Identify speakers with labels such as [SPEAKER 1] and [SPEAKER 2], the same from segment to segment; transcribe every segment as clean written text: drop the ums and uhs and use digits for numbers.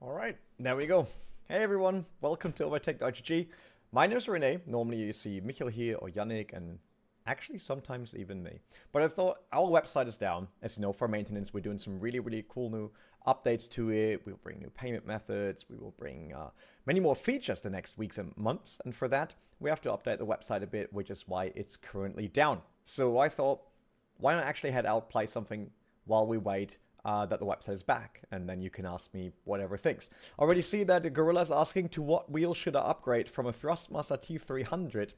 [SPEAKER 1] All right, there we go. Hey everyone, welcome to OverTake.gg. My name is Rene. Normally you see Michael here or Yannick and actually sometimes even me. But I thought our website is down. As you know, for maintenance, we're doing some really cool new updates to it. We'll bring new payment methods. We will bring many more features the next weeks and months. And for that, we have to update the website a bit, which is why it's currently down. So I thought, why not actually head out, play something while we wait that the website is back, and then you can ask me whatever things. Already see that the Gorilla is asking to what wheel should I upgrade from a Thrustmaster T300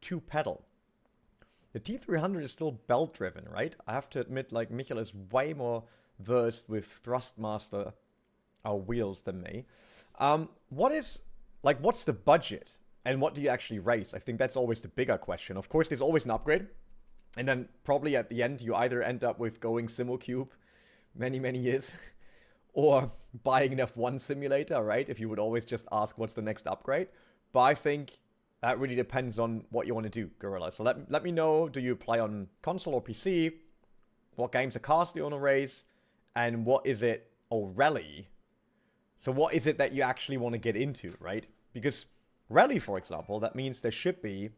[SPEAKER 1] to pedal. The T300 is still belt driven, right? I have to admit, like, Michael is way more versed with Thrustmaster wheels than me. What's the budget? And what do you actually race? I think that's always the bigger question. Of course, there's always an upgrade. And then probably at the end, you either end up with going Simulcube many years, or buying an F1 simulator, right? If you would always just ask what's the next upgrade. But I think that really depends on what you want to do, Gorilla. So let me know, do you play on console or PC? What games or cars do you want to race? And what is it, or rally? So what is it that you actually want to get into, right? Because rally, for example, that means there should be,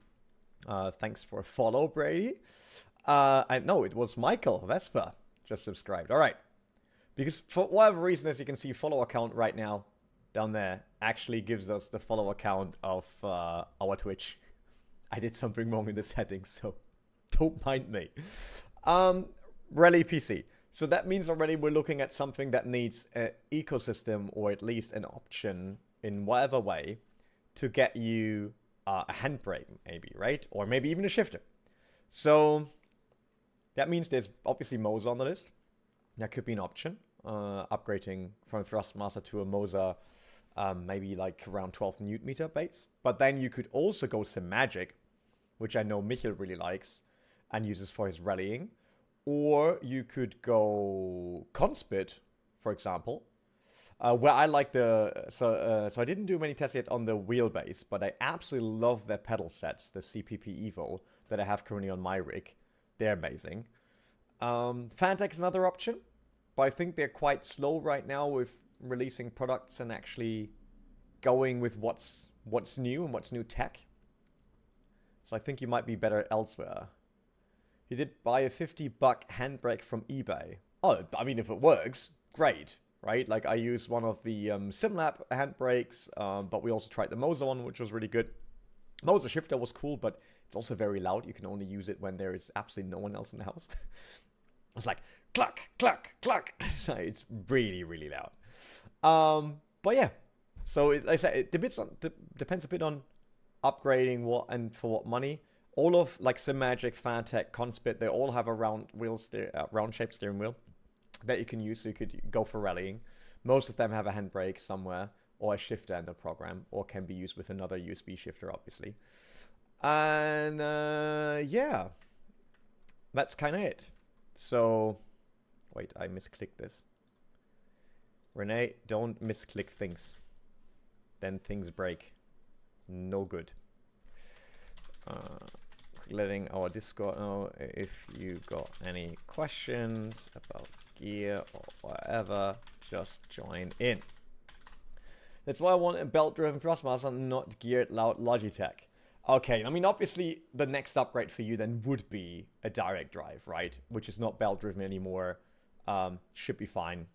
[SPEAKER 1] thanks for a follow, Brady. And no, it was Michael Vespa just subscribed. All right. Because for whatever reason, as you can see, follow account right now down there actually gives us the follow account of our Twitch. I did something wrong in the settings, so don't mind me. Rally PC. So that means already we're looking at something that needs an ecosystem, or at least an option in whatever way, to get you a handbrake, maybe, right? Or maybe even a shifter. So that means there's obviously Moza on the list. That could be an option. Upgrading from a Thrustmaster to a Moza, maybe like around 12 Nm base. But then you could also go Sim Magic, which I know Michael really likes and uses for his rallying. Or you could go Conspit, for example, where I like the... So I didn't do many tests yet on the wheelbase, but I absolutely love their pedal sets, the CPP Evo, that I have currently on my rig. They're amazing. Fantech is another option, but I think they're quite slow right now with releasing products and actually going with what's new and what's new tech. So I think you might be better elsewhere. He did buy a $50 handbrake from eBay. Oh, I mean, if it works, great, right? Like, I used one of the SimLab handbrakes, but we also tried the Moza one, which was really good. Moza shifter was cool, but it's also very loud. You can only use it when there is absolutely no one else in the house. It's like, cluck, cluck, cluck. It's really loud. But yeah. So, like I said, it depends a bit on upgrading what and for what money. All of, like, Simagic, Fantech, Conspit, they all have a round-shaped steering wheel that you can use, so you could go for rallying. Most of them have a handbrake somewhere, or a shifter in the program, or can be used with another USB shifter, obviously. And yeah, that's kind of it. So, wait, I misclicked this. Renee, don't misclick things. Then things break. No good. Letting our Discord know if you got any questions about gear or whatever, just join in. That's why I want a belt-driven Thrustmaster, not geared loud Logitech. Okay, I mean, obviously, the next upgrade for you then would be a direct drive, right? Which is not belt-driven anymore. Should be fine.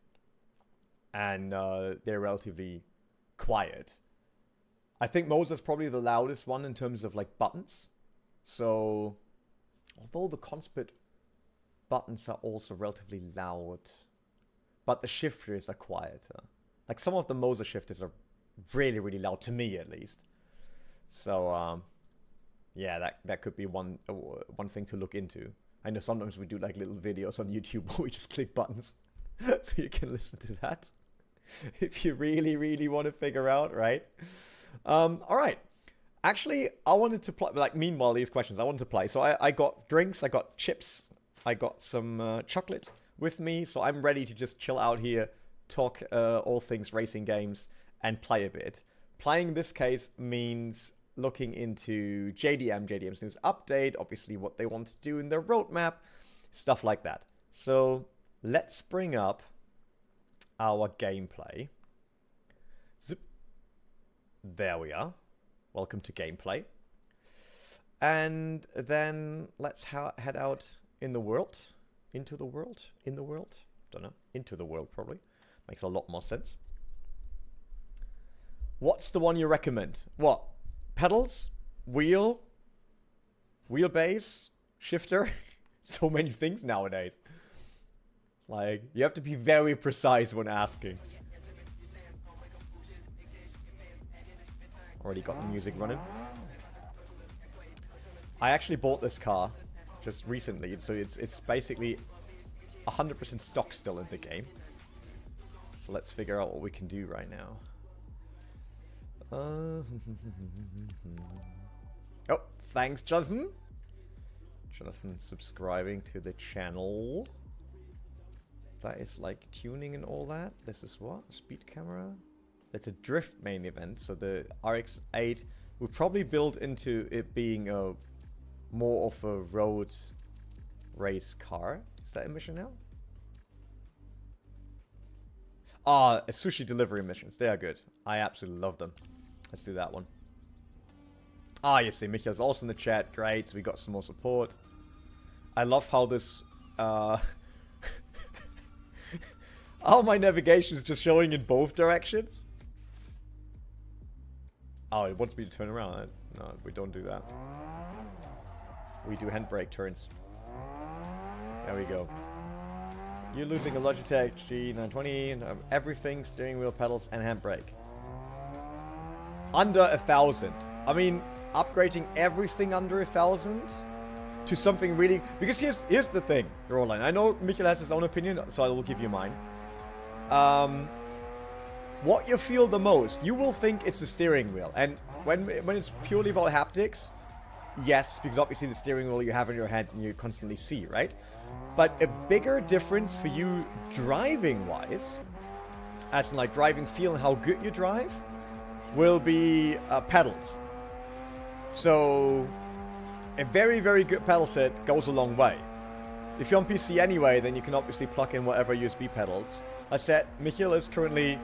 [SPEAKER 1] And they're relatively quiet. I think Moza is probably the loudest one in terms of, like, buttons. So, although the Conspit buttons are also relatively loud, but the shifters are quieter. Like, some of the Moza shifters are really loud, to me at least. So, yeah, that could be one thing to look into. I know sometimes we do, like, little videos on YouTube where we just click buttons. So you can listen to that. If you really want to figure out, right? Alright. Actually, I wanted to play, like, meanwhile, these questions, I wanted to play. So I got drinks, I got chips, I got some chocolate with me. So I'm ready to just chill out here, talk all things racing games, and play a bit. Playing in this case means looking into JDM's news update, obviously what they want to do in their roadmap, stuff like that. So let's bring up our gameplay. There we are. Welcome to gameplay. And then let's head out in the world. Into the world? In the world? Don't know. Into the world, probably. Makes a lot more sense. What's the one you recommend? What? Pedals? Wheel? Wheelbase? Shifter? So many things nowadays. Like, you have to be very precise when asking. Already got the music running. I actually bought this car just recently, so it's basically 100% stock still in the game. So let's figure out what we can do right now. Oh, thanks, Jonathan. Jonathan subscribing to the channel. That is like tuning and all that. This is what? Speed camera? It's a drift main event, so the RX-8 would probably build into it being a more of a road race car. Is that a mission now? Ah, sushi delivery missions. They are good. I absolutely love them. Let's do that one. Ah, you see, Michael's also in the chat. Great, so we got some more support. I love how this... how my navigation is just showing in both directions. Oh, it wants me to turn around. No, we don't do that. We do handbrake turns. There we go. You're losing a Logitech G920, everything, steering wheel, pedals, and handbrake. Under 1,000. I mean, upgrading everything under 1,000 to something really... Because here's the thing, Roland. I know Michael has his own opinion, so I will give you mine. What you feel the most, you will think it's the steering wheel. And when it's purely about haptics, yes, because obviously the steering wheel you have in your hand and you constantly see, right? But a bigger difference for you driving-wise, as in like driving feel and how good you drive, will be pedals. So a very, very good pedal set goes a long way. If you're on PC anyway, then you can obviously plug in whatever USB pedals. I said, Michiel is currently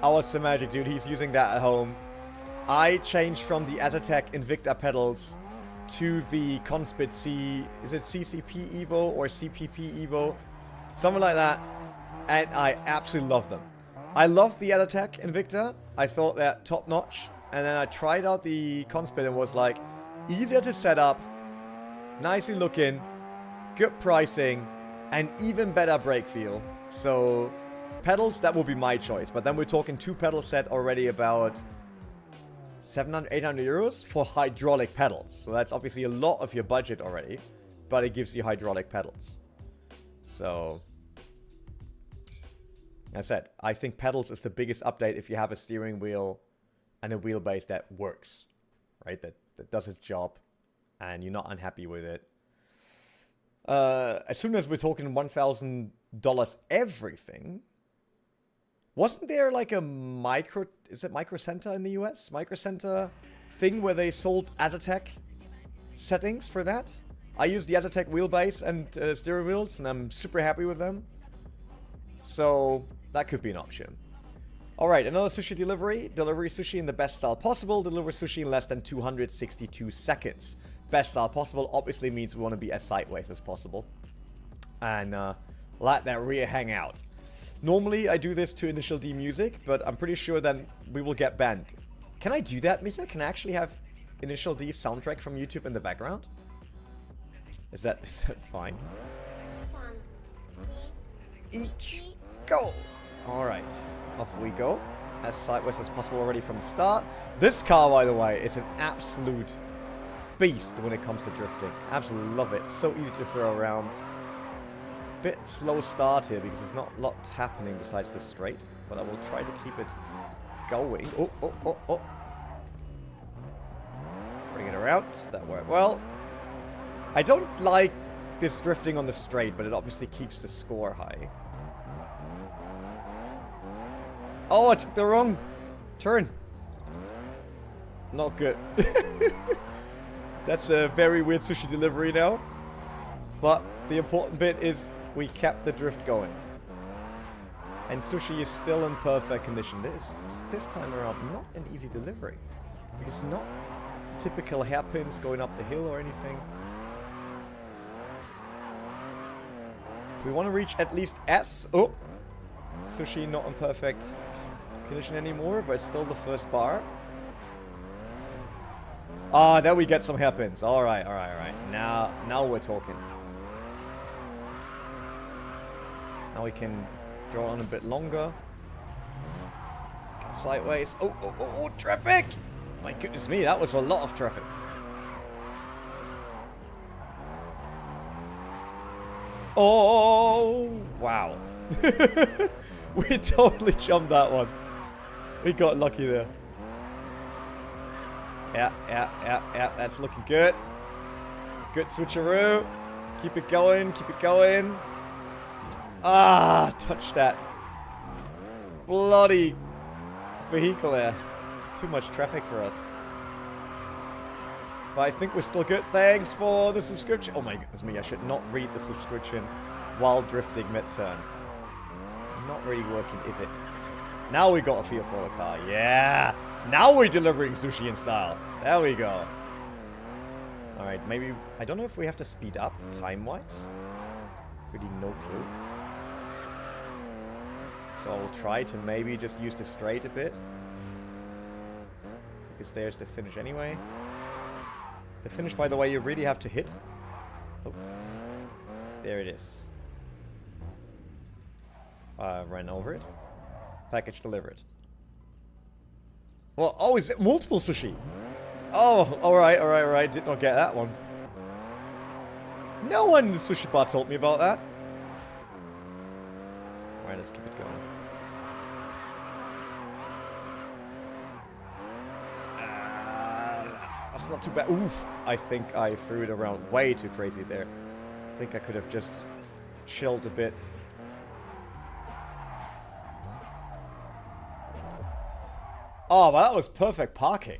[SPEAKER 1] our Magic dude. He's using that at home. I changed from the OverTake Invicta pedals to the Conspit C... Is it CCP Evo or CPP Evo? Something like that. And I absolutely love them. I love the OverTake Invicta. I thought that top notch. And then I tried out the Conspit and was like, easier to set up, nicely looking, good pricing, and even better brake feel. So pedals, that will be my choice. But then we're talking 2 pedal set already about 700, 800 euros for hydraulic pedals. So that's obviously a lot of your budget already, but it gives you hydraulic pedals. So, as I said, I think pedals is the biggest update if you have a steering wheel and a wheelbase that works, right? That does its job and you're not unhappy with it. As soon as we're talking $1,000 everything, wasn't there like a Micro Center in the US? Micro Center thing where they sold OverTake settings for that? I use the OverTake wheelbase and steering wheels, and I'm super happy with them. So that could be an option. Alright, another sushi delivery. Delivery sushi in the best style possible. Deliver sushi in less than 262 seconds. Best style possible obviously means we want to be as sideways as possible. And let that rear hang out. Normally, I do this to Initial D music, but I'm pretty sure then we will get banned. Can I do that, Micha? Can I actually have Initial D soundtrack from YouTube in the background? Is that fine? Each go! Alright, off we go. As sideways as possible already from the start. This car, by the way, is an absolute beast when it comes to drifting. Absolutely love it. So easy to throw around. Bit slow start here because there's not a lot happening besides the straight, but I will try to keep it going. Oh. Bring it around. That worked well. I don't like this drifting on the straight, but it obviously keeps the score high. Oh, I took the wrong turn. Not good. That's a very weird sushi delivery now. But the important bit is we kept the drift going. And Sushi is still in perfect condition. This time around, not an easy delivery. Because not typical hairpins going up the hill or anything. We want to reach at least S. Oh! Sushi not in perfect condition anymore, but it's still the first bar. Ah, there we get some hairpins. Alright, alright, alright. Now we're talking. Now we can draw on a bit longer. Sideways. Oh, oh, oh, oh, traffic! My goodness me, that was a lot of traffic. Oh, wow. We totally jumped that one. We got lucky there. Yeah, that's looking good. Good switcheroo. Keep it going, keep it going. Ah, touch that bloody vehicle there. Too much traffic for us. But I think we're still good. Thanks for the subscription. Oh my goodness me, I should not read the subscription while drifting mid-turn. Not really working, is it? Now we got a feel for the car. Yeah! Now we're delivering sushi in style. There we go. Alright, maybe... I don't know if we have to speed up time-wise. Really no clue. So I'll try to maybe just use the straight a bit. Because there's the finish anyway. The finish, by the way, you really have to hit. Oh. There it is. Ran over it. Package delivered. Well, oh, is it multiple sushi? Oh, alright, alright, alright. Did not get that one. No one in the sushi bar told me about that. Alright, let's keep it going. That's not too bad. Oof. I think I threw it around way too crazy there. I think I could have just chilled a bit. Oh, well, that was perfect parking.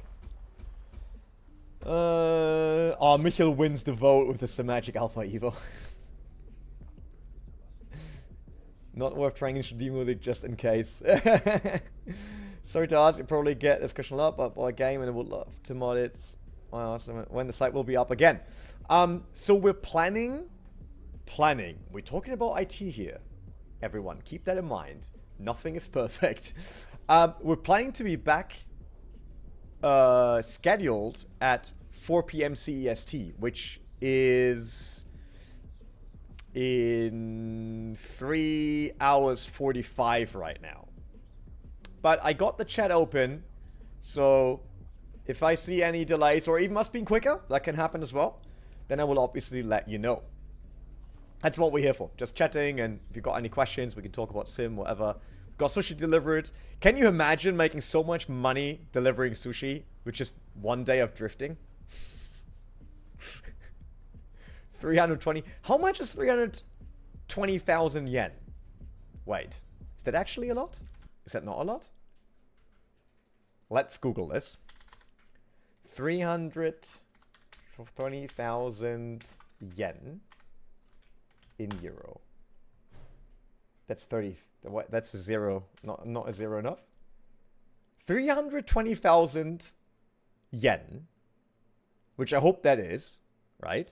[SPEAKER 1] Oh, Michael wins the vote with the Semagic Alpha Evo. Not worth trying to demo it just in case. Sorry to ask, you probably get this question a lot, but boy, game and I would love to mod it. When the site will be up again. So we're planning. We're talking about IT here. Everyone, keep that in mind. Nothing is perfect. We're planning to be back scheduled at 4 p.m. CEST, which is in 3 hours 45 right now. But I got the chat open, so if I see any delays or even us being quicker, that can happen as well, then I will obviously let you know. That's what we're here for, just chatting, and if you've got any questions, we can talk about sim, whatever. Got sushi delivered. Can you imagine making so much money delivering sushi with just one day of drifting? 320. How much is 320,000 yen? Wait, is that actually a lot? Is that not a lot? Let's Google this. 320,000 yen in euro. That's 30. What? That's a zero. Not a zero enough. 320,000 yen, which I hope that is, right?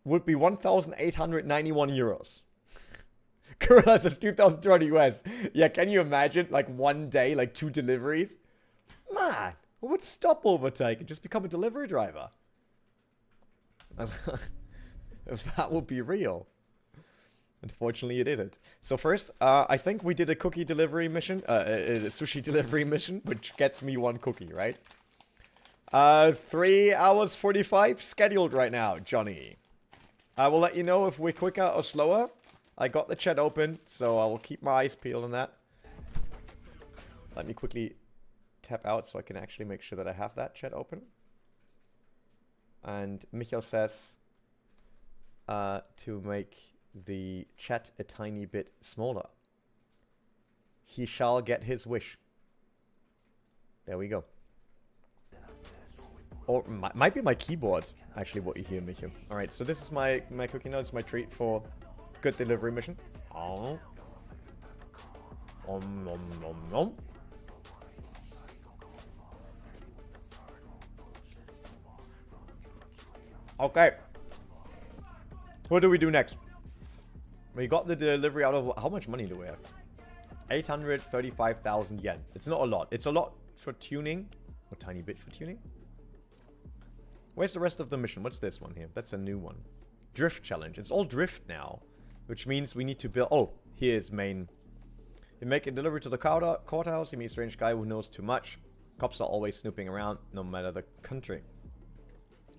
[SPEAKER 1] Would be 1,891 euros. Gorilla says 2,200 US. Yeah, can you imagine? Like one day, like 2 deliveries? Man, who would stop OverTake and just become a delivery driver? If that would be real. Unfortunately, it isn't. So first, I think we did a cookie delivery mission, a sushi delivery mission, which gets me 1 cookie, right? 3 hours 45 scheduled right now, Johnny. I will let you know if we're quicker or slower. I got the chat open, so I will keep my eyes peeled on that. Let me quickly tap out so I can actually make sure that I have that chat open. And Michael says to make the chat a tiny bit smaller. He shall get his wish. There we go. Or might be my keyboard, actually, what you hear, Michael. Alright, so this is my cookie notes, my treat for good delivery mission. Oh. Nom, nom, nom. Okay. What do we do next? We got the delivery out of... How much money do we have? 835,000 yen. It's not a lot. It's a lot for tuning. A tiny bit for tuning. Where's the rest of the mission? What's this one here? That's a new one. Drift challenge. It's all drift now. Which means we need to build... Oh, here's main. You make a delivery to the courthouse. You meet a strange guy who knows too much. Cops are always snooping around, no matter the country.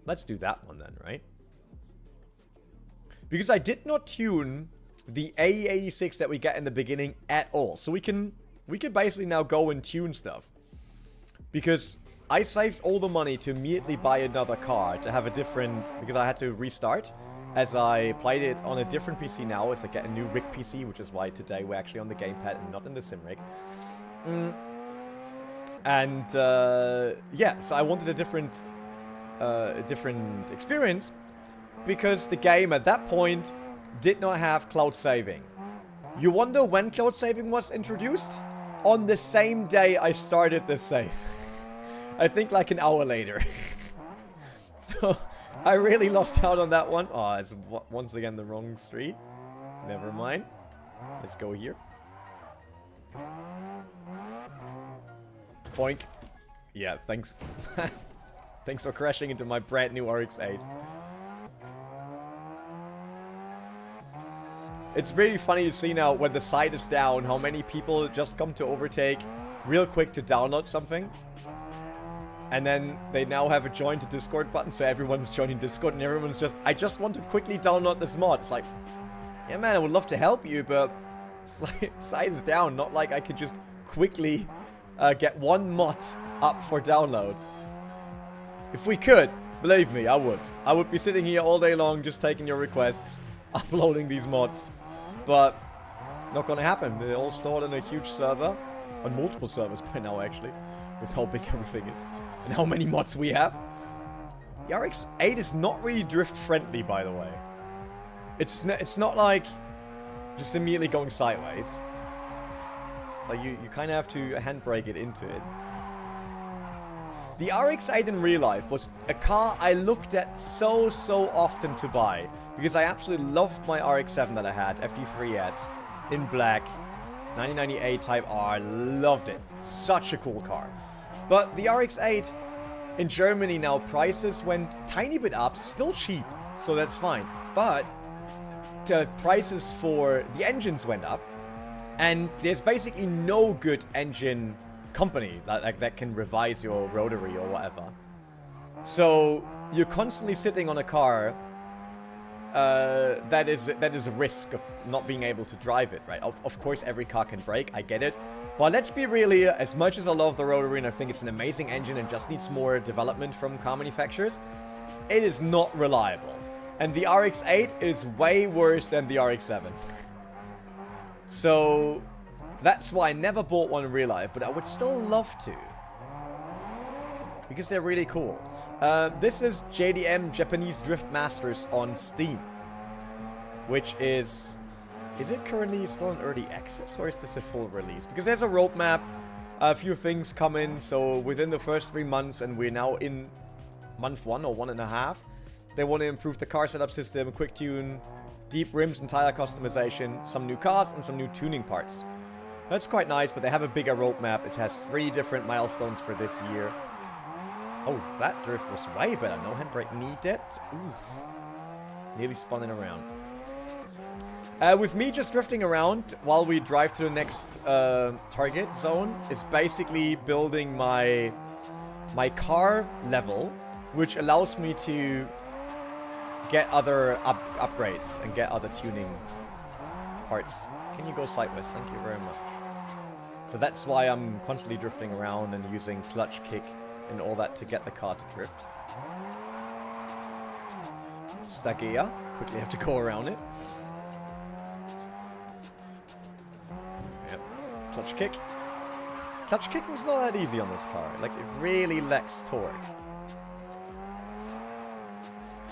[SPEAKER 1] Let's do that one then, right? Because I did not tune the AE86 that we get in the beginning at all. So we can basically now go and tune stuff. Because I saved all the money to immediately buy another car to have a different... Because I had to restart as I played it on a different PC now as I get a new rig PC, which is why today we're actually on the gamepad and not in the sim rig. Yeah, so I wanted a different experience because the game at that point did not have cloud saving. You wonder when cloud saving was introduced? On the same day I started the save. I think like an hour later. So I really lost out on that one. Oh, it's once again the wrong street. Never mind. Let's go here. Boink. Yeah, thanks. Thanks for crashing into my brand new RX-8. It's really funny to see now when the site is down how many people just come to OverTake real quick to download something. And then they now have a join to Discord button, so everyone's joining Discord and everyone's just, I just want to quickly download this mod. It's like, yeah man, I would love to help you, but site is down. Not like I could just quickly get one mod up for download. If we could, believe me, I would. I would be sitting here all day long just taking your requests, uploading these mods. But not gonna happen. They're all stored on a huge server. On multiple servers by now, actually. With how big everything is. And how many mods we have. The RX-8 is not really drift friendly, by the way. It's not like just immediately going sideways. So you kind of have to handbrake it into it. The RX-8 in real life was a car I looked at so often to buy. Because I absolutely loved my RX-7 that I had, FD3S, in black, 1998 Type R, loved it. Such a cool car. But the RX-8 in Germany now, prices went tiny bit up, still cheap, so that's fine. But the prices for the engines went up, and there's basically no good engine company that can revise your rotary or whatever. So you're constantly sitting on a car that is a risk of not being able to drive it, right? Of course, every car can brake, I get it. But let's be real here, as much as I love the rotary and I think it's an amazing engine and just needs more development from car manufacturers, it is not reliable. And the RX-8 is way worse than the RX-7. So that's why I never bought one in real life, but I would still love to. Because they're really cool. This is JDM Japanese Drift Masters on Steam. Which is... Is it currently still in early access, or is this a full release? Because there's a roadmap, a few things come in, so within the first 3 months, and we're now in month 1 or 1.5, they want to improve the car setup system, quick tune, deep rims and tire customization, some new cars, and some new tuning parts. That's quite nice, but they have a bigger roadmap. It has 3 different milestones for this year. Oh, that drift was way better. No handbrake needed. Ooh. Nearly spun it around. With me just drifting around while we drive to the next target zone is basically building my car level, which allows me to get other upgrades and get other tuning parts. Can you go sideways? Thank you very much. So that's why I'm constantly drifting around and using clutch kick and all that to get the car to drift. Stagia. Quickly have to go around it. Clutch kick. Clutch kicking is not that easy on this car. Like, it really lacks torque.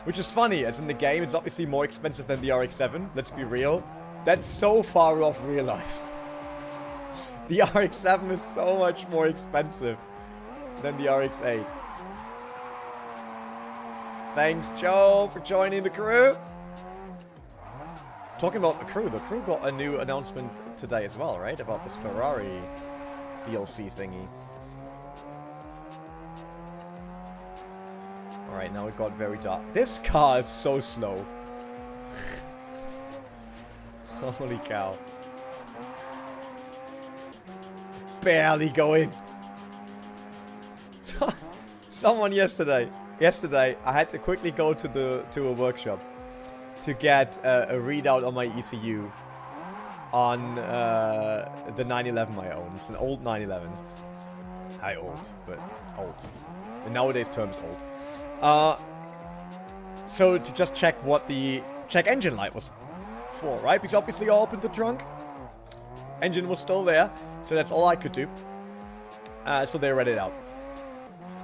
[SPEAKER 1] Which is funny, as in the game, it's obviously more expensive than the RX-7. Let's be real. That's so far off real life. The RX-7 is so much more expensive than the RX-8. Thanks, Joe, for joining the crew. Talking about the crew got a new announcement today as well, right? About this Ferrari DLC thingy. Alright, now it got very dark. This car is so slow. Holy cow. Barely going. Someone yesterday, I had to quickly go to a workshop to get a readout on my ECU on the 911 I own. It's an old 911. But old. In nowadays terms, old. So to just check what the check engine light was for, right? Because obviously I opened the trunk. Engine was still there, so that's all I could do. So they read it out.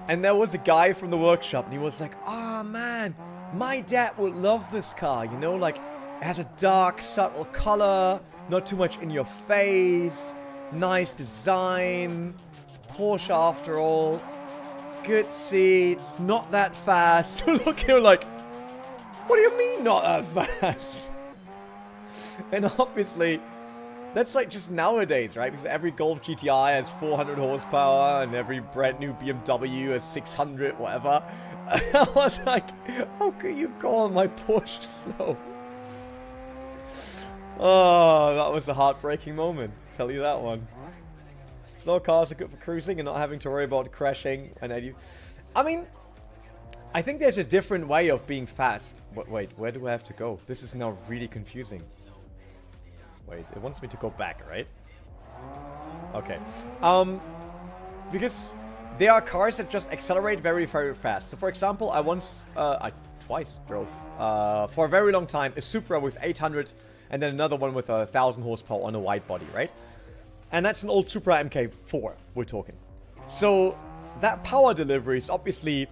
[SPEAKER 1] And there was a guy from the workshop, and he was like, "Oh man, my dad would love this car, you know, like, it has a dark, subtle color, not too much in your face, nice design, it's Porsche after all, good seats, not that fast." Look here like, what do you mean not that fast? And obviously, that's like just nowadays, right? Because every Golf GTI has 400 horsepower and every brand new BMW has 600, whatever. I was like, how could you call my Porsche slow? Oh, that was a heartbreaking moment. I'll tell you that one. Slow cars are good for cruising and not having to worry about crashing. I mean, I think there's a different way of being fast. Wait, where do I have to go? This is now really confusing. Wait, it wants me to go back, right? Okay. Because there are cars that just accelerate very, very fast. So, for example, I twice drove, for a very long time, a Supra with 800 and then another one with 1,000 horsepower on a wide body, right? And that's an old Supra MK4 we're talking. So, that power delivery is obviously,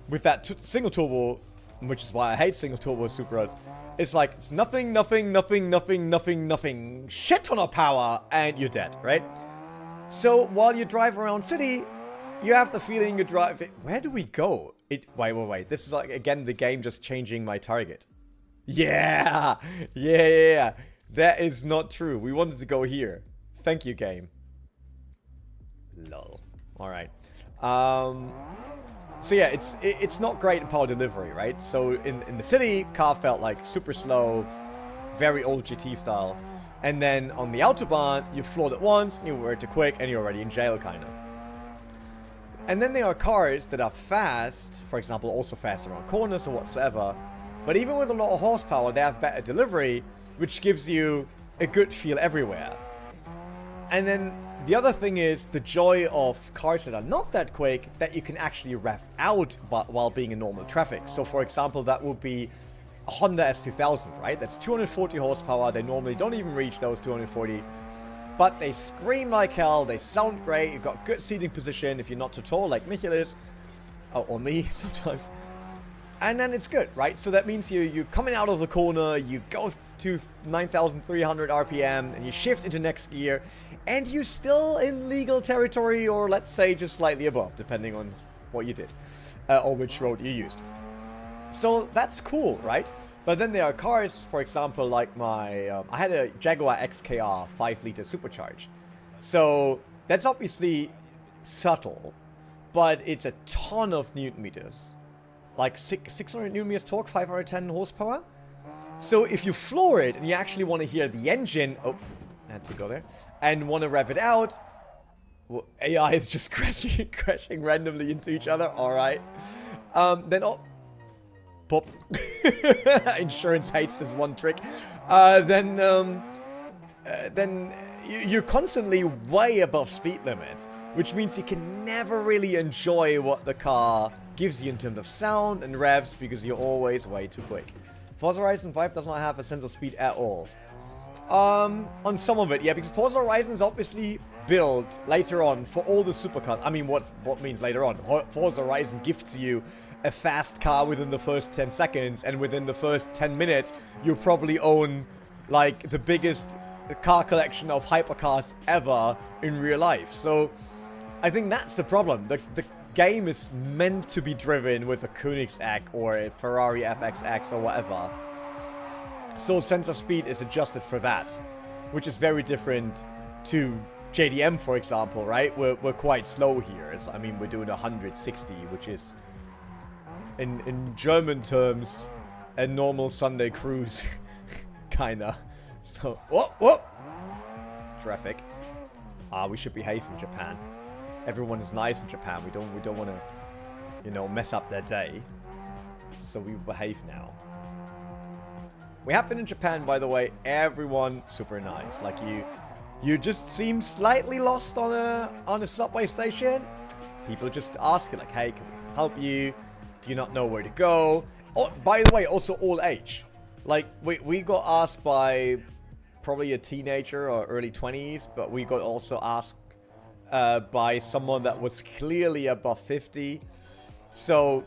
[SPEAKER 1] with that single turbo, which is why I hate single turbo Supras, it's like, it's nothing, shit ton of power, and you're dead, right? So, while you drive around city, you have the feeling you drive... Where do we go? Wait. This is like, again, the game just changing my target. Yeah! That is not true. We wanted to go here. Thank you, game. Lol. Alright. So yeah, it's not great in power delivery, right? So in the city, car felt like super slow, very old GT style. And then on the Autobahn, you floored it once, you were too quick, and you're already in jail, kind of. And then there are cars that are fast, for example, also fast around corners or whatsoever. But even with a lot of horsepower, they have better delivery, which gives you a good feel everywhere. And then the other thing is the joy of cars that are not that quick, that you can actually rev out while being in normal traffic. So for example, that would be a Honda S2000, right? That's 240 horsepower. They normally don't even reach those 240. But they scream like hell. They sound great. You've got good seating position if you're not too tall like Michael is. Or me sometimes. And then it's good, right? So that means you're coming out of the corner, you go to 9,300 RPM, and you shift into next gear, and you're still in legal territory, or let's say just slightly above, depending on what you did, or which road you used. So that's cool, right? But then there are cars, for example, like I had a Jaguar XKR 5-liter supercharged. So that's obviously subtle, but it's a ton of Newton meters. Like 600 Newton meters torque, 510 horsepower. So if you floor it and you actually want to hear the engine, oh, I had to go there, and want to rev it out, well, AI is just crashing randomly into each other. All right, then pop. Insurance hates this one trick. Then you're constantly way above speed limit, which means you can never really enjoy what the car gives you in terms of sound and revs because you're always way too quick. Forza Horizon 5 does not have a sense of speed at all. On some of it, yeah, because Forza Horizon is obviously built later on for all the supercars. I mean, what means later on? Forza Horizon gifts you a fast car within the first 10 seconds, and within the first 10 minutes, you probably own, like, the biggest car collection of hypercars ever in real life. So I think that's the problem. The game is meant to be driven with a Koenigsegg or a Ferrari FXX or whatever. So sense of speed is adjusted for that, which is very different to JDM, for example, right? We're quite slow here. I mean, we're doing 160, which is, in German terms, a normal Sunday cruise, kinda. So, whoop! Traffic. We should behave in Japan. Everyone is nice in Japan. We don't want to, you know, mess up their day. So we behave now. We have been in Japan, by the way. Everyone super nice. Like you just seem slightly lost on a subway station. People just ask you like, hey, can we help you? Do you not know where to go? Oh, by the way, also all age. Like we got asked by probably a teenager or early 20s, but we got also asked by someone that was clearly above 50. So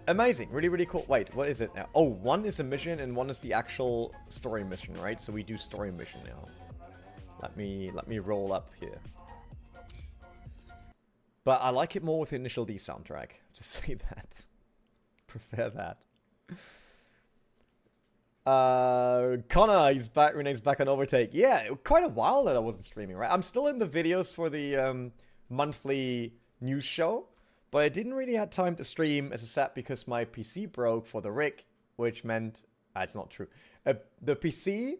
[SPEAKER 1] amazing, really, really cool. Wait, what is it now? Oh, one is a mission and one is the actual story mission, right? So we do story mission now. Let me roll up here. But I like it more with the Initial D soundtrack. Just say that. Prefer that. Connor, he's back. Renee's back on Overtake. Yeah, quite a while that I wasn't streaming, right? I'm still in the videos for the monthly news show, but I didn't really have time to stream, as I said, because my PC broke for the rig, which meant it's not true. The PC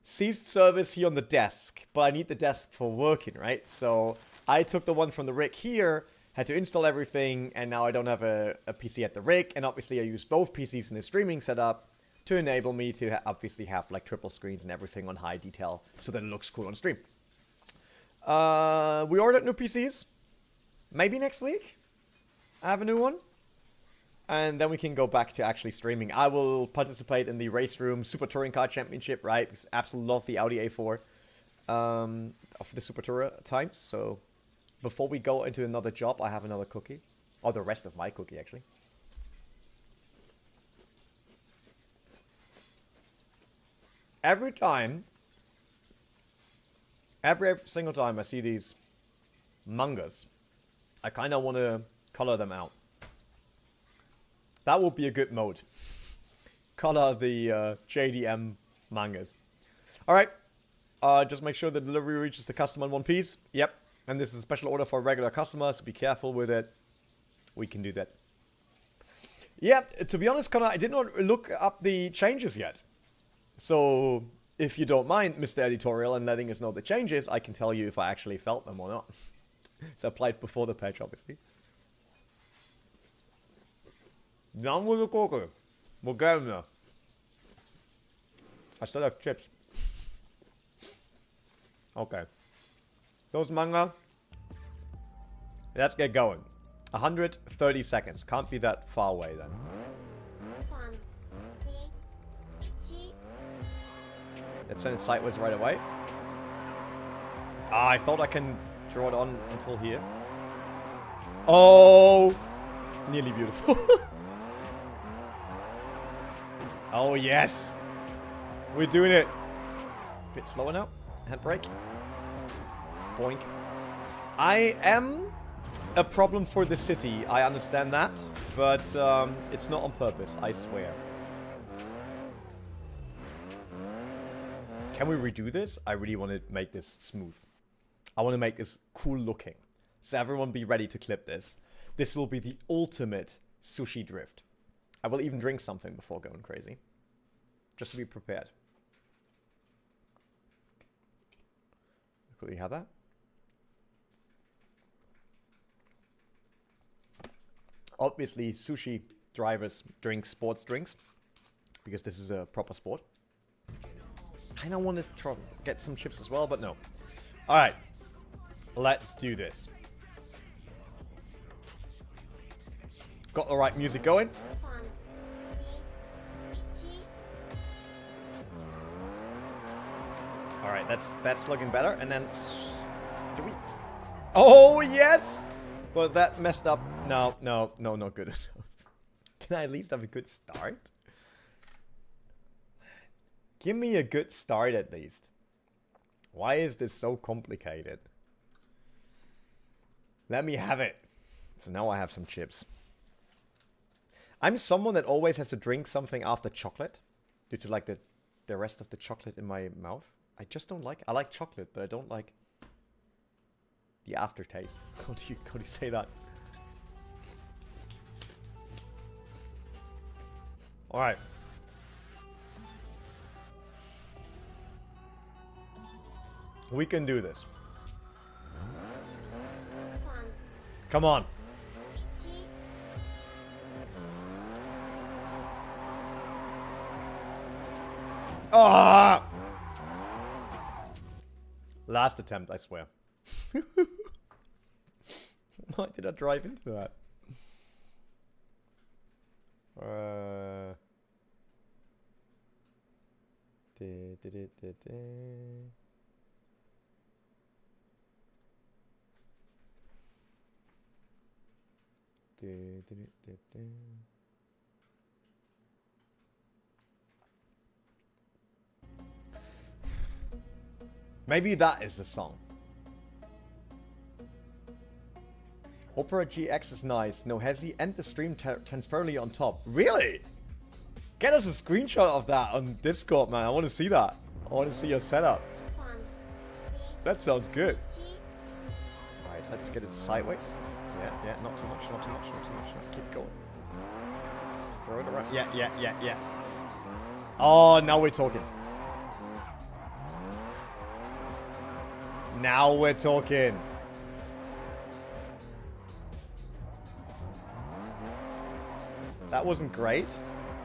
[SPEAKER 1] ceased service here on the desk, but I need the desk for working, right? So I took the one from the rig here, had to install everything, and now I don't have a PC at the rig, and obviously I use both PCs in the streaming setup to enable me to obviously have like triple screens and everything on high detail so that it looks cool on stream. We ordered new PCs. Maybe next week I have a new one. And then we can go back to actually streaming. I will participate in the Race Room Super Touring Car Championship, right? Because I absolutely love the Audi A4 of the Super Tourer times. So before we go into another job, I have another cookie. Or the rest of my cookie, actually. Every single time I see these mangas, I kind of want to color them out. That would be a good mode. Color the JDM mangas. Alright. Just make sure the delivery reaches the customer in one piece. Yep. And this is a special order for a regular customer, so be careful with it. We can do that. Yeah, to be honest, Connor, I did not look up the changes yet. So, if you don't mind, Mr. Editorial, and letting us know the changes, I can tell you if I actually felt them or not. So I played before the patch, obviously. Down with the cookie. We'll get him there. I still have chips. Okay. Those manga. Let's get going. 130 seconds. Can't be that far away then. Let's send it sideways right away. I thought I can draw it on until here. Oh! Nearly beautiful. Oh, yes. We're doing it. Bit slower now. Handbrake. Boink. I am a problem for the city. I understand that. But it's not on purpose. I swear. Can we redo this? I really want to make this smooth. I want to make this cool looking. So everyone be ready to clip this. This will be the ultimate sushi drift. I will even drink something before going crazy. Just to be prepared. Could we have that? Obviously, sushi drivers drink sports drinks. Because this is a proper sport. I kind of want to try get some chips as well, but no. Alright. Let's do this. Got the right music going. Alright, that's looking better. And then... Do we... Oh, yes! Well, that messed up. No, not good enough. Can I at least have a good start? Give me a good start at least. Why is this so complicated? Let me have it. So now I have some chips. I'm someone that always has to drink something after chocolate. Due to like the rest of the chocolate in my mouth. I just don't like it. I like chocolate, but I don't like the aftertaste. How do you say that? Alright. We can do this. Come on. Ah! Last attempt, I swear. Why did I drive into that? Maybe that is the song. Opera GX is nice. No hesi and the stream transparently on top. Really? Get us a screenshot of that on Discord, man. I want to see that. I want to see your setup. That sounds good. Alright, let's get it sideways. Yeah, not too much, not too much, not too much. Keep going. Let's throw it around. Yeah. Oh, now we're talking. Now we're talking. That wasn't great,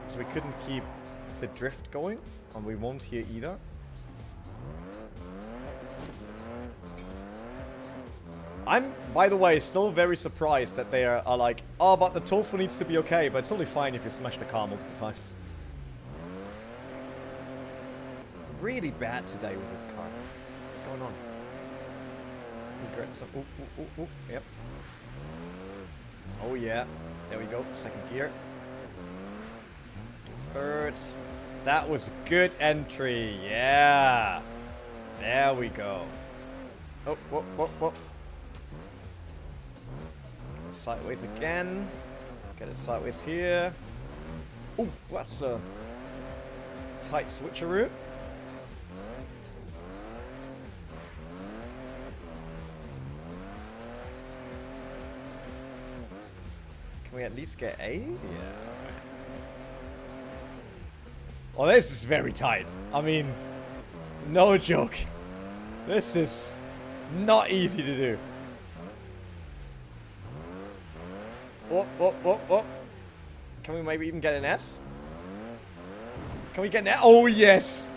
[SPEAKER 1] because we couldn't keep the drift going, and we won't here either. I'm, by the way, still very surprised that they are like, oh, but the tofu needs to be okay, but it's totally fine if you smash the car multiple times. Really bad today with this car. What's going on? Get some. Ooh, yep. Oh yeah. There we go. Second gear. Third. That was a good entry. Yeah. There we go. Oh, whoa. Sideways again. Get it sideways here. Oh, that's a tight switcheroo. Can we at least get A? Yeah. Oh, this is very tight. I mean, no joke. This is not easy to do. Oh. Can we maybe even get an S? Can we get an S? Oh, yes.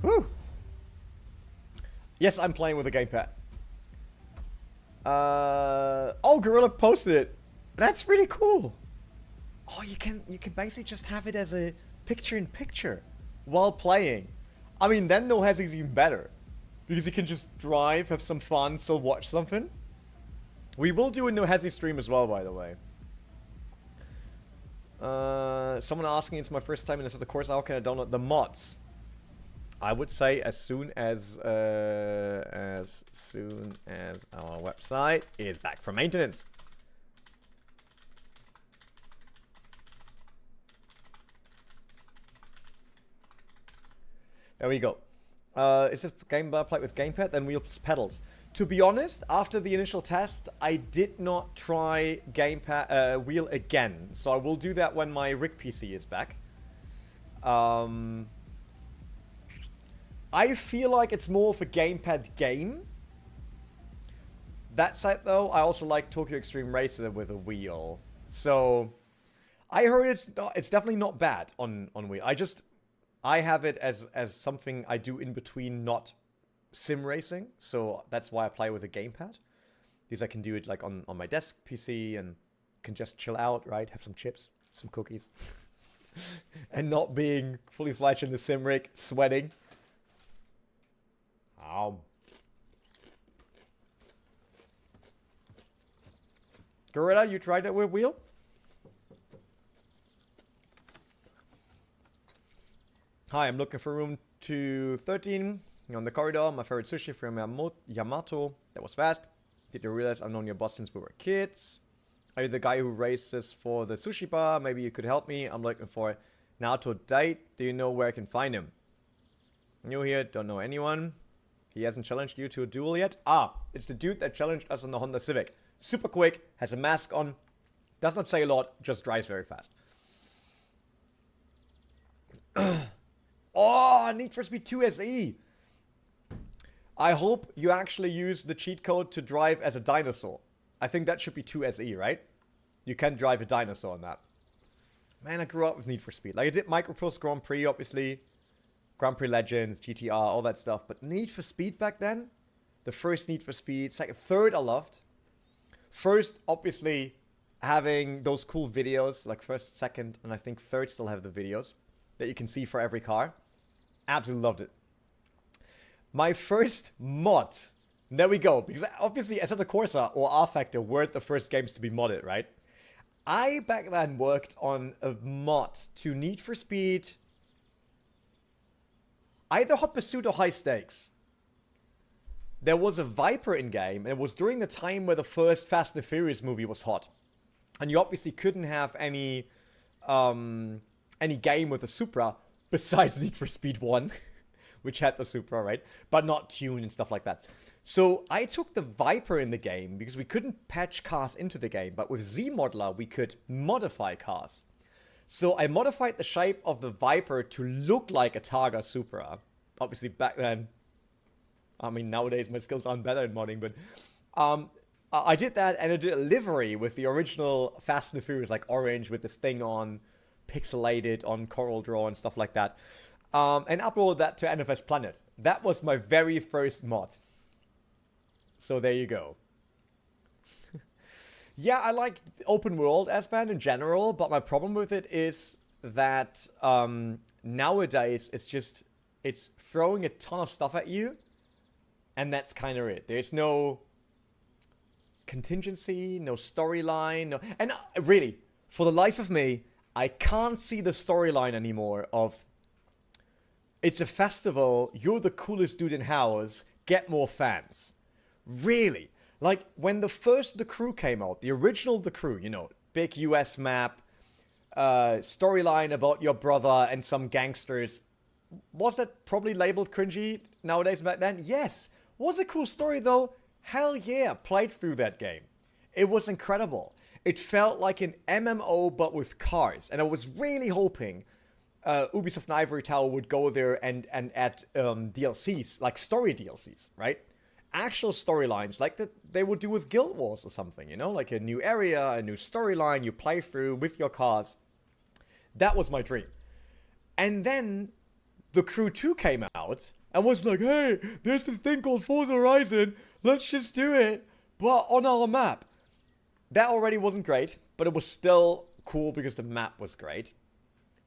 [SPEAKER 1] Woo. Yes, I'm playing with a gamepad. Oh, Gorilla posted it. That's really cool. Oh, you can basically just have it as a picture-in-picture while playing. I mean, then no hesi is even better. Because you can just drive, have some fun, still watch something. We will do a no hesi stream as well, by the way. Someone asking, it's my first time, and I said, of course, how can I download the mods? I would say as soon as our website is back from maintenance. There we go. Is this game played with gamepad? Then wheels pedals. To be honest, after the initial test, I did not try gamepad wheel again. So I will do that when my rig PC is back. I feel like it's more of a gamepad game. That said, though, I also like Tokyo Extreme Racer with a wheel. So I heard it's definitely not bad on wheel. I have it as something I do in between, not sim racing. So that's why I play with a gamepad. Because I can do it like on my desk PC and can just chill out, right? Have some chips, some cookies. And not being fully fledged in the sim rig, sweating. Gorilla, you tried it with wheel? Hi, I'm looking for room 213 on the corridor. My favorite sushi from Yamato. That was fast. Did you realize I've known your boss since we were kids? Are you the guy who races for the sushi bar? Maybe you could help me. I'm looking for Naoto Date. Do you know where I can find him? New here, don't know anyone. He hasn't challenged you to a duel yet? Ah, it's the dude that challenged us on the Honda Civic. Super quick, has a mask on, does not say a lot, just drives very fast. Oh, Need for Speed 2 SE. I hope you actually use the cheat code to drive as a dinosaur. I think that should be 2 SE, right? You can drive a dinosaur on that. Man, I grew up with Need for Speed. Like, I did Microprose Grand Prix, obviously. Grand Prix Legends, GTR, all that stuff. But Need for Speed back then? The first Need for Speed. Second, third I loved. First, obviously, having those cool videos. Like first, second, and I think third still have the videos that you can see for every car. Absolutely loved it. My first mod. There we go. Because obviously, Assetto Corsa or R-Factor weren't the first games to be modded, right? I back then worked on a mod to Need for Speed. Either Hot Pursuit or High Stakes. There was a Viper in game, and it was during the time where the first Fast and the Furious movie was hot. And you obviously couldn't have any game with a Supra besides Need for Speed 1, which had the Supra, right? But not tuned and stuff like that. So I took the Viper in the game because we couldn't patch cars into the game, but with Z-Modeler we could modify cars. So I modified the shape of the Viper to look like a Targa Supra. Obviously back then, I mean nowadays my skills aren't better in modding, but I did that, and I did a livery with the original Fast and the Furious, like orange with this thing on, pixelated on Coral Draw and stuff like that. And uploaded that to NFS Planet. That was my very first mod. So there you go. Yeah, I like open world S-Band in general, but my problem with it is that nowadays it's throwing a ton of stuff at you, and that's kind of it. There's no contingency, no storyline, and really, for the life of me, I can't see the storyline anymore of it's a festival, you're the coolest dude in house, get more fans. Really? Like, when The Crew came out, the original The Crew, you know, big US map, storyline about your brother and some gangsters. Was that probably labeled cringy nowadays back then? Yes. Was a cool story though? Hell yeah, played through that game. It was incredible. It felt like an MMO but with cars. And I was really hoping Ubisoft and Ivory Tower would go there and add DLCs, like story DLCs, right? Actual storylines, like that they would do with Guild Wars or something, you know? Like a new area, a new storyline you play through with your cars. That was my dream. And then The Crew 2 came out and was like, hey, there's this thing called Forza Horizon, let's just do it, but on our map. That already wasn't great, but it was still cool because the map was great.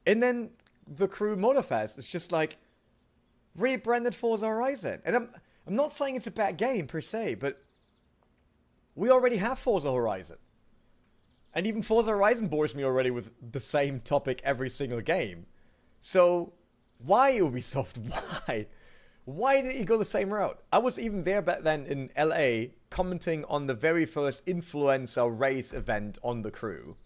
[SPEAKER 1] And then The Crew Motorfest is just like rebranded Forza Horizon. And I'm not saying it's a bad game per se, but we already have Forza Horizon. And even Forza Horizon bores me already with the same topic every single game. So why Ubisoft? Why? Why did you go the same route? I was even there back then in LA commenting on the very first influencer race event on The Crew.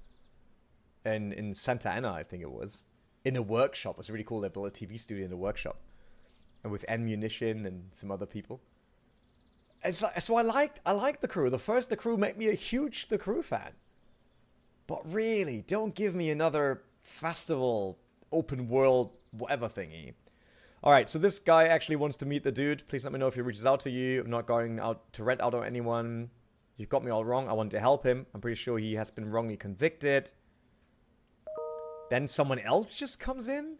[SPEAKER 1] In Santa Ana, I think it was. In a workshop. It was really cool. They built a TV studio in a workshop. And with Ammunition and some other people. So I liked The Crew. The first The Crew made me a huge The Crew fan. But really, don't give me another festival, open world, whatever thingy. Alright, so this guy actually wants to meet the dude. Please let me know if he reaches out to you. I'm not going out to rent out on anyone. You've got me all wrong. I want to help him. I'm pretty sure he has been wrongly convicted. Then someone else just comes in?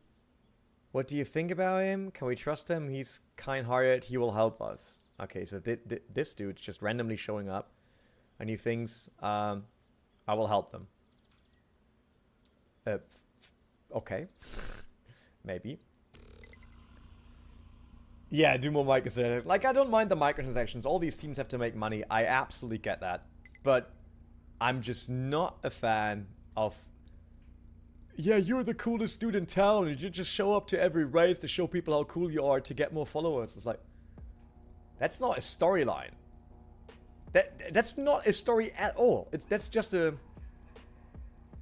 [SPEAKER 1] What do you think about him? Can we trust him? He's kind-hearted. He will help us. Okay, so this dude's just randomly showing up. And he thinks, I will help them. Okay. Maybe. Yeah, do more microtransactions. Like, I don't mind the microtransactions. All these teams have to make money. I absolutely get that. But I'm just not a fan of yeah, you're the coolest dude in town, and you just show up to every race to show people how cool you are to get more followers. It's like, that's not a storyline. That's not a story at all. That's just a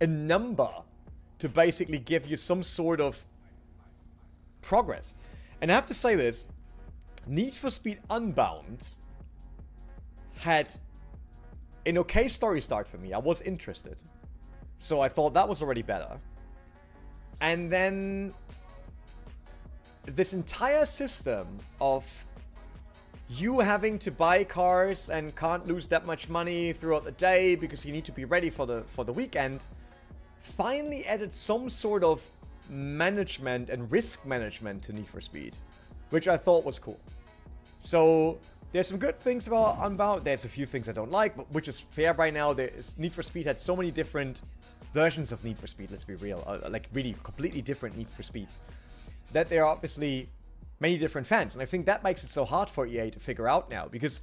[SPEAKER 1] number to basically give you some sort of progress. And I have to say this, Need for Speed Unbound had an okay story start for me. I was interested. So I thought that was already better. And then this entire system of you having to buy cars and can't lose that much money throughout the day because you need to be ready for the weekend finally added some sort of management and risk management to Need for Speed, which I thought was cool. So there's some good things about Unbound. There's a few things I don't like, but which is fair by now. Need for Speed had so many different versions of Need for Speed, let's be real. Like really completely different Need for Speeds. That there are obviously many different fans. And I think that makes it so hard for EA to figure out now. Because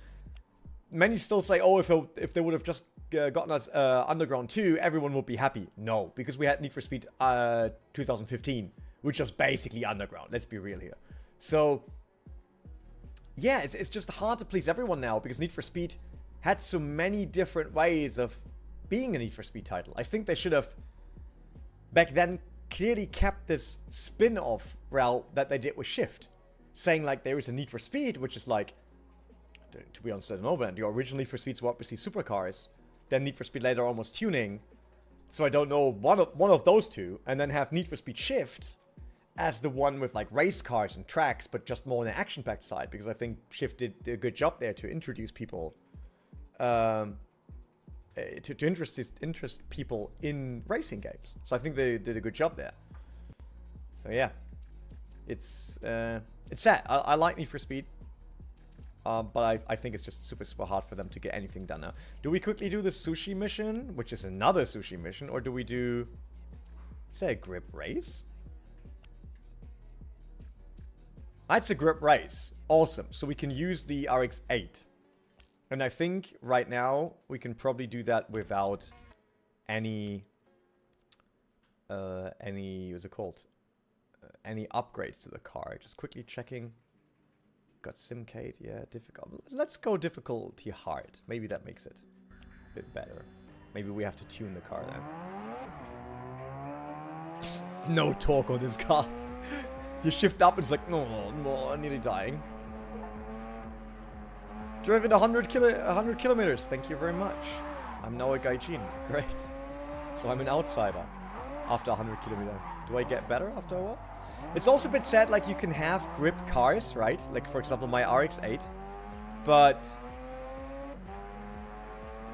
[SPEAKER 1] many still say, oh, if they would have just gotten us Underground 2, everyone would be happy. No, because we had Need for Speed 2015, which was basically Underground. Let's be real here. So yeah, it's just hard to please everyone now because Need for Speed had so many different ways of being a Need for Speed title. I think they should have back then clearly kept this spin-off route that they did with Shift, saying like there is a Need for Speed, which is like, to be honest, I don't know, but the original Need for Speeds were obviously supercars, then Need for Speed later on was tuning, so I don't know, one of those two, and then have Need for Speed Shift as the one with like race cars and tracks, but just more on the action-packed side, because I think Shift did a good job there to introduce people, to interest people in racing games. So I think they did a good job there. So yeah, it's sad. I like Need for Speed, but I think it's just super hard for them to get anything done now. Do we quickly do the sushi mission, which is another sushi mission, or do we do, is that a grip race? That's a grip race. Awesome. So we can use the RX-8. And I think right now we can probably do that without any what's it called? Any upgrades to the car. Just quickly checking. Got Simcade, yeah, difficult. Let's go difficulty hard. Maybe that makes it a bit better. Maybe we have to tune the car then. Just no torque on this car. You shift up and it's like, no, I'm nearly dying. Driven 100 kilometers. Thank you very much. I'm now a gaijin. Great. So I'm an outsider after 100 kilometers. Do I get better after a while? It's also a bit sad, like you can have grip cars, right? Like for example my RX-8. But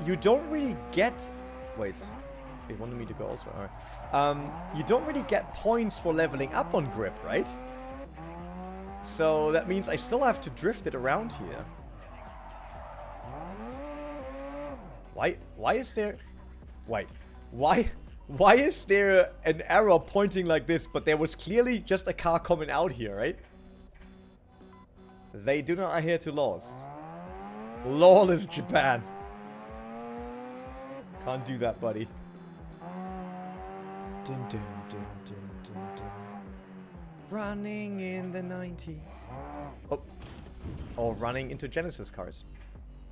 [SPEAKER 1] you don't really get... Wait. They wanted me to go elsewhere. Alright. You don't really get points for leveling up on grip, right? So that means I still have to drift it around here. Why is there... Wait. Why is there an arrow pointing like this, but there was clearly just a car coming out here, right? They do not adhere to laws. Lawless Japan. Can't do that, buddy. Dun, dun, dun, dun, dun, dun. Running in the 90s. Oh. Or running into Genesis cars.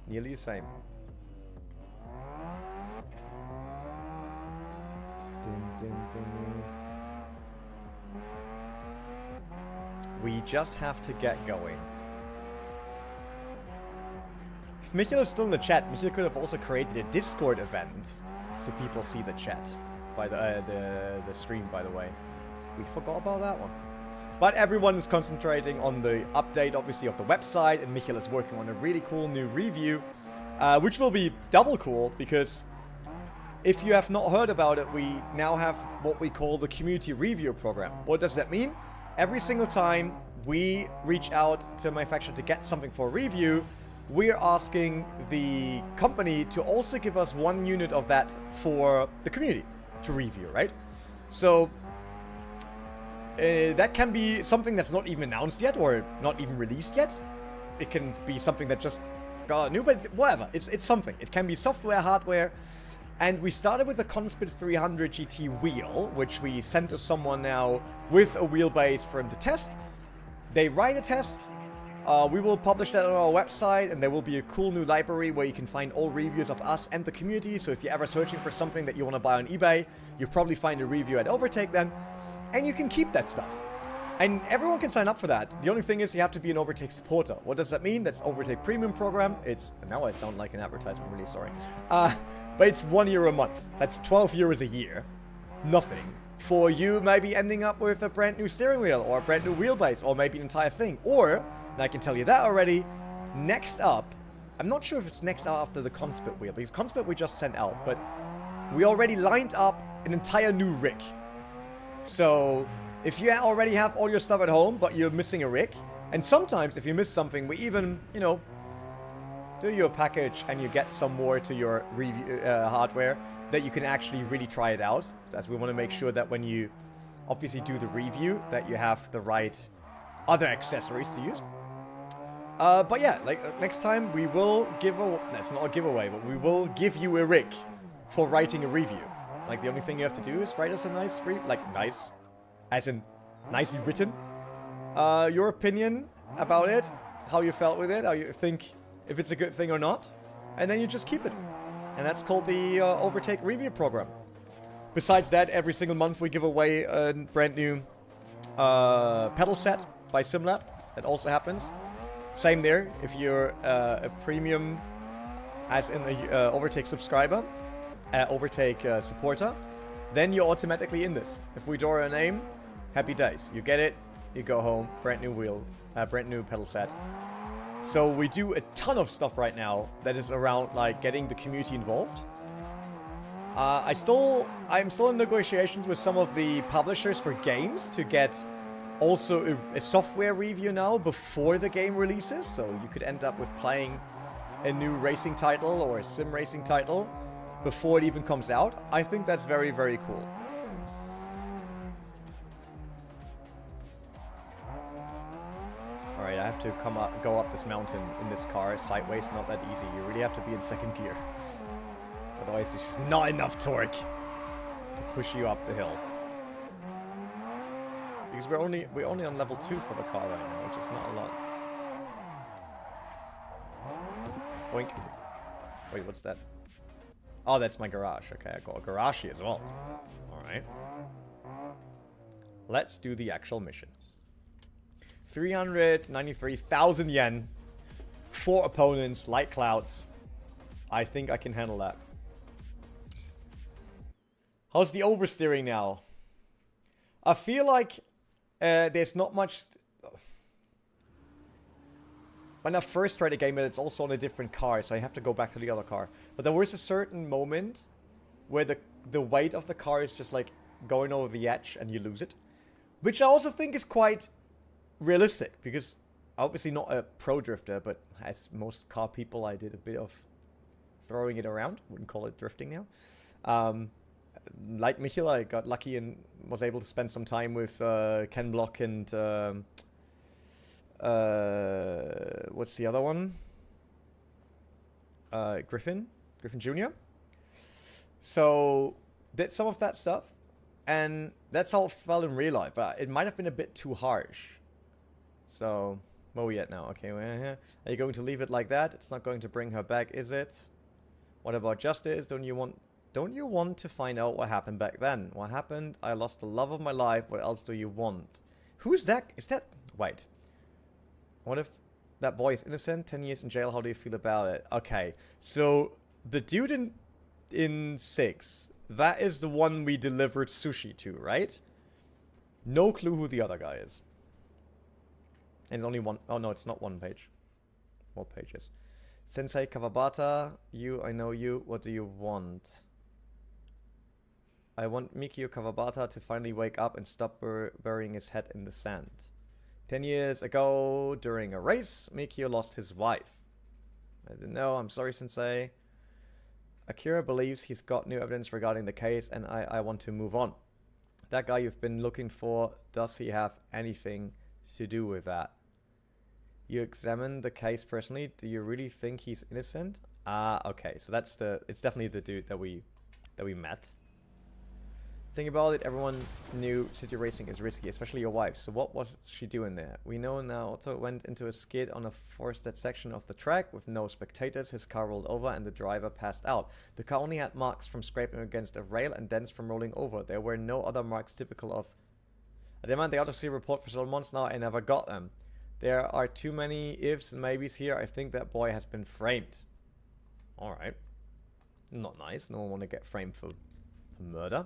[SPEAKER 1] Nearly the same. Dun, dun, dun. We just have to get going. If Michael is still in the chat, Michael could have also created a Discord event so people see the chat. By the stream, by the way. We forgot about that one. But everyone is concentrating on the update, obviously, of the website, and Michael is working on a really cool new review, which will be double cool, because if you have not heard about it, we now have what we call the community review program. What does that mean? Every single time we reach out to a manufacturer to get something for a review, we're asking the company to also give us 1 unit of that for the community to review, right? So that can be something that's not even announced yet or not even released yet. It can be something that just got new, but whatever. It's something. It can be software, hardware. And we started with the Conspit 300 GT wheel, which we sent to someone now with a wheelbase for him to test. They write a test. We will publish that on our website, and there will be a cool new library where you can find all reviews of us and the community. So if you're ever searching for something that you want to buy on eBay, you'll probably find a review at OverTake then, and you can keep that stuff. And everyone can sign up for that. The only thing is you have to be an OverTake supporter. What does that mean? That's OverTake Premium program. It's, now I sound like an advertisement, really sorry. But it's €1 a month. That's 12 euros a year. Nothing. For you maybe ending up with a brand new steering wheel or a brand new wheelbase or maybe an entire thing. Or, and I can tell you that already, next up, I'm not sure if it's next up after the Conspit wheel, because Conspit we just sent out, but we already lined up an entire new rig. So if you already have all your stuff at home, but you're missing a rig, and sometimes if you miss something, we even, you know, do your package and you get some more to your review, hardware that you can actually really try it out. As we want to make sure that when you obviously do the review, that you have the right other accessories to use. But yeah, like next time we will give a, that's not a giveaway, but we will give you a rig for writing a review. Like the only thing you have to do is write us a nice, nice, as in nicely written, your opinion about it, how you felt with it, how you think if it's a good thing or not, and then you just keep it. And that's called the OverTake review program. Besides that, every single month we give away a brand new pedal set by SimLab. That also happens. Same there, if you're a premium, as in a OverTake subscriber, OverTake supporter, then you're automatically in this. If we draw a name, happy days. You get it, you go home, brand new wheel, brand new pedal set. So we do a ton of stuff right now that is around like getting the community involved. I'm still in negotiations with some of the publishers for games to get also a software review now before the game releases. So you could end up with playing a new racing title or a sim racing title before it even comes out. I think that's very, very cool. Alright, I have to go up this mountain in this car sideways. Not that easy. You really have to be in second gear. Otherwise, there's just not enough torque to push you up the hill. Because we're only on level 2 for the car right now, which is not a lot. Boink. Wait, what's that? Oh, that's my garage. Okay, I got a garage here as well. Alright. Let's do the actual mission. 393,000 yen. 4 opponents, light clouds. I think I can handle that. How's the oversteering now? I feel like there's not much... When I first tried the game, it's also on a different car, so I have to go back to the other car. But there was a certain moment where the weight of the car is just like going over the edge and you lose it. Which I also think is quite realistic, because obviously not a pro drifter, but as most car people, I did a bit of throwing it around. Wouldn't call it drifting now. Like Michiel, I got lucky and was able to spend some time with Ken Block and what's the other one? Griffin Jr. So did some of that stuff, and that's how it felt in real life. But it might have been a bit too harsh. So where are we at now? Okay, we're here. Are you going to leave it like that? It's not going to bring her back, is it? What about justice? Don't you want to find out what happened back then? What happened? I lost the love of my life. What else do you want? Who's that? Is that... Wait. What if that boy is innocent? 10 years in jail. How do you feel about it? Okay. So, the dude in 6, that is the one we delivered Sushi to, right? No clue who the other guy is. And only one... Oh, no, it's not one page. More pages. Sensei Kawabata, I know you. What do you want? I want Mikio Kawabata to finally wake up and stop burying his head in the sand. 10 years ago, during a race, Mikio lost his wife. I didn't know. I'm sorry, Sensei. Akira believes he's got new evidence regarding the case, and I want to move on. That guy you've been looking for, does he have anything to do with that? You examined the case personally. Do you really think he's innocent? Ah, okay. So it's definitely the dude that we that we met. Think about it, everyone knew city racing is risky, especially your wife. So what was she doing there? We know now Otto went into a skid on a forested section of the track with no spectators. His car rolled over and the driver passed out. The car only had marks from scraping against a rail and dents from rolling over. There were no other marks typical of... I demand the autopsy report for several months now. I never got them. There are too many ifs and maybes here. I think that boy has been framed. Alright. Not nice. No one want to get framed for murder.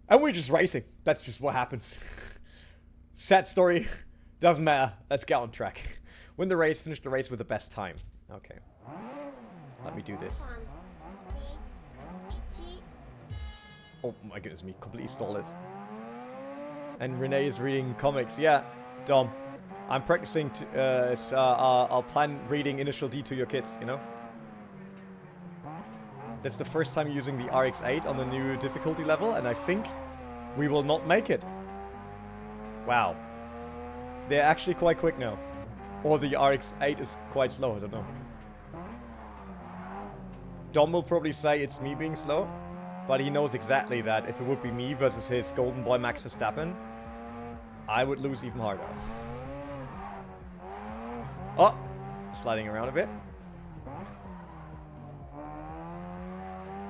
[SPEAKER 1] And we're just racing. That's just what happens. Sad story. Doesn't matter. Let's get on track. Win the race. Finish the race with the best time. Okay. Let me do this. Oh my goodness me. Completely stole it. And Renee is reading comics. Yeah. Dom. I'm practicing. I'll plan reading Initial D to your kids, you know? That's the first time using the RX-8 on the new difficulty level, and I think we will not make it. Wow. They're actually quite quick now. Or the RX-8 is quite slow, I don't know. Dom will probably say it's me being slow, but he knows exactly that if it would be me versus his golden boy Max Verstappen, I would lose even harder. Oh! Sliding around a bit.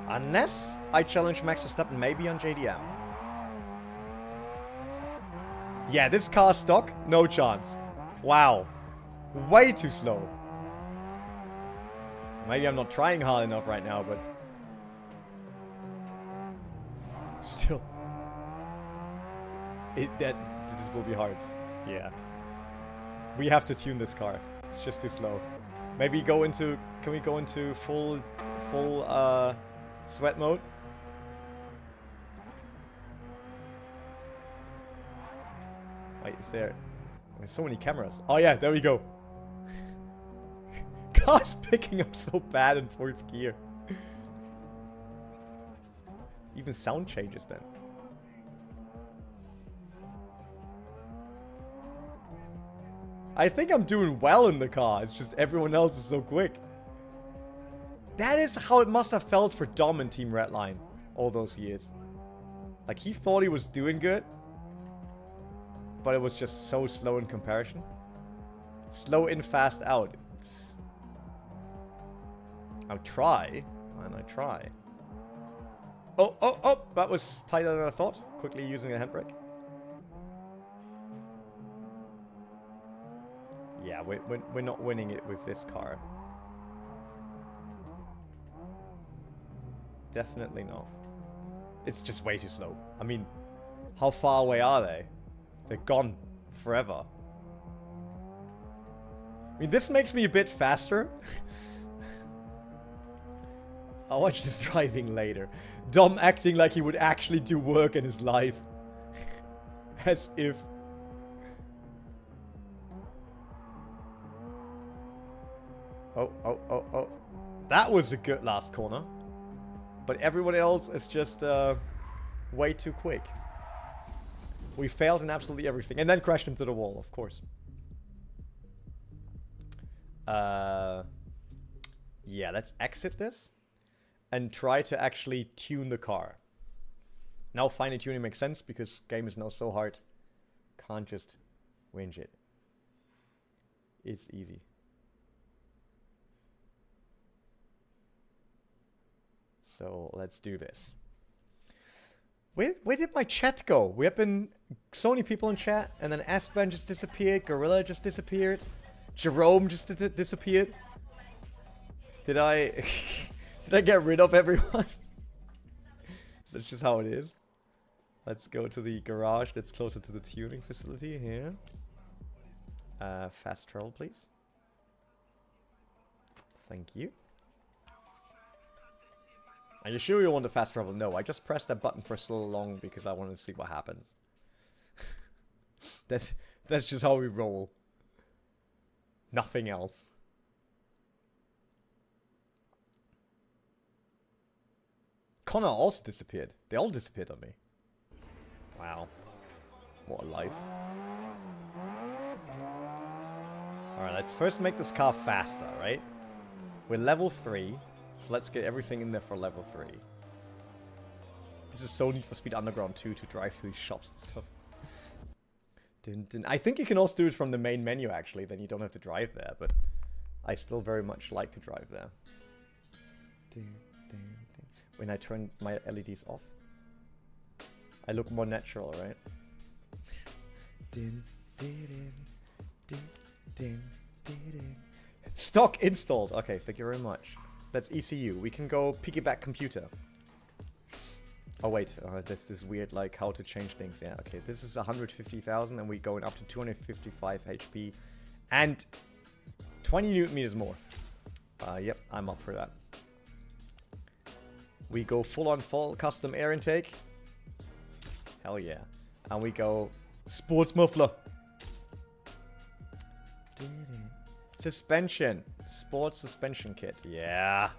[SPEAKER 1] Unless I challenge Max Verstappen maybe on JDM. Yeah, this car stock, no chance. Wow. Way too slow. Maybe I'm not trying hard enough right now, but... Still. This will be hard. Yeah. We have to tune this car. It's just too slow. Maybe go into... Can we go into full sweat mode? Wait, is there... There's so many cameras. Oh yeah, there we go. Car's picking up so bad in 4th gear. Even sound changes then. I think I'm doing well in the car. It's just everyone else is so quick. That is how it must have felt for Dom and Team Redline all those years. Like, he thought he was doing good, but it was just so slow in comparison. Slow in, fast out. I'll try, and I try. Oh, oh, oh! That was tighter than I thought. Quickly using a handbrake. Yeah, we're not winning it with this car. Definitely not. It's just way too slow. I mean, how far away are they? They're gone forever. I mean, this makes me a bit faster. I'll watch this driving later. Dom acting like he would actually do work in his life. As if. Oh, oh, oh, oh. That was a good last corner. But everyone else is just way too quick. We failed in absolutely everything. And then crashed into the wall, of course. Yeah, let's exit this. And try to actually tune the car. Now finally tuning makes sense because game is now so hard. Can't just whinge it. It's easy. So let's do this. Where did my chat go? We have been so many people in chat, and then Aspen just disappeared, Gorilla just disappeared, Jerome just disappeared. Did I did I get rid of everyone? That's just how it is. Let's go to the garage that's closer to the tuning facility here. Fast travel, please. Thank you. Are you sure you want the fast travel? No, I just pressed that button for so long because I wanted to see what happens. That's just how we roll. Nothing else. Connor also disappeared. They all disappeared on me. Wow. What a life. Alright, let's first make this car faster, right? We're level 3. So let's get everything in there for level 3. This is so Need for Speed Underground 2 to drive to these shops and stuff. Dun, dun. I think you can also do it from the main menu, actually. Then you don't have to drive there, but I still very much like to drive there. Dun, dun, dun. When I turn my LEDs off, I look more natural, right? Dun, dun, dun, dun, dun, dun. Stock installed. Okay, thank you very much. That's ECU. We can go piggyback computer. Oh wait, this is weird, like how to change things. Yeah, okay, this is 150,000 and we're going up to 255 HP and 20 Newton meters more. Yep, I'm up for that. We go full custom air intake. Hell yeah. And we go sports muffler. Suspension. Sports suspension kit. Yeah.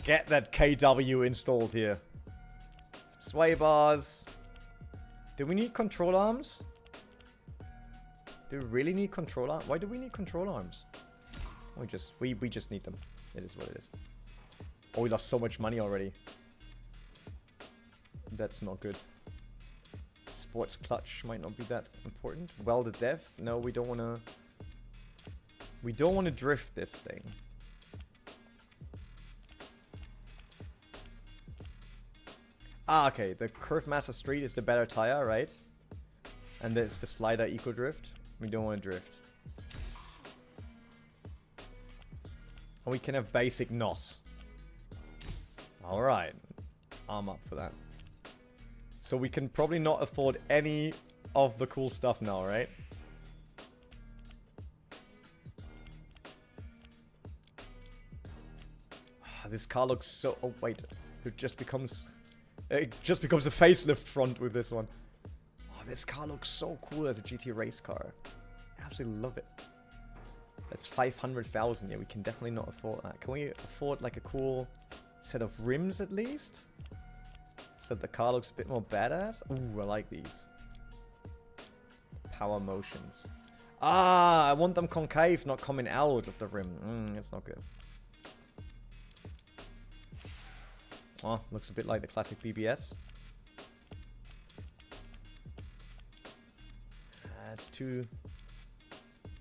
[SPEAKER 1] Get that KW installed here. Sway bars. Do we need control arms? Do we really need control arms? Why do we need control arms? We just need them. It is what it is. Oh, we lost so much money already. That's not good. Sports clutch might not be that important. Welded dev? No, we don't want to. We don't want to drift this thing. Ah, okay. The Curve Master Street is the better tire, right? And it's the Slider Eco Drift. We don't want to drift. And we can have basic NOS. Alright. I'm up for that. So we can probably not afford any of the cool stuff now, right? This car looks so... Oh, wait. It just becomes a facelift front with this one. Oh, this car looks so cool as a GT race car. Absolutely love it. That's 500,000. Yeah, we can definitely not afford that. Can we afford like a cool set of rims at least? So the car looks a bit more badass. Ooh, I like these. Power motions. Ah, I want them concave, not coming out of the rim. That's not good. Oh, looks a bit like the classic BBS. That's too...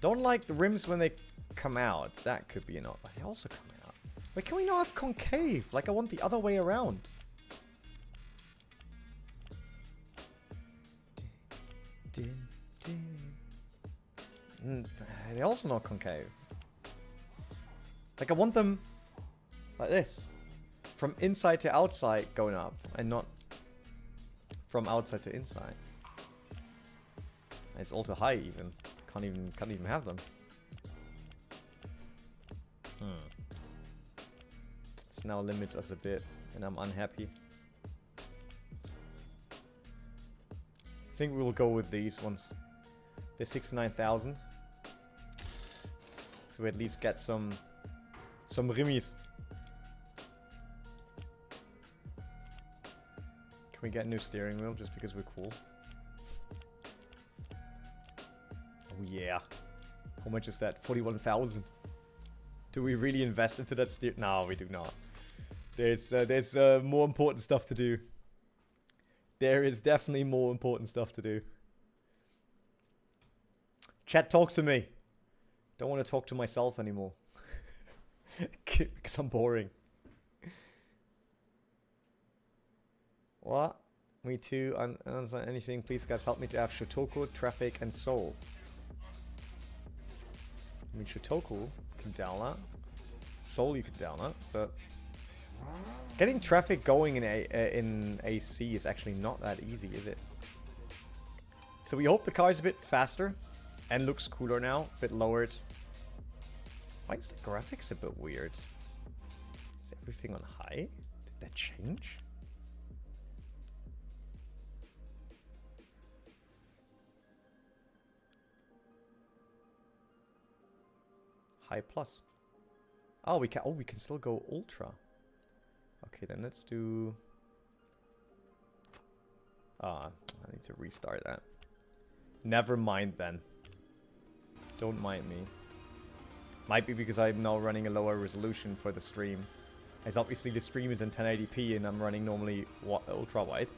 [SPEAKER 1] Don't like the rims when they come out. That could be enough. They also come out. Wait, can we not have concave? Like, I want the other way around. They're also not concave. Like, I want them like this. From inside to outside going up, and not from outside to inside. It's all too high even. Can't even have them. This now limits us a bit, and I'm unhappy. I think we will go with these ones. They're 69,000. So we at least get some rimmies. Can we get a new steering wheel just because we're cool? Oh yeah. How much is that? 41,000. Do we really invest into that steer? No, we do not. There's more important stuff to do. There is definitely more important stuff to do. Chat, talk to me. Don't want to talk to myself anymore. Because I'm boring. What? Me too. Anything? Please, guys, help me to have Shotoku, Traffic, and Soul. I mean, Shotoku, you can down that. Soul, you can down that. But getting Traffic going in AC is actually not that easy, is it? So we hope the car is a bit faster and looks cooler now, a bit lowered. Why is the graphics a bit weird? Is everything on high? Did that change? High plus. Oh, we can still go ultra. Okay, then let's do... I need to restart that. Never mind then. Don't mind me. Might be because I'm now running a lower resolution for the stream. As obviously the stream is in 1080p and I'm running normally ultra wide.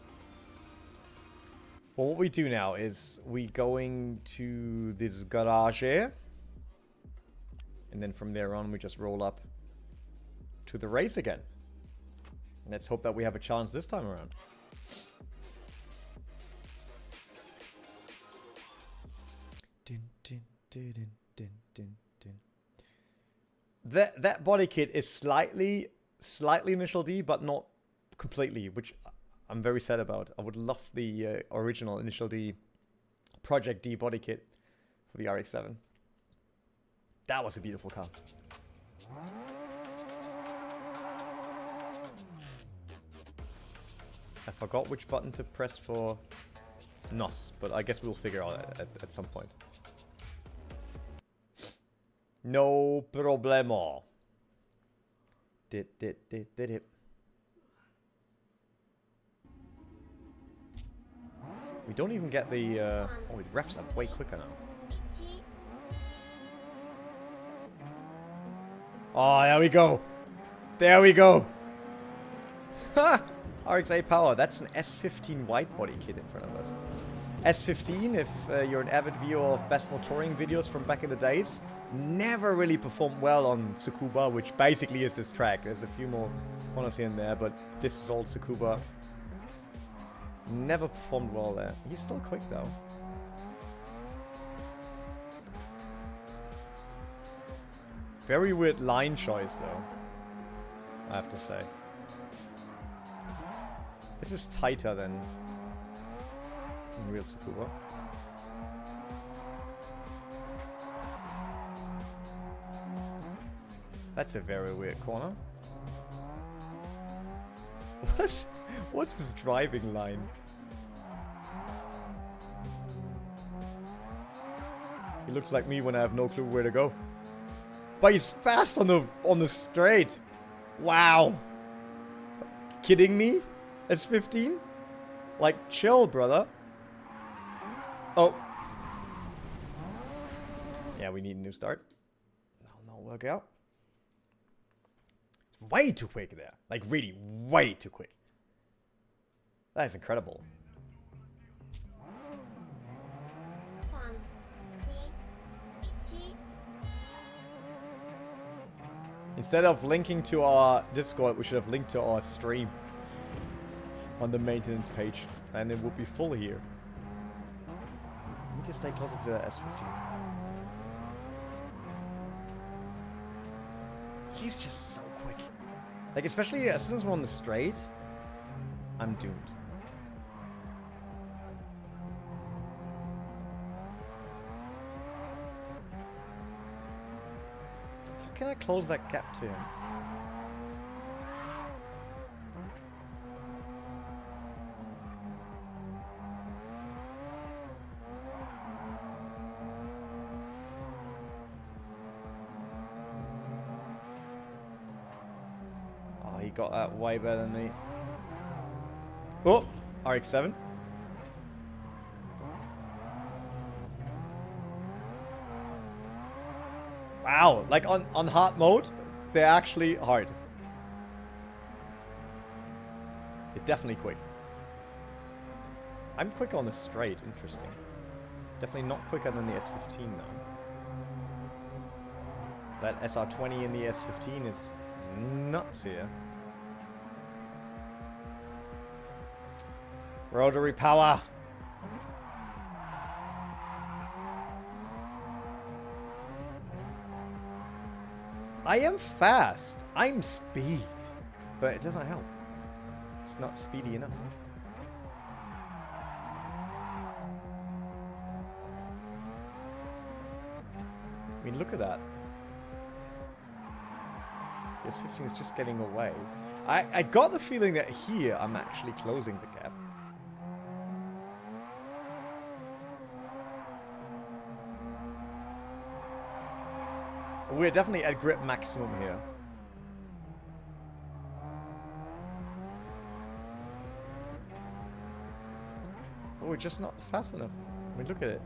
[SPEAKER 1] Well, what we do now is we going to this garage here. And then from there on we just roll up to the race again. And let's hope that we have a chance this time around. That body kit is slightly initial D, but not completely, which I'm very sad about. I would love the original initial D Project D body kit for the RX-7. That was a beautiful car. I forgot which button to press for NOS, but I guess we'll figure out at some point. No problemo. Did it. We don't even get the... oh, it revs up way quicker now. Oh, there we go. There we go. Ha! RX-8 power. That's an S15 white body kit in front of us. S15, if you're an avid viewer of best motoring videos from back in the days, never really performed well on Tsukuba, which basically is this track. There's a few more corners here and there, but this is all Tsukuba. Never performed well there. He's still quick though. Very weird line choice though, I have to say. This is tighter than in real Tsukuba. That's a very weird corner. What's his driving line? He looks like me when I have no clue where to go. But he's fast on the straight. Wow. Kidding me? S15? Like, chill, brother. Oh. Yeah, we need a new start. No workout. It's way too quick there. Like, really, way too quick. That is incredible. Instead of linking to our Discord, we should have linked to our stream on the maintenance page, and it would be full here. I need to stay closer to the S15. He's just so quick. Like, especially as soon as we're on the straight, I'm doomed. How can I close that gap to him? Oh, he got that way better than me. Oh, RX-7. Wow, like on hard mode, they're actually hard. They're definitely quick. I'm quick on the straight, interesting. Definitely not quicker than the S15 though. That SR20 in the S15 is nuts here. Rotary power! I am fast. I'm speed. But it doesn't help. It's not speedy enough. I mean, look at that. This 15 is just getting away. I got the feeling that here I'm actually closing the gap. We're definitely at grip maximum here. But we're just not fast enough. I mean, look at it.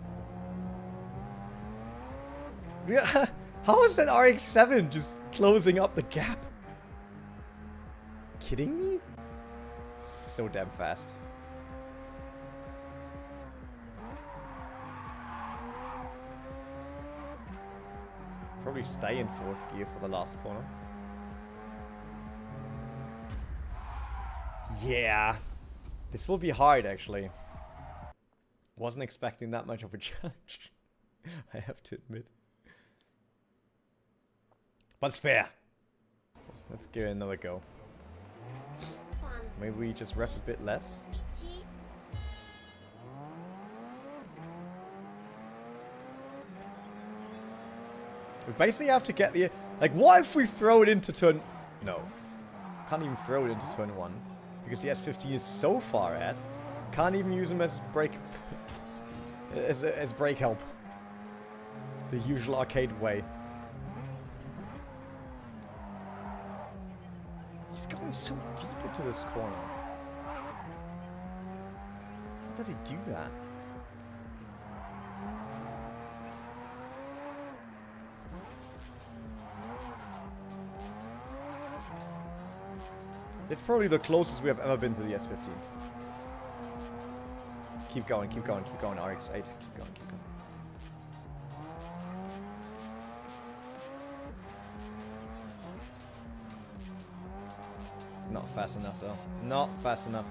[SPEAKER 1] How is that RX-7 just closing up the gap? kidding me? So damn fast. Probably stay in 4th gear for the last corner. Yeah. This will be hard, actually. Wasn't expecting that much of a challenge. I have to admit. But it's fair. Let's give it another go. Maybe we just ref a bit less. We basically have to get the... Like, what if we throw it into turn... No. Can't even throw it into turn 1. Because the S15 is so far ahead. Can't even use him as brake... as brake help. The usual arcade way. He's going so deep into this corner. How does he do that? It's probably the closest we have ever been to the S15. Keep going, keep going, keep going, RX-8. Keep going, keep going. Not fast enough, though. Not fast enough.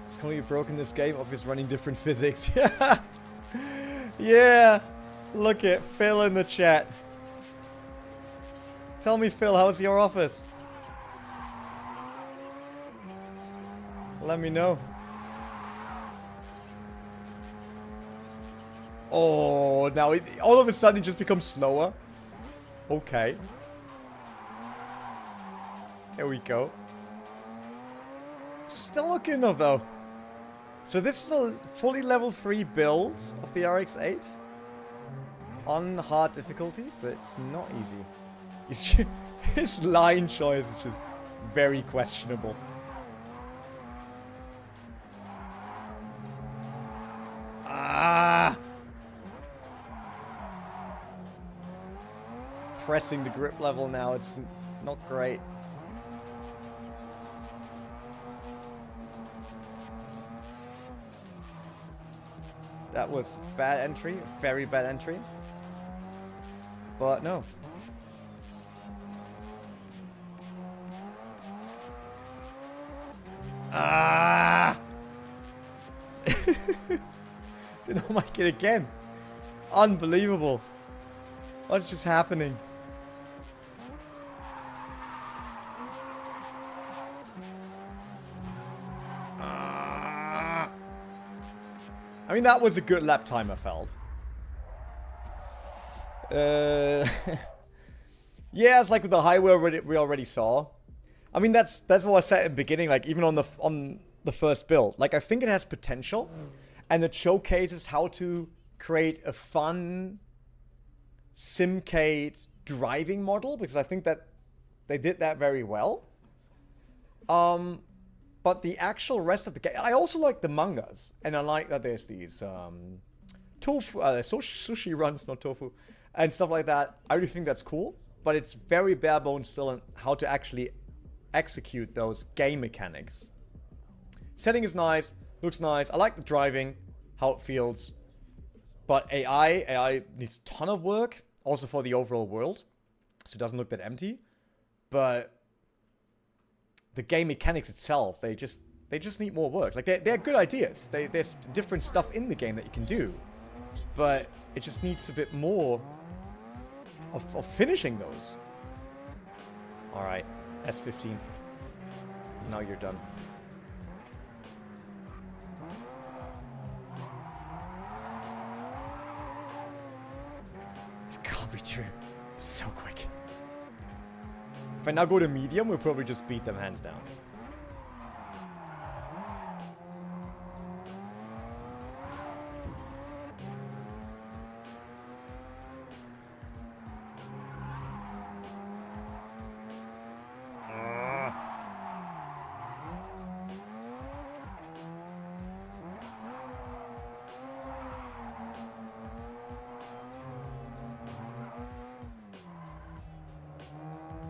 [SPEAKER 1] It's completely broken this game. Obviously running different physics. Yeah! Yeah! Look at Phil in the chat. Tell me, Phil, how's your office? Let me know. Oh, now it, all of a sudden it just becomes slower. Okay. Here we go. Still not good enough though. So this is a fully level 3 build of the RX-8. On hard difficulty, but it's not easy. His line choice is just very questionable. Ah! Pressing the grip level now, it's not great. That was bad entry, very bad entry. But no. Ah! Did not make it again. Unbelievable. What's just happening? I mean, that was a good lap time, I felt. Yeah, it's like with the highway we already saw. I mean, that's what I said in the beginning. Like even on the first build, like I think it has potential, and it showcases how to create a fun simcade driving model, because I think that they did that very well. But the actual rest of the game, I also like the mangas, and I like that there's these tofu, sushi runs, not tofu, and stuff like that. I really think that's cool, but it's very bare bones still on how to actually execute those game mechanics. Setting is nice, looks nice. I like the driving, how it feels, but AI needs a ton of work, also for the overall world, so it doesn't look that empty. But the game mechanics itself, they just need more work. Like they're good ideas. There's different stuff in the game that you can do, but it just needs a bit more of finishing those. All right, S15. Now you're done. This can't be true. So quick. If I now go to medium, we'll probably just beat them hands down.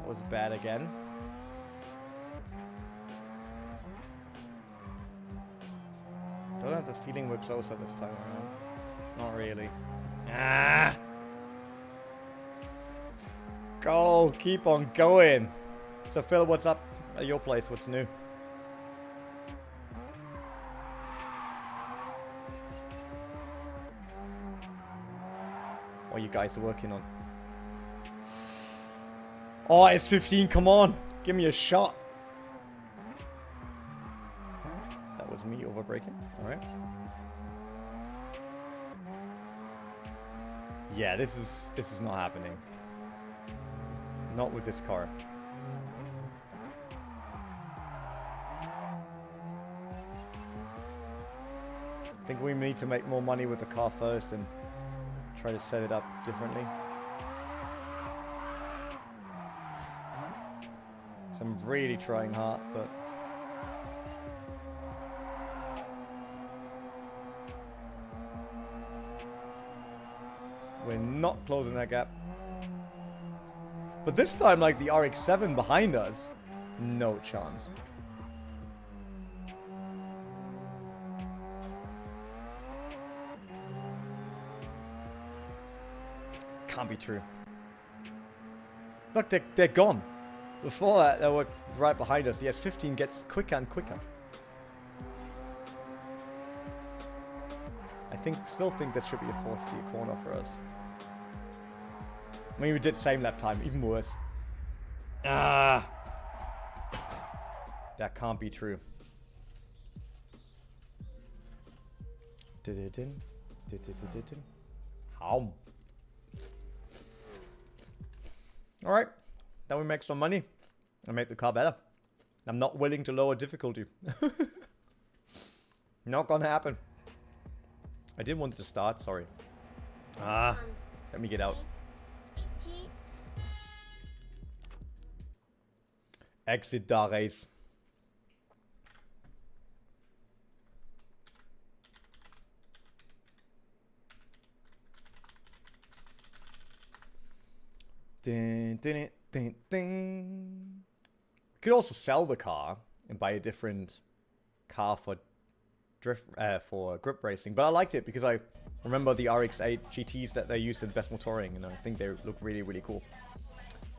[SPEAKER 1] Was bad again. a feeling we're closer this time around. Not really. Ah! Go! Keep on going! So Phil, what's up at your place? What's new? What are you guys working on? Oh, it's 15, come on! Give me a shot! That was me overbreaking, alright. Yeah, this is not happening. Not with this car. I think we need to make more money with the car first and try to set it up differently. So I'm really trying hard, but we're not closing that gap. But this time, like the RX-7 behind us, no chance. Can't be true. Look, they're gone. Before that, they were right behind us. The S15 gets quicker and quicker. Still think this should be a fourth gear corner for us. I mean, we did same lap time, even worse. Ah! That can't be true. How? Alright. Then we make some money. And make the car better. I'm not willing to lower difficulty. Not gonna happen. I didn't want it to start, sorry. Ah, let me get out. Exit da race. Dun, dun, dun, dun. We could also sell the car and buy a different car for for grip racing, but I liked it because I remember the RX-8 GTs that they used in Best Motoring, and I think they look really, really cool.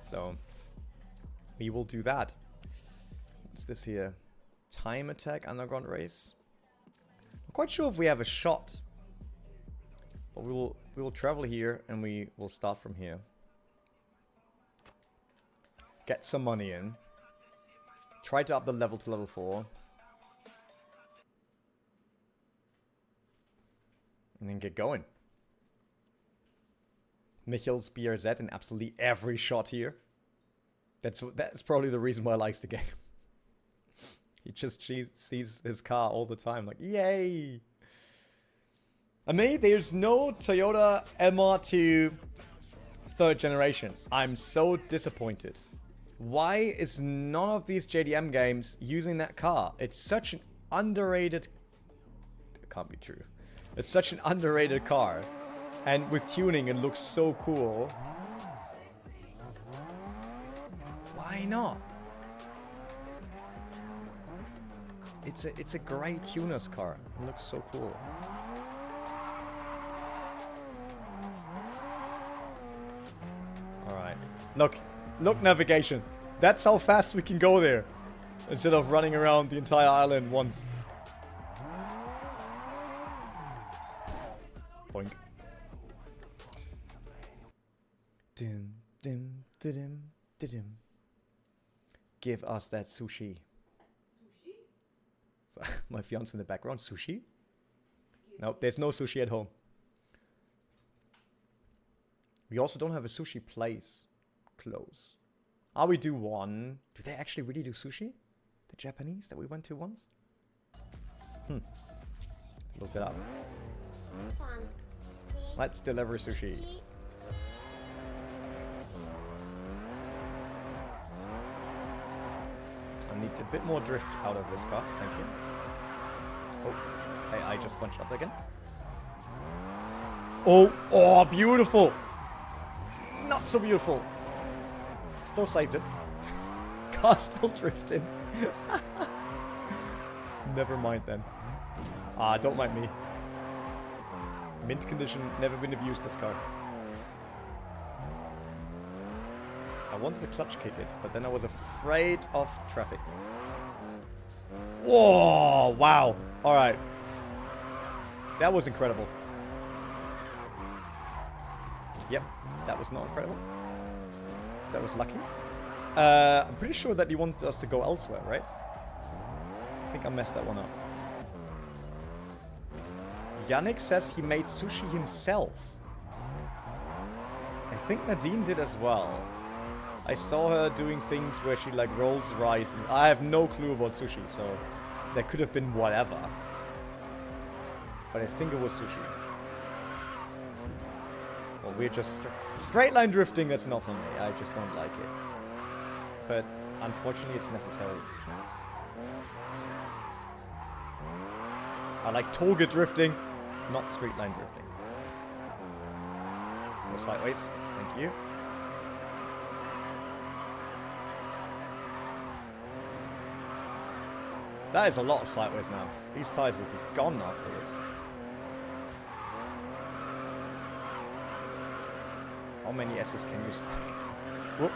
[SPEAKER 1] So we will do that. What's this here? Time attack underground race. I'm quite sure if we have a shot, but we will travel here and we will start from here. Get some money in. Try to up the level to level 4. And then get going. Michel's BRZ in absolutely every shot here. That's probably the reason why he likes the game. He just sees his car all the time, like, yay! I mean, there's no Toyota MR2 3rd generation. I'm so disappointed. Why is none of these JDM games using that car? It's such an underrated... It can't be true. It's such an underrated car. And with tuning, it looks so cool. Why not? It's a great tuner's car. It looks so cool. Alright. Look navigation. That's how fast we can go there. Instead of running around the entire island once. Boink. Dim, dim, dim, dim. Give us that sushi. Sushi? My fiance in the background. Sushi? No, there's no sushi at home. We also don't have a sushi place close. Ah, we do one. Do they actually really do sushi? The Japanese that we went to once? Look it up. Let's deliver sushi. I need a bit more drift out of this car. Thank you. Oh, hey, I just punched up again. Oh, beautiful. Not so beautiful. Still saved it. Car still drifting. Never mind then. Ah, don't mind me. Mint condition, never been abused this car. I wanted to clutch kick it, but then I was afraid of traffic. Whoa! Wow! Alright. That was incredible. Yep, that was not incredible. That was lucky. I'm pretty sure that he wants us to go elsewhere, right? I think I messed that one up. Yannick says he made sushi himself. I think Nadine did as well. I saw her doing things where she like rolls rice. And I have no clue about sushi, so that could have been whatever. But I think it was sushi. Well, we're just straight line drifting. That's not for me. I just don't like it. But unfortunately, it's necessary. I like toga drifting, not straight line drifting. Go sideways. Thank you. That is a lot of sideways now. These tires will be gone afterwards. How many S's can you stack? Whoop.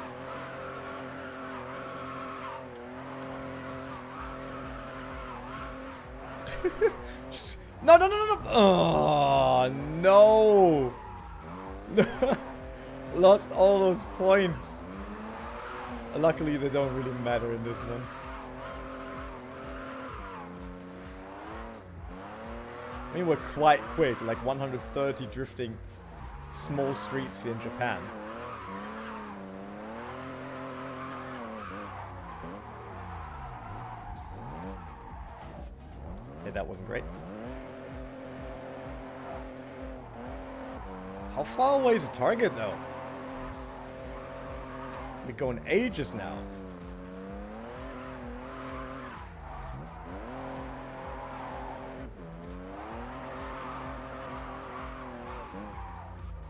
[SPEAKER 1] Just, no. Oh, no. Lost all those points. Luckily, they don't really matter in this one. I mean, we're quite quick, like 130 drifting small streets here in Japan. Yeah, that wasn't great. How far away is the target, though? We're going ages now.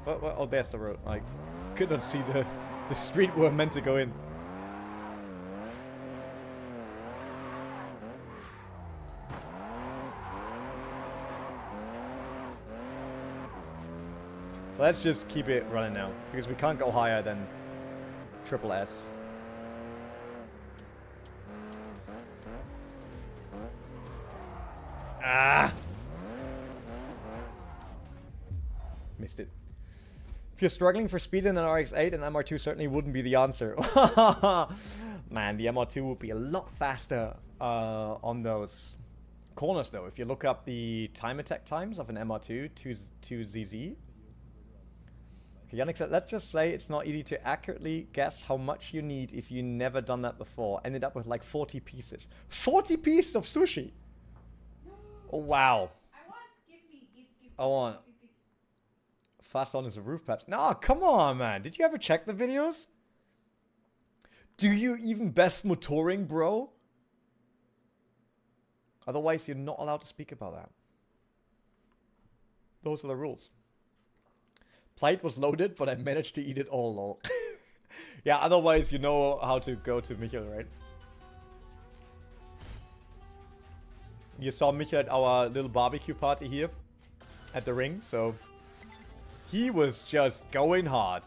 [SPEAKER 1] What? Oh, there's the road. I could not see the street we're meant to go in. Let's just keep it running now, because we can't go higher than triple S. Ah! Missed it. If you're struggling for speed in an RX-8, an MR2 certainly wouldn't be the answer. Man, the MR2 would be a lot faster on those corners, though. If you look up the time attack times of an MR2 to ZZ. Okay, Yannick said, let's just say it's not easy to accurately guess how much you need if you never done that before. Ended up with like 40 pieces. 40 pieces of sushi! Oh, wow. I want... Fast on is a roof patch. No, come on, man. Did you ever check the videos? Do you even best motoring, bro? Otherwise, you're not allowed to speak about that. Those are the rules. Plate was loaded, but I managed to eat it all, lol. Yeah, otherwise, you know how to go to Michael, right? You saw Michael at our little barbecue party here at the ring, so... He was just going hard.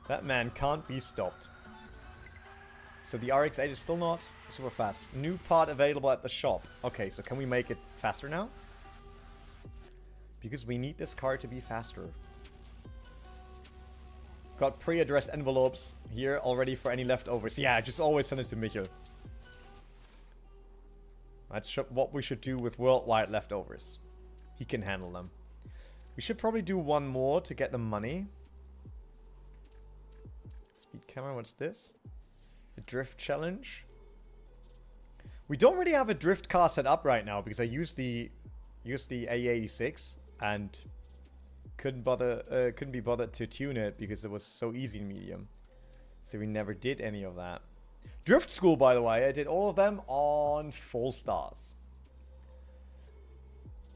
[SPEAKER 1] That man can't be stopped. So the RX-8 is still not super fast. New part available at the shop. Okay, so can we make it faster now? Because we need this car to be faster. Got pre-addressed envelopes here already for any leftovers. Yeah, just always send it to Michael. That's what we should do with worldwide leftovers. He can handle them. We should probably do one more to get the money. Speed camera, what's this? The drift challenge. We don't really have a drift car set up right now because I used the A86 and couldn't be bothered to tune it because it was so easy in medium. So we never did any of that. Drift school, by the way, I did all of them on 4 stars.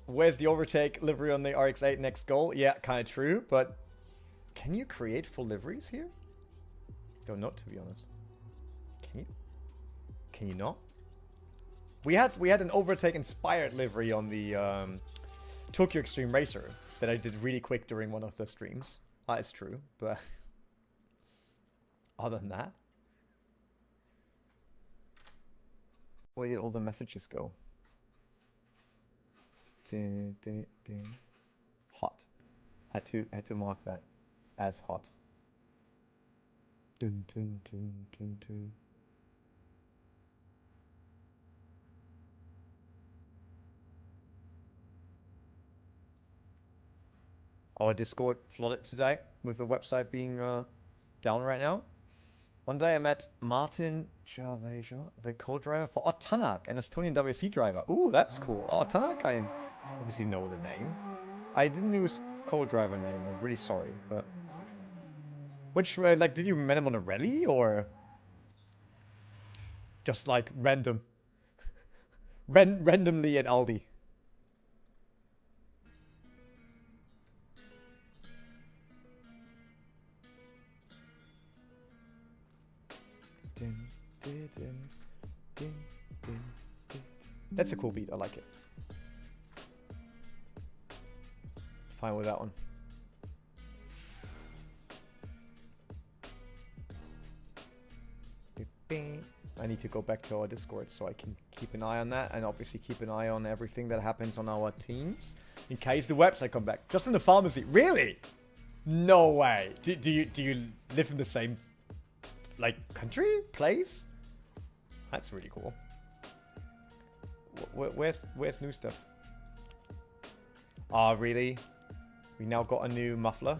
[SPEAKER 1] Where's the overtake livery on the RX-8 next goal? Yeah, kind of true, but can you create full liveries here? Don't know, to be honest. Can you? Can you not? We had an Overtake inspired livery on the Tokyo Extreme Racer that I did really quick during one of the streams. That is true, but other than that, where did all the messages go? Hot. Had to mark that as hot. Dun, dun, dun, dun, dun. Our Discord flooded today with the website being down right now. One day I met Martin Jarveja, the co-driver for Tanak, an Estonian WC driver. Ooh, that's cool. Tanak, I obviously know the name. I didn't know his co-driver name. I'm really sorry, but which like did you meet him on a rally or just like random, randomly at Aldi? That's a cool beat. I like it. Fine with that one. I need to go back to our Discord so I can keep an eye on that, and obviously keep an eye on everything that happens on our teams in case the website come back. Just in the pharmacy, really? No way. Do you live in the same like country, place? That's really cool. Where's new stuff? Ah, really? We now got a new muffler,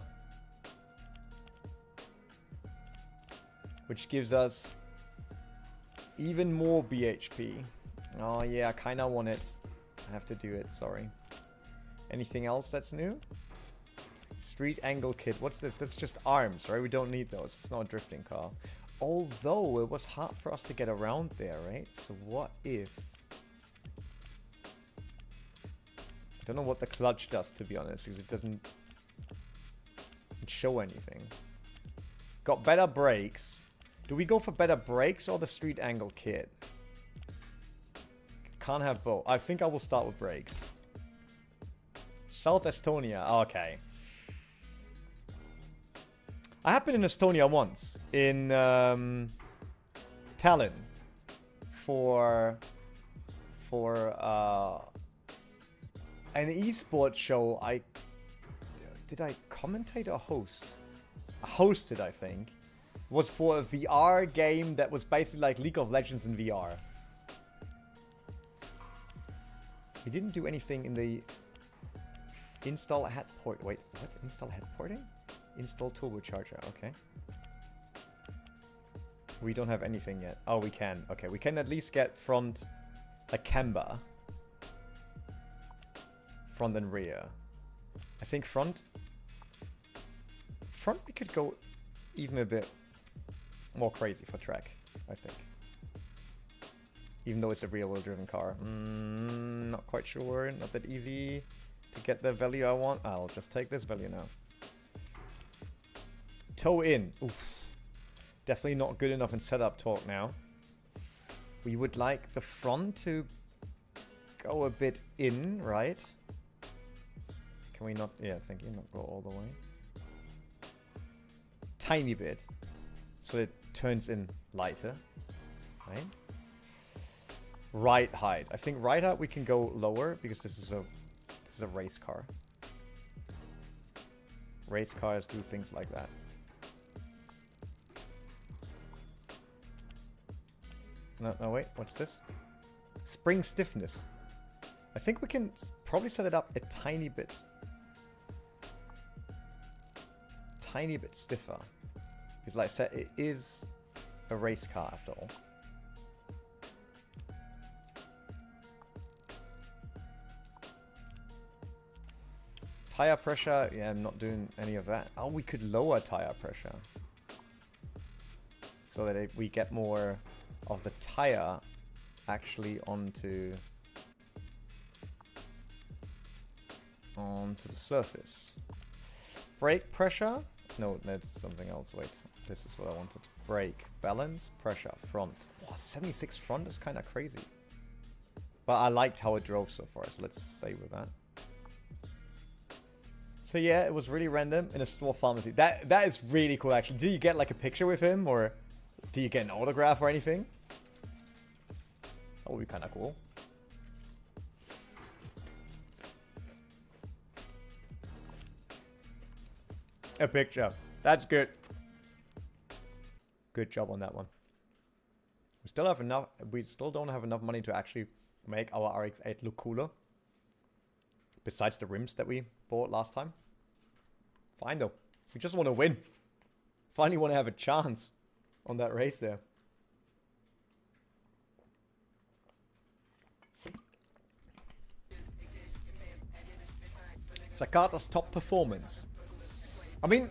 [SPEAKER 1] which gives us even more BHP. Oh yeah, I kind of want it. I have to do it, sorry. Anything else that's new? Street angle kit. What's this? That's just arms, right? We don't need those. It's not a drifting car. Although it was hard for us to get around there, right? So what if... I don't know what the clutch does, to be honest, because it doesn't show anything. Got better brakes. Do we go for better brakes or the street angle kit? Can't have both. I think I will start with brakes. South Estonia. Okay. I have been in Estonia once. In Tallinn. For an esports show. Did I commentate or host? I hosted, I think. Was for a VR game that was basically like League of Legends in VR. We didn't do anything in the install head port. Wait, what? Install head porting? Install turbocharger. Okay. We don't have anything yet. Oh, we can. Okay, we can at least get front a camber. Front and rear. I think front. Front we could go even a bit more crazy for track, I think. Even though it's a rear-wheel driven car. Not quite sure. Not that easy to get the value I want. I'll just take this value now. Toe in. Oof. Definitely not good enough in setup torque now. We would like the front to go a bit in, right? Can we not? Yeah, thank you. Not go all the way. Tiny bit. So it turns in lighter. Right? Right height. I think right height we can go lower because this is a race car. Race cars do things like that. No, wait. What's this? Spring stiffness. I think we can probably set it up a tiny bit. Tiny bit stiffer. Because like I said, it is a race car after all. Tire pressure, yeah, I'm not doing any of that. Oh, we could lower tire pressure. So that we get more of the tire actually onto the surface. Brake pressure? No, that's something else. Wait, this is what I wanted. Brake, balance, pressure, front. Wow, 76 front is kind of crazy. But I liked how it drove so far, so let's stay with that. So yeah, it was really random in a store pharmacy. That is really cool, actually. Do you get like a picture with him, or do you get an autograph or anything? That would be kind of cool. A picture. That's good. Good job on that one. We still have enough. We still don't have enough money to actually make our RX-8 look cooler. Besides the rims that we bought last time. Fine though. We just want to win. Finally want to have a chance on that race there. Sakata's top performance. I mean,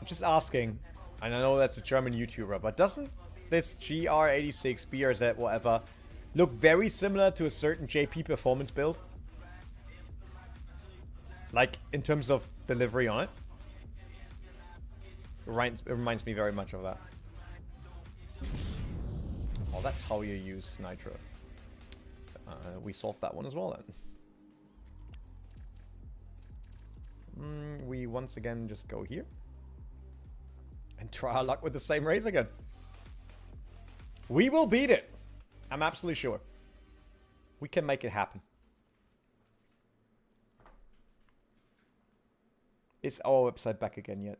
[SPEAKER 1] just asking, and I know that's a German YouTuber, but doesn't this GR86, BRZ, whatever, look very similar to a certain JP performance build? Like, in terms of delivery on it? It reminds me very much of that. Oh, that's how you use Nitro. We solved that one as well then. We once again just go here. And try our luck with the same race again. We will beat it. I'm absolutely sure. We can make it happen. Is our website back again yet?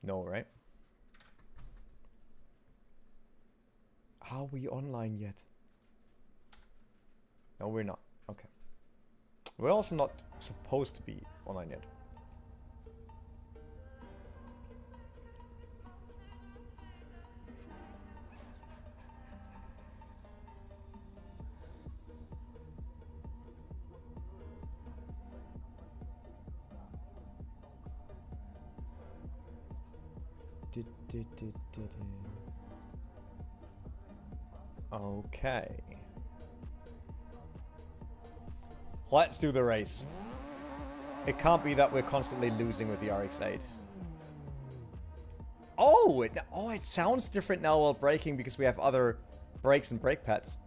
[SPEAKER 1] No, right? Are we online yet? No, we're not. Okay. We're also not supposed to be online yet. Okay. Let's do the race. It can't be that we're constantly losing with the RX-8. Oh, it sounds different now while braking because we have other brakes and brake pads.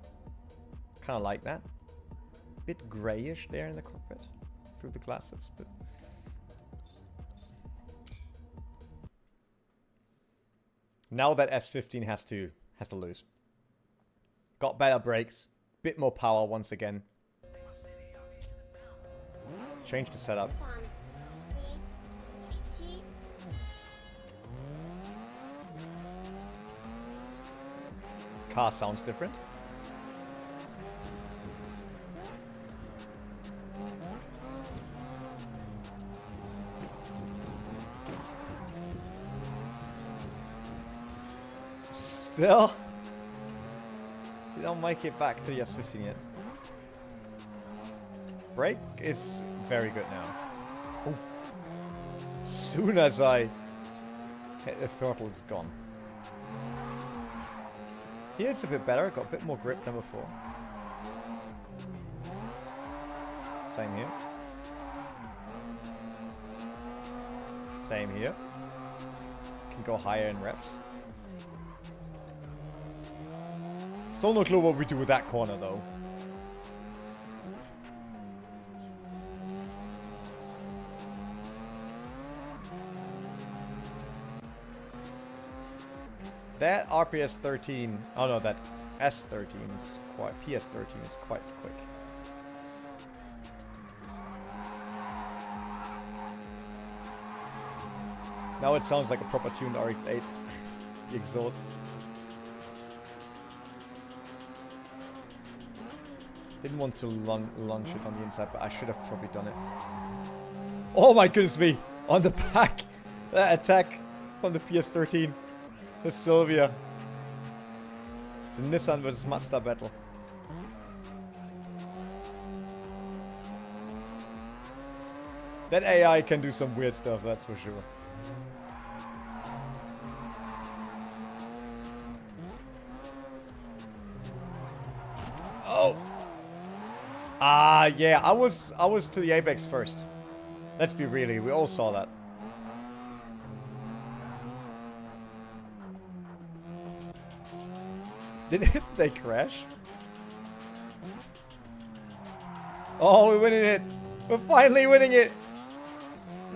[SPEAKER 1] Kind of like that. Bit grayish there in the cockpit through the glasses, but now that S15 has to lose. Got better brakes, bit more power once again. Change the setup. Car sounds different. Still, we don't make it back to the S15 yet. Brake is very good now. Oof. Soon as I hit the throttle, it's gone. Here it's a bit better, got a bit more grip than before. Same here. Same here. Can go higher in reps. Still no clue what we do with that corner though. That RPS 13, oh no, that S13 is quite, PS 13 is quite quick. Now it sounds like a proper tuned RX-8. The exhaust. Didn't want to launch it on the inside, but I should have probably done it. Oh my goodness me! On the back! That attack from the PS13. The Sylvia. It's a Nissan versus Mazda battle. That AI can do some weird stuff, that's for sure. Oh! Ah, yeah, I was to the apex first. Let's be really, we all saw that. Did they crash? Oh, we're winning it. We're finally winning it.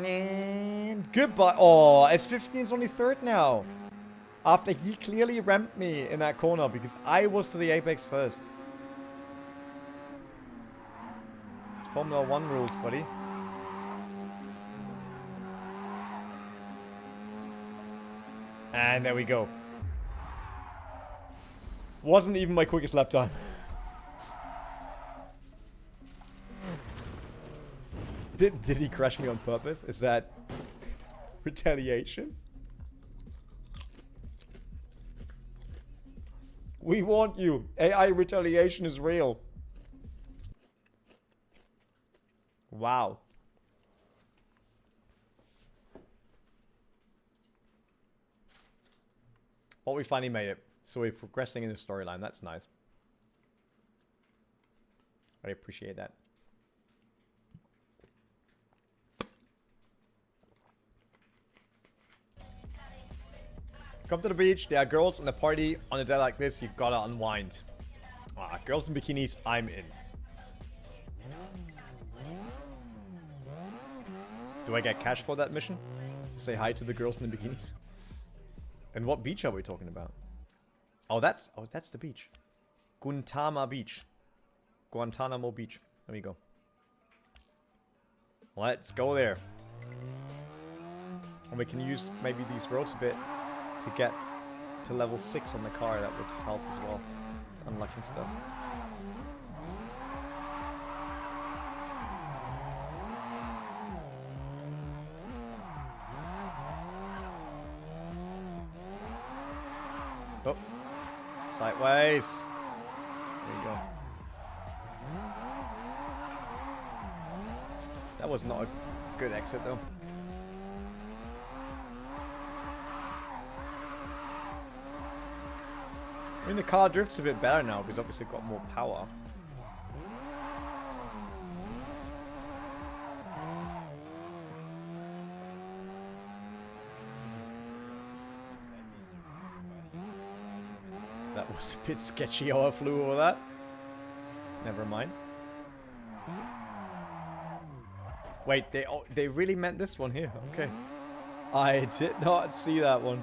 [SPEAKER 1] And goodbye. Oh, S15 is only third now. After he clearly ramped me in that corner because I was to the apex first. It's Formula 1 rules, buddy. And there we go. Wasn't even my quickest lap time. Did he crash me on purpose? Is that retaliation? We want you. AI retaliation is real. Wow. Well, we finally made it. So we're progressing in the storyline. That's nice. I appreciate that. Come to the beach. There are girls in a party. On a day like this, you've gotta unwind. Ah, girls in bikinis, I'm in. Do I get cash for that mission? To say hi to the girls in the bikinis? And what beach are we talking about? Oh, that's the beach. Guantanamo Beach. Guantanamo Beach. There we go. Let's go there. And we can use maybe these roads a bit to get to level 6 on the car. That would help as well. Unlocking stuff. Oh. Sideways. There you go. That was not a good exit though. I mean, the car drifts a bit better now because obviously it's got more power. That was a bit sketchy how I flew over that. Never mind. Wait, they really meant this one here. Okay. I did not see that one.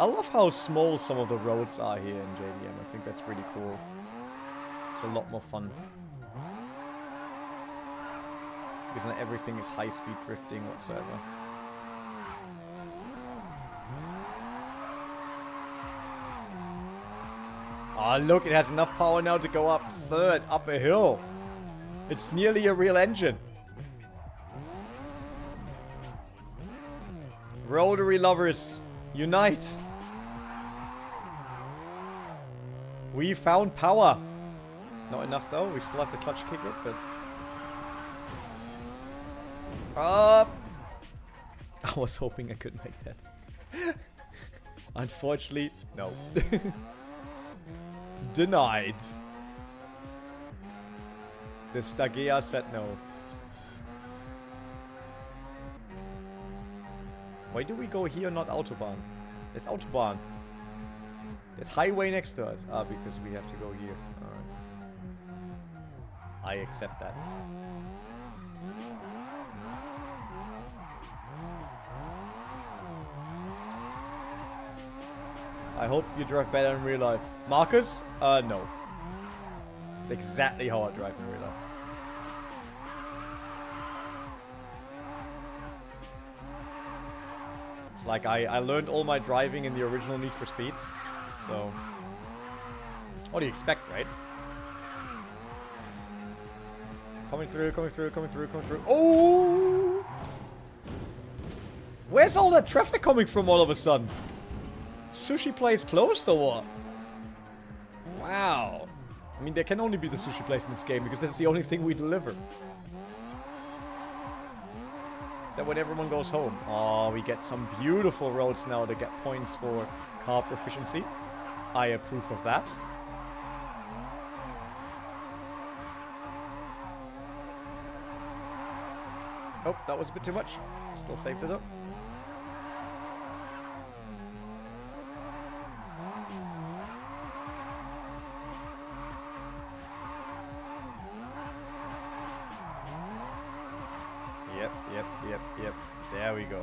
[SPEAKER 1] I love how small some of the roads are here in JDM. I think that's really cool. It's a lot more fun. Because not everything is high-speed drifting whatsoever. Oh, look, it has enough power now to go up third, up a hill. It's nearly a real engine. Rotary lovers, unite. We found power. Not enough though, we still have to clutch kick it, but... Up! I was hoping I could make that. Unfortunately, no. Denied. The Stagea said no. Why do we go here, not Autobahn? It's Autobahn. There's highway next to us. Ah, because we have to go here. Alright. I accept that. I hope you drive better in real life. Marcus? No. It's exactly how I drive in real life. It's like I learned all my driving in the original Need for Speeds. So, what do you expect, right? Coming through, coming through, coming through, coming through. Oh! Where's all that traffic coming from all of a sudden? Sushi place closed or what? Wow. I mean, there can only be the sushi place in this game because that's the only thing we deliver. Is that when everyone goes home? Oh, we get some beautiful roads now to get points for car proficiency. I approve of that. Oh, that was a bit too much. Still saved it up. Yep. There we go.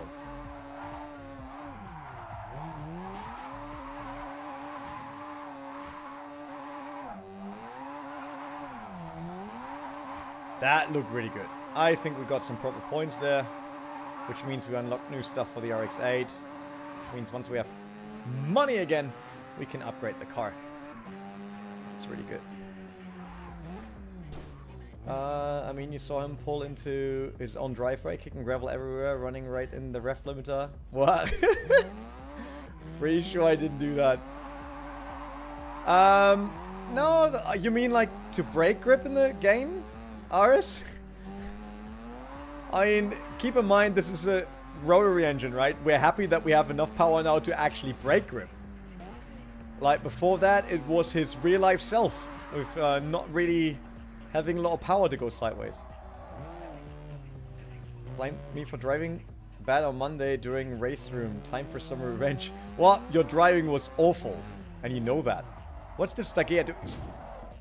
[SPEAKER 1] That looked really good. I think we got some proper points there, which means we unlock new stuff for the RX-8. Which means once we have money again, we can upgrade the car. It's really good. I mean, you saw him pull into his own driveway, kicking gravel everywhere, running right in the ref limiter. What? Pretty sure I didn't do that. No, you mean like to break grip in the game, Aris? I mean, keep in mind this is a rotary engine, right? We're happy that we have enough power now to actually break grip. Like before that, it was his real life self with not really having a lot of power to go sideways. Blame me for driving bad on Monday during race room. Time for some revenge. What? Your driving was awful. And you know that. What's this Stagia do?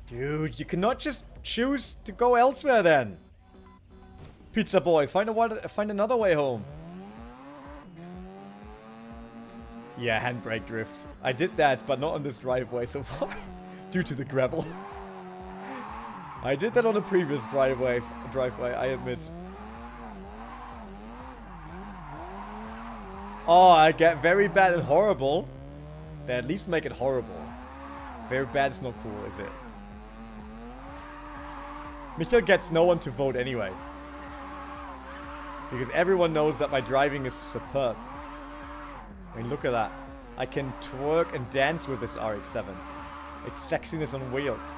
[SPEAKER 1] Dude, you cannot just choose to go elsewhere then. Pizza boy, find another way home. Yeah, handbrake drift. I did that, but not on this driveway so far. Due to the gravel. I did that on a previous driveway, I admit. Oh, I get very bad and horrible. They at least make it horrible. Very bad is not cool, is it? Michael gets no one to vote anyway. Because everyone knows that my driving is superb. I mean, look at that. I can twerk and dance with this RX-7. It's sexiness on wheels.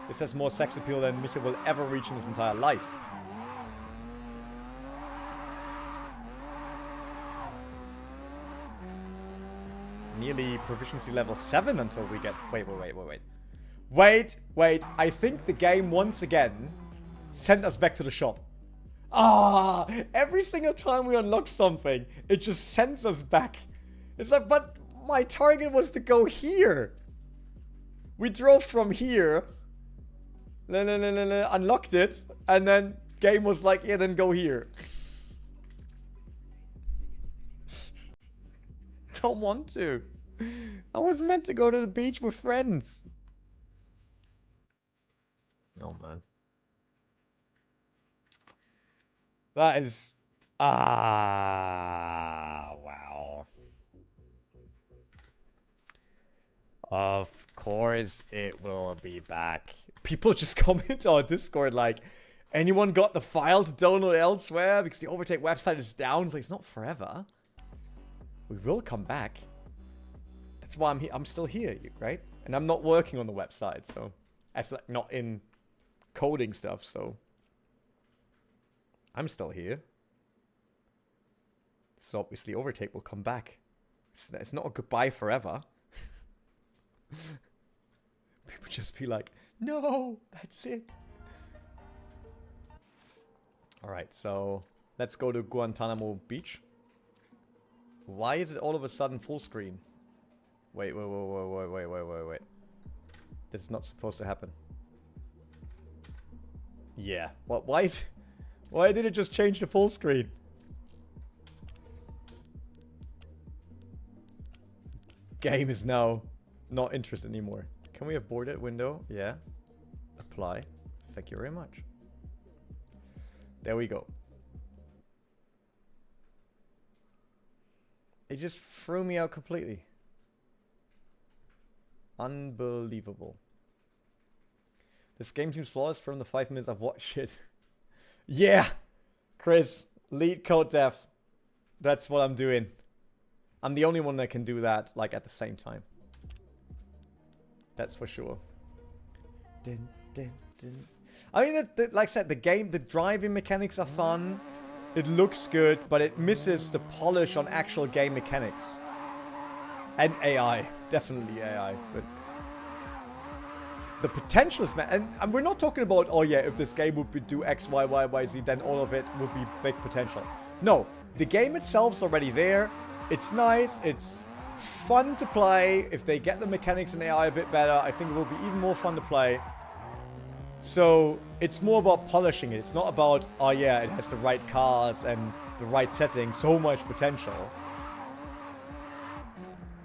[SPEAKER 1] This has more sex appeal than Michael will ever reach in his entire life. Nearly proficiency level 7 until we get... Wait. I think the game once again sent us back to the shop. Ah, every single time we unlock something, it just sends us back. It's like, but my target was to go here. We drove from here. Unlocked it, and then game was like, yeah, then go here. Don't want to. I was meant to go to the beach with friends. Oh man. That is... wow. Of course it will be back. People just comment on Discord like, anyone got the file to download elsewhere? Because the OverTake website is down. It's like, it's not forever. We will come back. That's why I'm here. I'm still here, right? And I'm not working on the website, so... That's like not in coding stuff, so... I'm still here. So obviously OverTake will come back. It's not a goodbye forever. People just be like, no, that's it. Alright, so let's go to Guantanamo Beach. Why is it all of a sudden full screen? Wait. This is not supposed to happen. Yeah. What? Why did it just change to full screen? Game is now not interested anymore. Can we abort it window? Yeah. Apply. Thank you very much. There we go. It just threw me out completely. Unbelievable. This game seems flawless from the 5 minutes I've watched it. Yeah! Chris, lead code dev. That's what I'm doing. I'm the only one that can do that, like, at the same time. That's for sure. I mean, like I said, the game, the driving mechanics are fun. It looks good, but it misses the polish on actual game mechanics. And AI. Definitely AI. But the potential is... And we're not talking about, oh yeah, if this game would do X, Y, Y, Y, Z, then all of it would be big potential. No. The game itself's already there. It's nice. It's fun to play. If they get the mechanics and AI a bit better, I think it will be even more fun to play. So it's more about polishing it. It's not about, oh yeah, it has the right cars and the right settings, so much potential.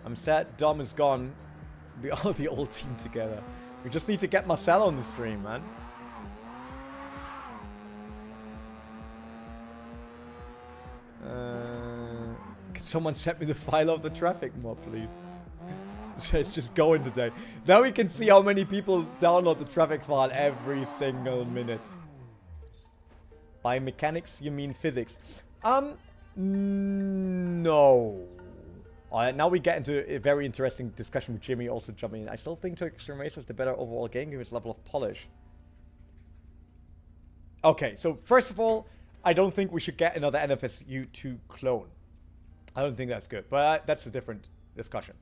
[SPEAKER 1] I'm sad Dom is gone. The old team together. We just need to get Marcel on the stream, man. Can someone send me the file of the traffic mod, please? It's just going today. Now we can see how many people download the traffic file every single minute. By mechanics, you mean physics? No. Alright, now we get into a very interesting discussion with Jimmy also jumping in. I still think Tokyo Extreme Racer is the better overall game given its level of polish. Okay, so first of all, I don't think we should get another NFSU2 clone. I don't think that's good, but that's a different discussion.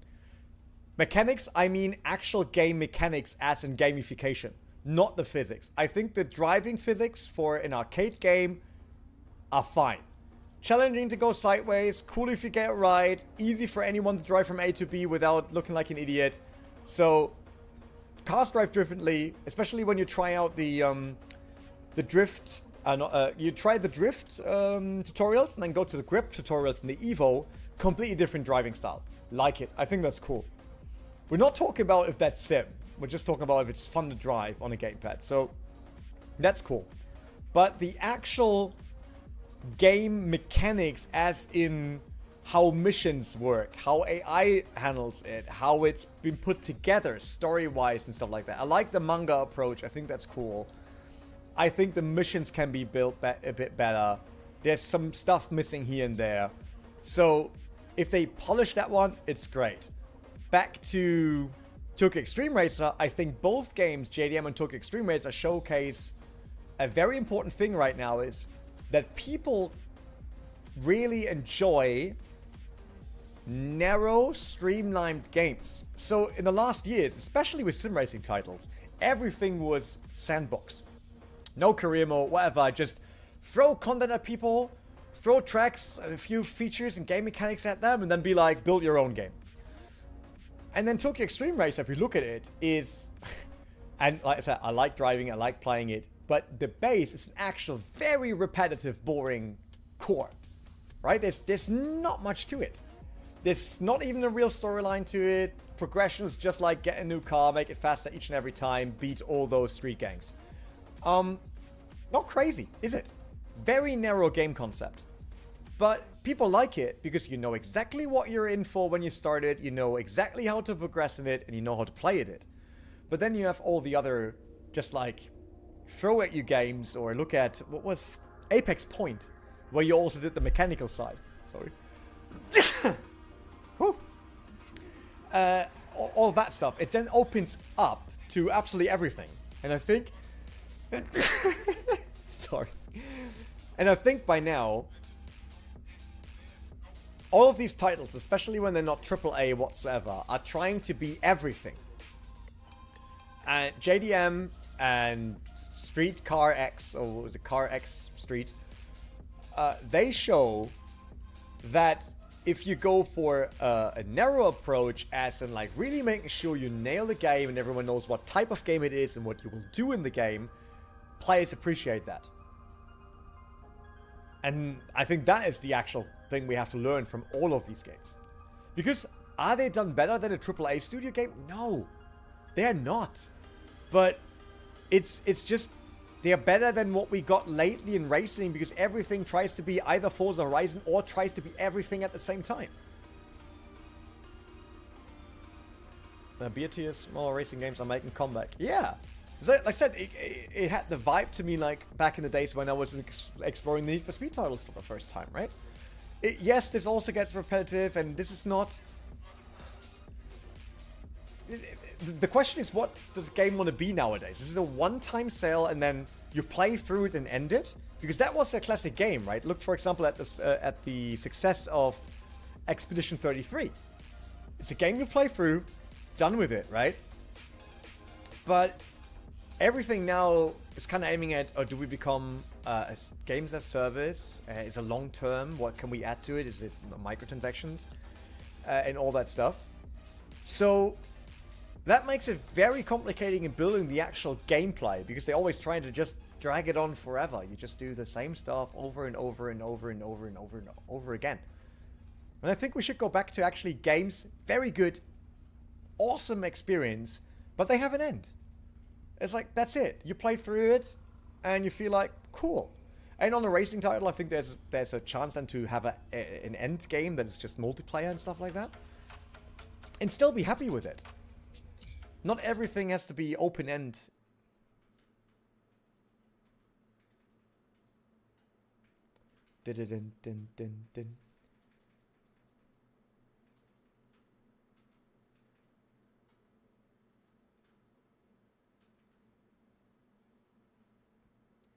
[SPEAKER 1] Mechanics, I mean actual game mechanics as in gamification, not the physics. I think the driving physics for an arcade game are fine. Challenging to go sideways, cool if you get it right, easy for anyone to drive from A to B without looking like an idiot. So, cars drive differently, especially when you try out the drift. You try the drift tutorials and then go to the grip tutorials in the Evo. Completely different driving style. Like it. I think that's cool. We're not talking about if that's sim. We're just talking about if it's fun to drive on a gamepad. So, that's cool. But the actual game mechanics, as in how missions work, how AI handles it, how it's been put together story-wise and stuff like that. I like the manga approach. I think that's cool. I think the missions can be built a bit better. There's some stuff missing here and there. So if they polish that one, it's great. Back to Tokyo Extreme Racer, I think both games, JDM and Tokyo Extreme Racer, showcase a very important thing right now is that people really enjoy narrow, streamlined games. So in the last years, especially with sim racing titles, everything was sandbox. No career mode, whatever, just throw content at people, throw tracks, a few features and game mechanics at them, and then be like, build your own game. And then Tokyo Extreme Racer, if you look at it, is... And like I said, I like driving, I like playing it, but the base is an actual very repetitive, boring core, right? There's not much to it. There's not even a real storyline to it. Progression is just like get a new car, make it faster each and every time, beat all those street gangs. Not crazy, is it? Very narrow game concept. But people like it because you know exactly what you're in for when you start it, you know exactly how to progress in it, and you know how to play it. But then you have all the other, just like, throw at you games, or look at, what was Apex Point, where you also did the mechanical side. Sorry. All that stuff. It then opens up to absolutely everything. And I think... Sorry. And I think by now, all of these titles, especially when they're not AAA whatsoever, are trying to be everything. And JDM and Street Car X, or what was it, Car X Street, they show that if you go for a narrow approach, as in like really making sure you nail the game and everyone knows what type of game it is and what you will do in the game, players appreciate that. And I think that is the actual thing we have to learn from all of these games. Because are they done better than a AAA studio game? No, they're not. But it's just, they're better than what we got lately in racing, because everything tries to be either Forza Horizon or tries to be everything at the same time. BRT small racing games are making comeback. Yeah. Like I said, it had the vibe to me like back in the days when I was exploring the Need for Speed titles for the first time, right? Yes, this also gets repetitive, and this is not... The question is, what does a game want to be nowadays? This is a one-time sale, and then you play through it and end it? Because that was a classic game, right? Look, for example, at this at the success of Expedition 33. It's a game you play through, done with it, right? But everything now is kind of aiming at, do we become games as service? Is it long-term? What can we add to it? Is it microtransactions? And all that stuff. So that makes it very complicated in building the actual gameplay, because they're always trying to just drag it on forever. You just do the same stuff over and over and over and over and over and over again. And I think we should go back to actually games, very good, awesome experience, but they have an end. It's like, that's it. You play through it, and you feel like, cool. And on a racing title, I think there's a chance then to have an end game that is just multiplayer and stuff like that. And still be happy with it. Not everything has to be open-end. Din-din-din-din-din.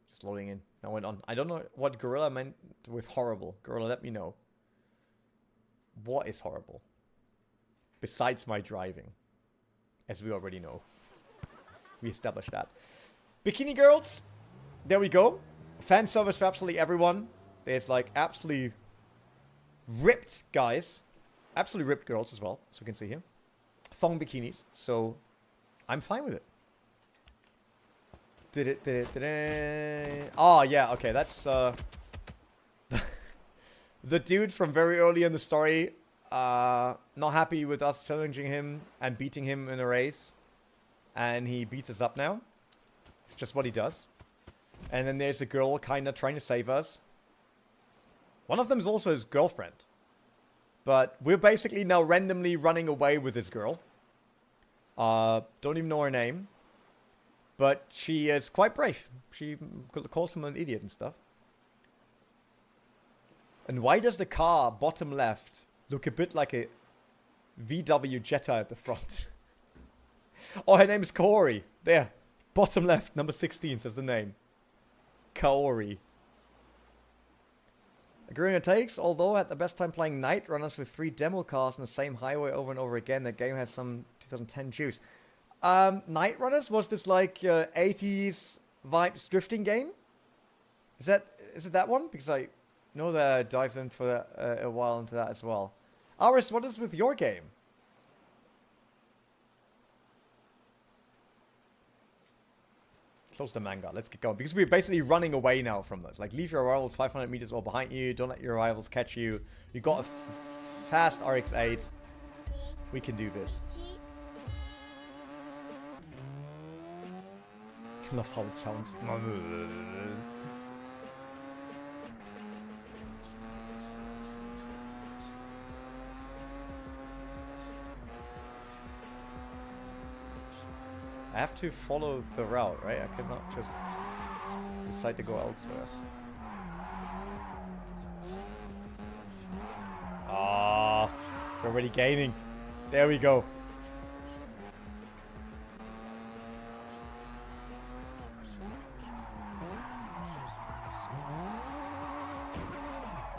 [SPEAKER 1] Just loading in. Now went on. I don't know what Gorilla meant with horrible. Gorilla, let me know. What is horrible? Besides my driving. As we already know. We established that. Bikini girls. There we go. Fan service for absolutely everyone. There's like absolutely ripped guys. Absolutely ripped girls as well. As we can see here. Thong bikinis. So I'm fine with it. Oh, yeah. Okay, that's the dude from very early in the story. Not happy with us challenging him and beating him in a race. And he beats us up now. It's just what he does. And then there's a girl kind of trying to save us. One of them is also his girlfriend. But we're basically now randomly running away with this girl. Don't even know her name. But she is quite brave. She calls him an idiot and stuff. And why does the car, bottom left, look a bit like a VW Jetta at the front? Oh, her name is Kaori. There. Bottom left, number 16 says the name. Kaori. Agreeing it takes, although at the best time playing Night Runners with 3 demo cars on the same highway over and over again, the game has some 2010 juice. Night Runners, was this like 80s vibes drifting game? Is it that one? Because I know that I dived in for that, a while into that as well. Aris, what is with your game? Close the manga. Let's get going. Because we're basically running away now from this. Like, leave your rivals 500 meters or behind you. Don't let your rivals catch you. You got a fast RX-8. We can do this. I love how it sounds. I have to follow the route, right? I cannot just decide to go elsewhere. Ah, we're already gaining. There we go.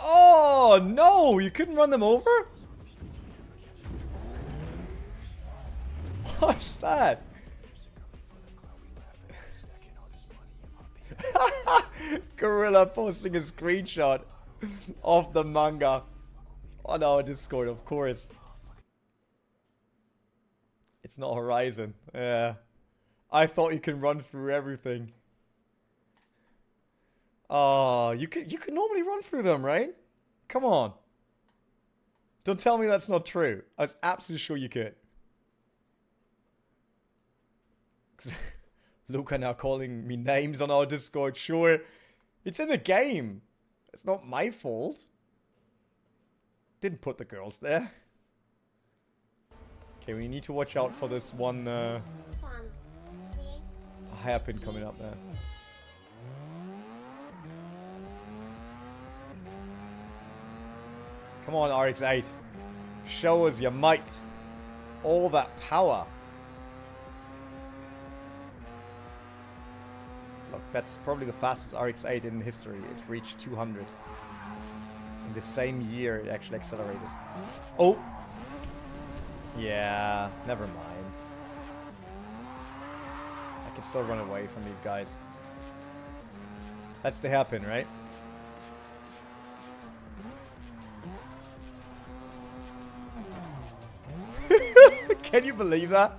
[SPEAKER 1] Oh no! You couldn't run them over? What's that? Gorilla posting a screenshot of the manga on our Discord, of course. It's not Horizon. Yeah. I thought you can run through everything. Oh, you could normally run through them, right? Come on. Don't tell me that's not true. I was absolutely sure you could. Luca now calling me names on our Discord. Sure. It's in the game. It's not my fault. Didn't put the girls there. Okay, we need to watch out for this one hairpin coming up there. Come on, RX-8. Show us your might. All that power. Look, that's probably the fastest RX-8 in history. It reached 200. In the same year, it actually accelerated. Oh! Yeah, never mind. I can still run away from these guys. That's the hairpin, right? Can you believe that?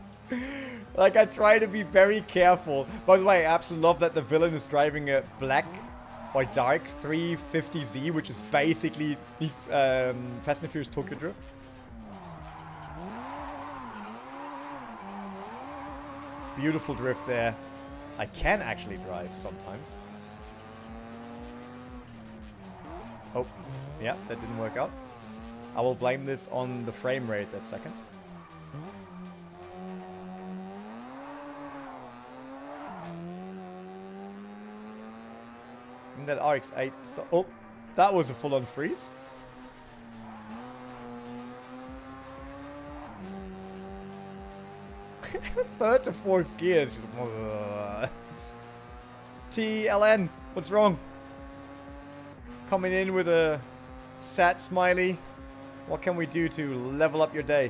[SPEAKER 1] Like, I try to be very careful. By the way, I absolutely love that the villain is driving a black or dark 350Z, which is basically Fast and Furious Tokyo Drift. Beautiful drift there. I can actually drive sometimes. Oh, yeah, that didn't work out. I will blame this on the frame rate that second. And that RX-8... Oh, that was a full-on freeze. Third to fourth gear. It's just... TLN, what's wrong? Coming in with a sad smiley. What can we do to level up your day?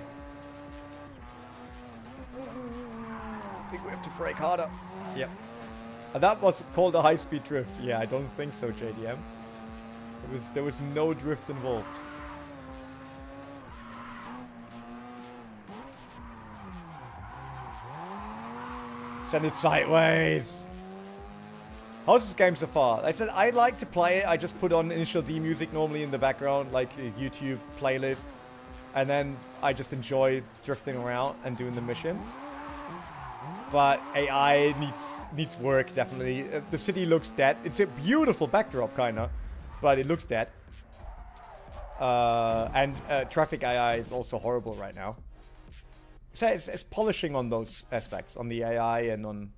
[SPEAKER 1] I think we have to brake harder. Yep. And that was called a high-speed drift. Yeah, I don't think so, JDM. There was no drift involved. Send it sideways. How's this game so far? I said I like to play it. I just put on initial D music normally in the background, like a YouTube playlist. And then I just enjoy drifting around and doing the missions. But AI needs work, definitely. The city looks dead. It's a beautiful backdrop, kinda. But it looks dead. And traffic AI is also horrible right now. So it's polishing on those aspects, on the AI and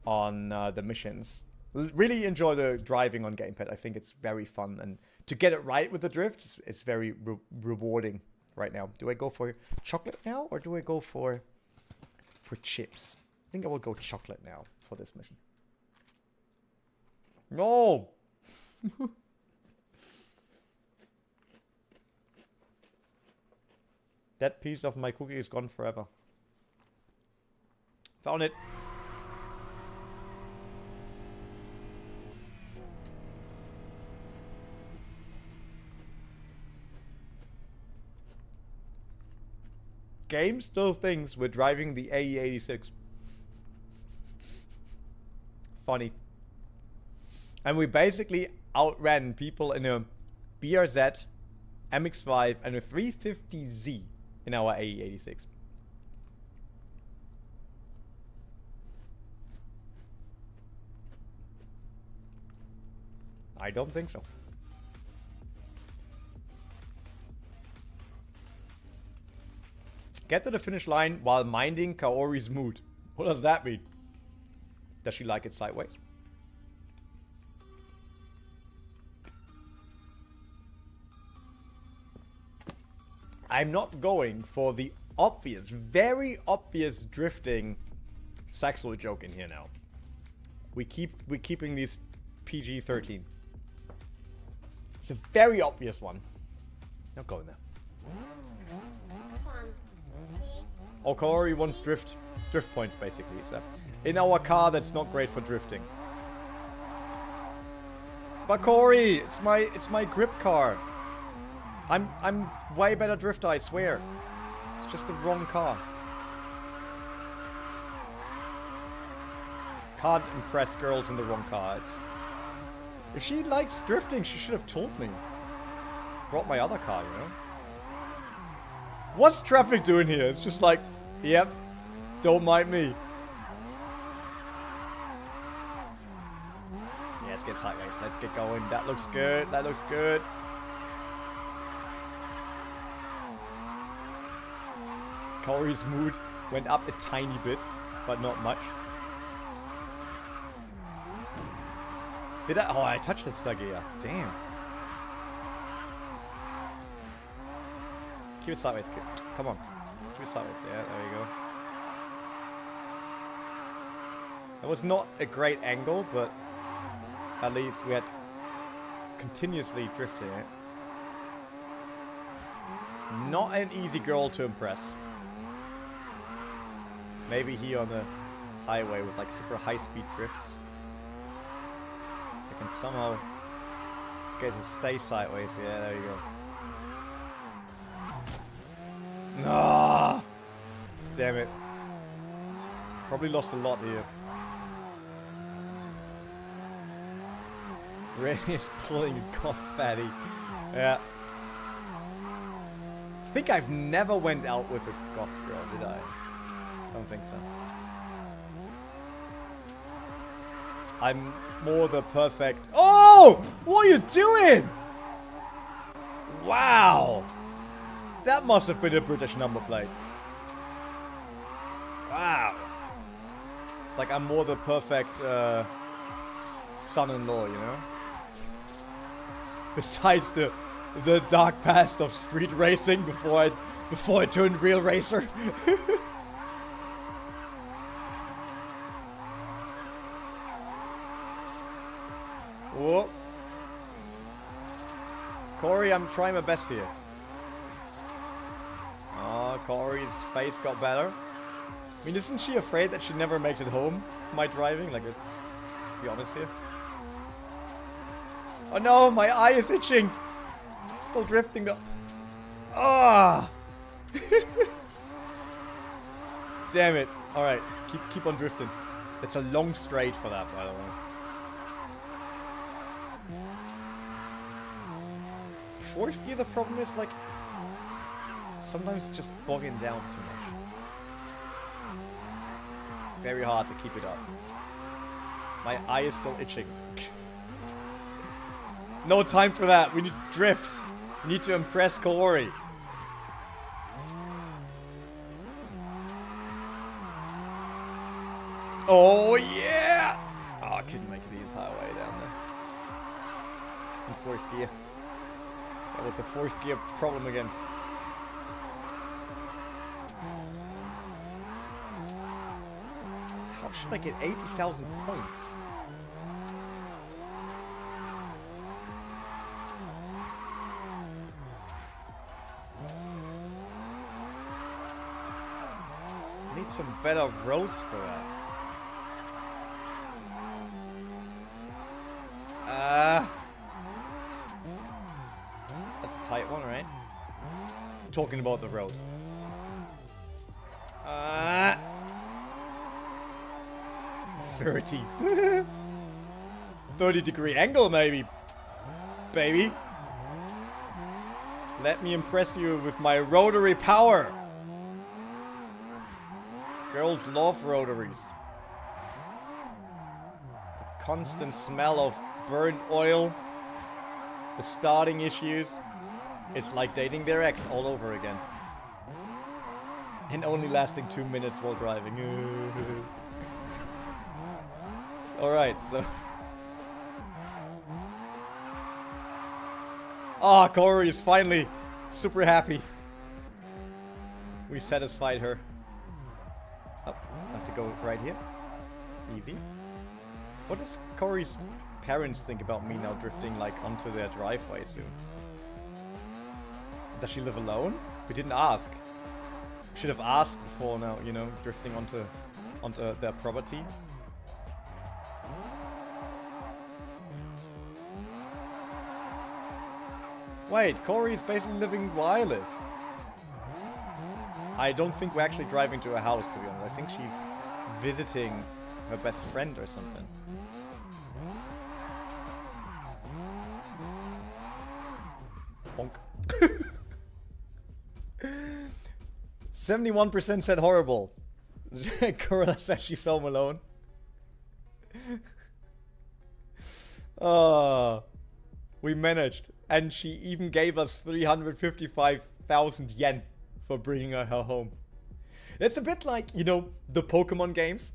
[SPEAKER 1] on the missions. Really enjoy the driving on gamepad. I think it's very fun. And to get it right with the drift, it's very rewarding right now. Do I go for chocolate now, or do I go for chips? I think I will go chocolate now for this mission. No! That piece of my cookie is gone forever. Found it. Game still thinks we're driving the AE86. Funny. And we basically outran people in a BRZ, MX-5, and a 350Z in our AE86. I don't think so. Get to the finish line while minding Kaori's mood. What does that mean? Does she like it sideways? I'm not going for the obvious, very obvious drifting sexual joke in here now. We're keeping these PG-13. It's a very obvious one. Not going there. Oh, Kaori wants drift points basically. So in our car, that's not great for drifting. But Kaori, it's my grip car. I'm way better drifter, I swear. It's just the wrong car. Can't impress girls in the wrong car. If she likes drifting, she should have told me. Brought my other car, you know? What's traffic doing here? It's just like, yep, don't mind me. Yeah, let's get sideways. Let's get going. That looks good. That looks good. Kaori's mood went up a tiny bit, but not much. Did I? Oh, I touched that stuck here. Damn. Keep it sideways. Come on. Keep it sideways. Yeah, there you go. That was not a great angle, but at least we had continuously drifting it. Not an easy girl to impress. Maybe here on the highway with like super high speed drifts. I can somehow get to stay sideways. Yeah, there you go. No! Damn it. Probably lost a lot here. Ren is pulling a Goth fatty. Yeah. I think I've never went out with a Goth girl, did I? I don't think so. I'm more the perfect... Oh! What are you doing? Wow! That must have been a British number plate. Wow. It's like I'm more the perfect son-in-law, you know? Besides the dark past of street racing before I turned real racer. Whoa. Corey, I'm trying my best here. Oh, Corey's face got better. I mean, isn't she afraid that she never makes it home from my driving? Like, let's be honest here. Oh no, my eye is itching. I'm still drifting though. Ah! Damn it. Alright, keep on drifting. It's a long straight for that, by the way. Fourth gear, the problem is, like, sometimes just bogging down too much. Very hard to keep it up. My eye is still itching. No time for that. We need to drift. We need to impress Kaori. Oh, yeah! Oh, I couldn't make it the entire way down there. In fourth gear. That was the fourth gear problem again. How should I get 80,000 points? Need some better roads for that. That's a tight one, right? Talking about the road. 30. 30-degree angle, maybe. Baby. Let me impress you with my rotary power. Girls love rotaries. The constant smell of burnt oil. The starting issues. It's like dating their ex all over again. And only lasting 2 minutes while driving. Alright, so... Ah, Corey is finally super happy. We satisfied her. Oh, I have to go right here. Easy. What does Corey's parents think about me now drifting, like, onto their driveway soon? Does she live alone? We didn't ask. Should have asked before now, you know, drifting onto their property. Wait, Corey is basically living where I live. I don't think we're actually driving to her house, to be honest. I think she's visiting her best friend or something. Bonk. 71% said horrible. Corella says she's home alone. Oh, we managed. And she even gave us 355,000 yen for bringing her home. It's a bit like, you know, the Pokemon games.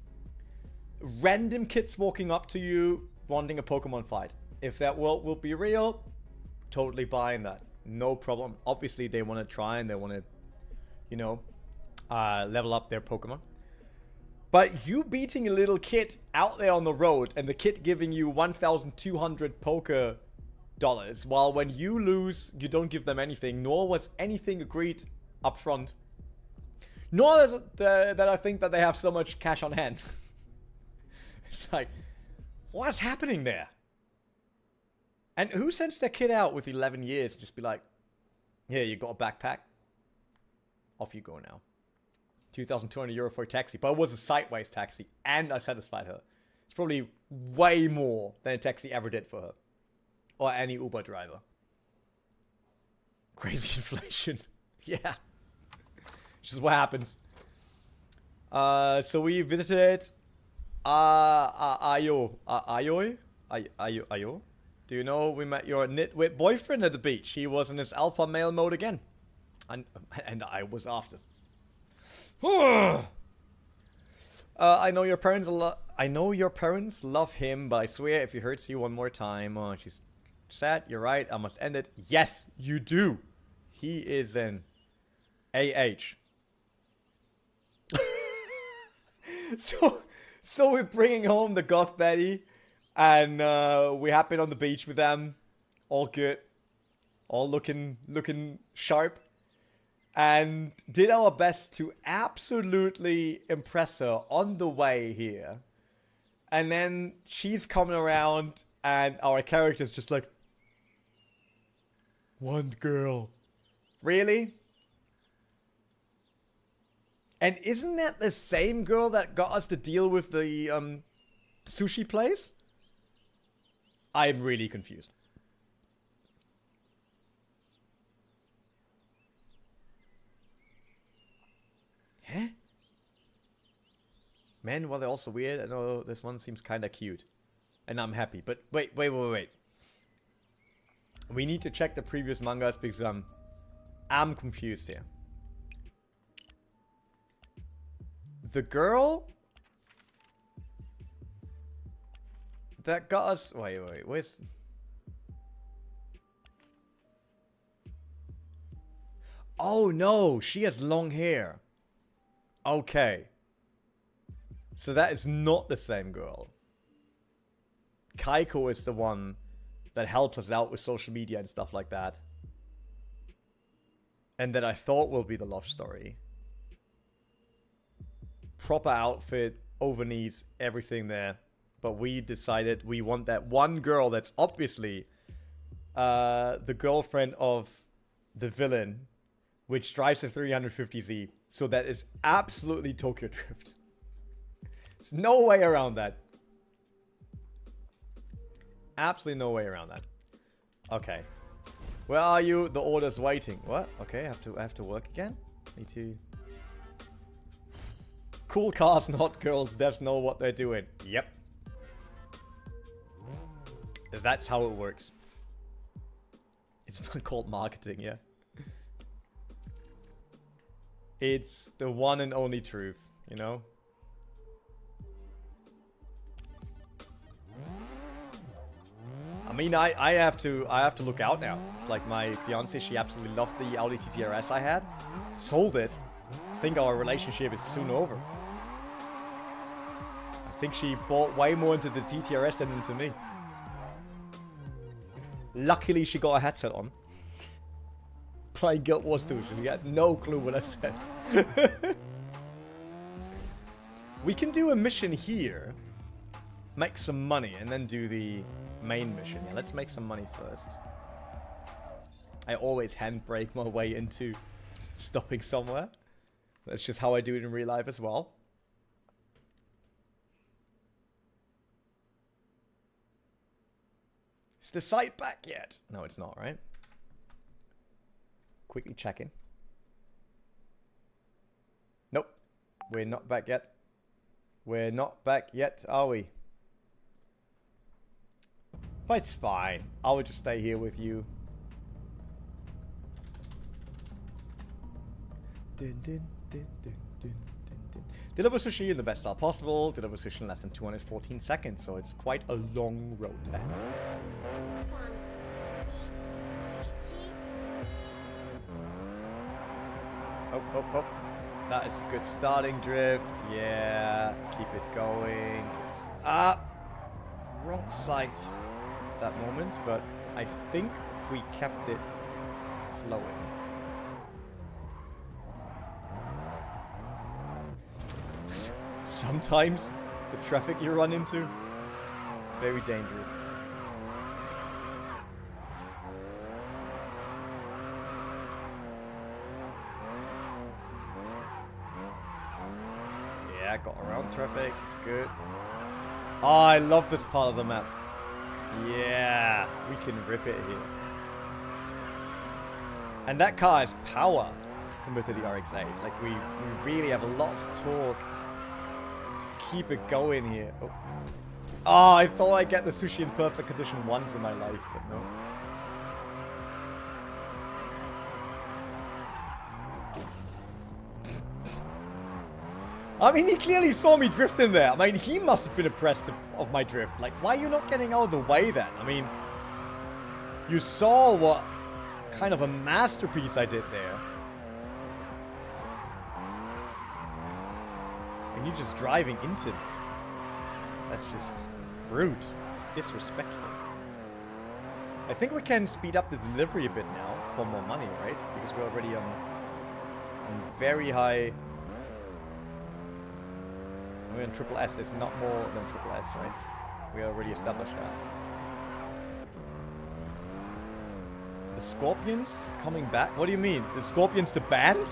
[SPEAKER 1] Random kids walking up to you wanting a Pokemon fight. If that world will be real, totally buying that. No problem. Obviously, they want to try and they want to, you know, level up their Pokemon. But you beating a little kid out there on the road and the kid giving you 1,200 Poké dollars, while when you lose, you don't give them anything, nor was anything agreed up front. Nor is it, that I think that they have so much cash on hand. It's like, what's happening there? And who sends their kid out with 11 years to just be like, here, you got a backpack? Off you go now. €2,200 for a taxi. But it was a sideways taxi, and I satisfied her. It's probably way more than a taxi ever did for her. Or any Uber driver. Crazy inflation. Yeah. Just what happens. So we visited Ayo. Ayo? Do you know we met your nitwit boyfriend at the beach? He was in his alpha male mode again. And I was after. I know your parents love him, but I swear if he hurts you one more time, oh, she's sad. You're right. I must end it. Yes, you do. He is an AH. So we're bringing home the Goth Betty, and we happened on the beach with them, all good, all looking sharp, and did our best to absolutely impress her on the way here. And then she's coming around, and our character's just like, one girl. Really? And isn't that the same girl that got us to deal with the sushi place? I'm really confused. Huh? Man, well, they're also weird. I know this one seems kind of cute. And I'm happy. But wait. We need to check the previous mangas because I'm confused here. The girl that got us... Wait, where's... Oh, no, she has long hair. Okay. So that is not the same girl. Kaiko is the one that helps us out with social media and stuff like that. And that I thought will be the love story. Proper outfit, over knees, everything there. But we decided we want that one girl that's obviously the girlfriend of the villain, which drives a 350Z. So that is absolutely Tokyo Drift. There's no way around that. Absolutely no way around that. Okay. Where are you? The order's waiting. What? Okay, I have to work again? Need to... Cool cars, not girls. Devs know what they're doing. Yep. That's how it works. It's called marketing, yeah. It's the one and only truth, you know? I mean, I have to look out now. It's like my fiance, she absolutely loved the Audi TTRS I had. Sold it. I think our relationship is soon over. I think she bought way more into the TTRS than into me. Luckily, she got a headset on. Playing Guild Wars 2, she had no clue what I said. We can do a mission here, make some money, and then do the main mission. Yeah, let's make some money first. I always handbrake my way into stopping somewhere. That's just how I do it in real life as well. Is the site back yet? No, it's not, right? Quickly checking. Nope. We're not back yet. We're not back yet, are we? But it's fine. I will just stay here with you. Deliver sushi in the best style possible. Deliver sushi in less than 214 seconds, so it's quite a long road to that. Oh. That is a good starting drift. Yeah, keep it going. Wrong site that moment, but I think we kept it flowing. Sometimes the traffic you run into, very dangerous. got around traffic. It's good. Oh, I love this part of the map. Yeah, we can rip it here. And that car has power compared to the RX-8. Like, we really have a lot of torque to keep it going here. Oh. Oh, I thought I'd get the Sushi in perfect condition once in my life, but no. I mean, he clearly saw me drifting there. I mean, he must have been impressed of my drift. Like, why are you not getting out of the way then? I mean, you saw what kind of a masterpiece I did there. And you're just driving into me. That's just rude. Disrespectful. I think we can speed up the delivery a bit now for more money, right? Because we're already on very high... We're in triple S. There's not more than triple S, right? We already established that. The Scorpions coming back? What do you mean? The Scorpions the band?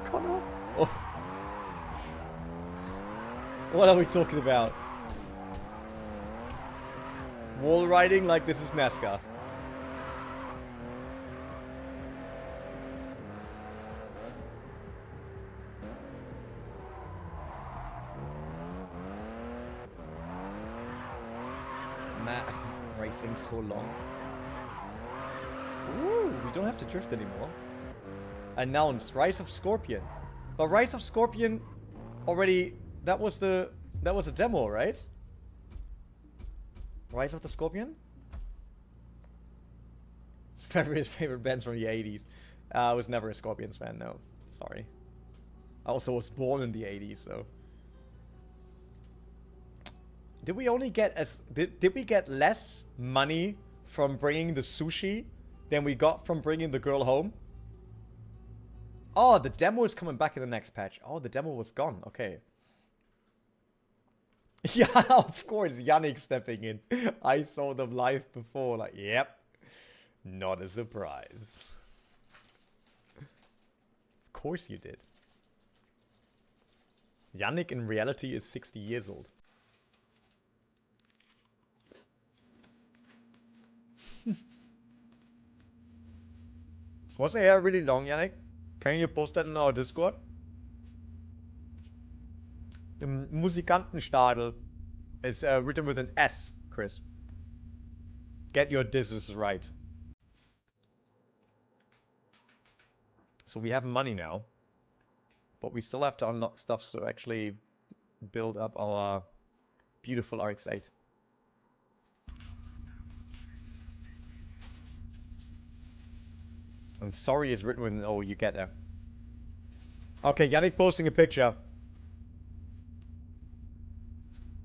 [SPEAKER 1] Connor? Oh. What are we talking about? Wall riding like this is NASCAR. Racing so long. Ooh, we don't have to drift anymore. Announced Rise of Scorpion. But Rise of Scorpion already, that was a demo, right? Rise of the Scorpion? It's favorite bands from the 80s. I was never a Scorpions fan, no. Sorry. I also was born in the 80s, so. Did we only get did we get less money from bringing the sushi than we got from bringing the girl home? Oh, the demo is coming back in the next patch. Oh, the demo was gone. Okay. Yeah, of course, Yannick stepping in. I saw them live before. Like, yep. Not a surprise. Of course you did. Yannick in reality is 60 years old. Was the hair really long, Yannick? Can you post that in our Discord? The Musikantenstadel is written with an S, Chris. Get your disses right. So we have money now. But we still have to unlock stuff to actually build up our beautiful RX-8. And sorry is written with an O, you get there. Okay, Yannick posting a picture.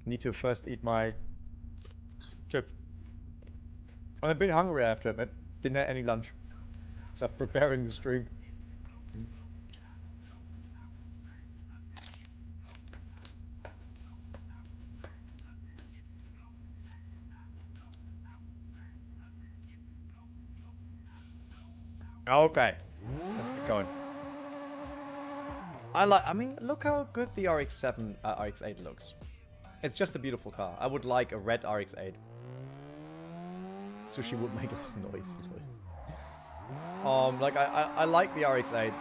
[SPEAKER 1] Need to first eat my chips. I'm a bit hungry, I have to admit. Didn't have any lunch. So I'm preparing the stream. Okay, let's get going. I mean, look how good the RX-7, RX-8 looks. It's just a beautiful car. I would like a red RX-8. So she would make less noise. Like I like the RX-8.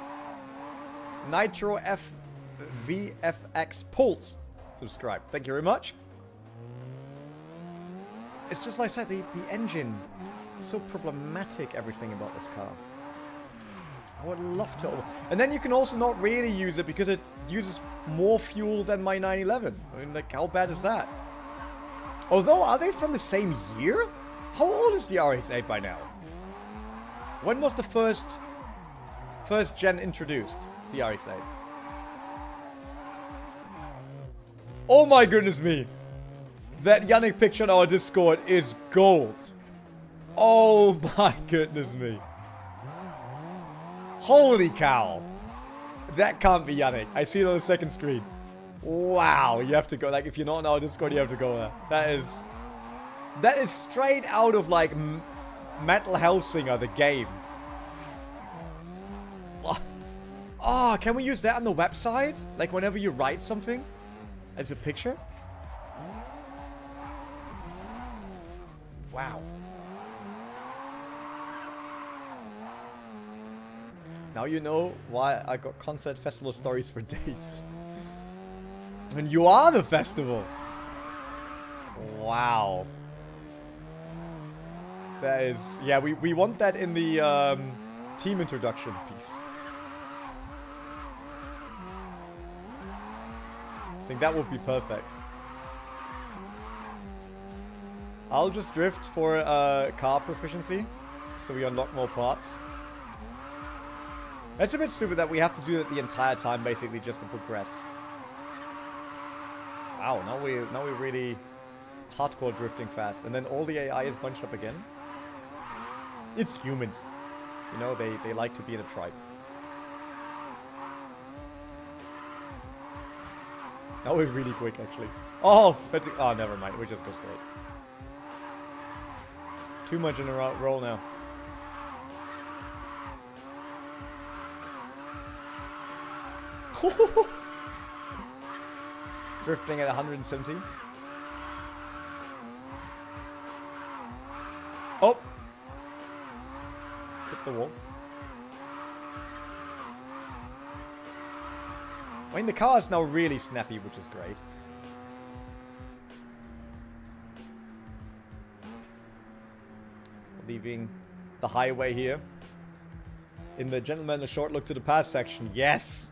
[SPEAKER 1] Nitro VFX Pulse. Subscribe. Thank you very much. It's just like I said, the engine. It's so problematic, everything about this car. I would love to. And then you can also not really use it because it uses more fuel than my 911. I mean, like, how bad is that? Although, are they from the same year? How old is the RX-8 by now? When was the first gen introduced? The RX-8. Oh my goodness me. That Yannick picture on our Discord is gold. Oh my goodness me. Holy cow. That can't be Yannick. I see it on the second screen. Wow, you have to go. Like, if you're not on our Discord, you have to go there. That is straight out of, like, Metal Hellsinger, the game. Oh, can we use that on the website? Like whenever you write something as a picture? Wow. Now you know why I got concert festival stories for days. And you are the festival. Wow. That is... Yeah, we want that in the team introduction piece. I think that would be perfect. I'll just drift for car proficiency, so we unlock more parts. It's a bit stupid that we have to do that the entire time, basically, just to progress. Wow, now we're really hardcore drifting fast, and then all the AI is bunched up again. It's humans, you know. They like to be in a tribe. Now we're really quick, actually. Oh, but oh, never mind. We just go straight. Too much in a roll now. Drifting at 170. Oh! Hit the wall. I mean, the car is now really snappy, which is great. Leaving the highway here. In the Gentleman, a short look to the past section. Yes!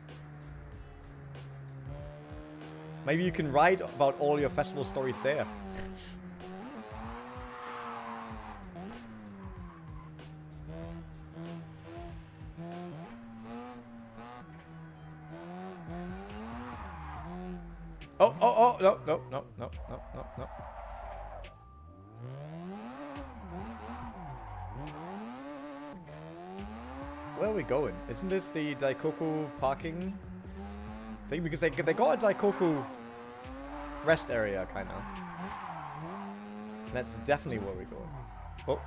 [SPEAKER 1] Maybe you can write about all your festival stories there. Oh, no. Where are we going? Isn't this the Daikoku parking thing? Because they got a Daikoku rest area, kind of. That's definitely where we're going. Oh.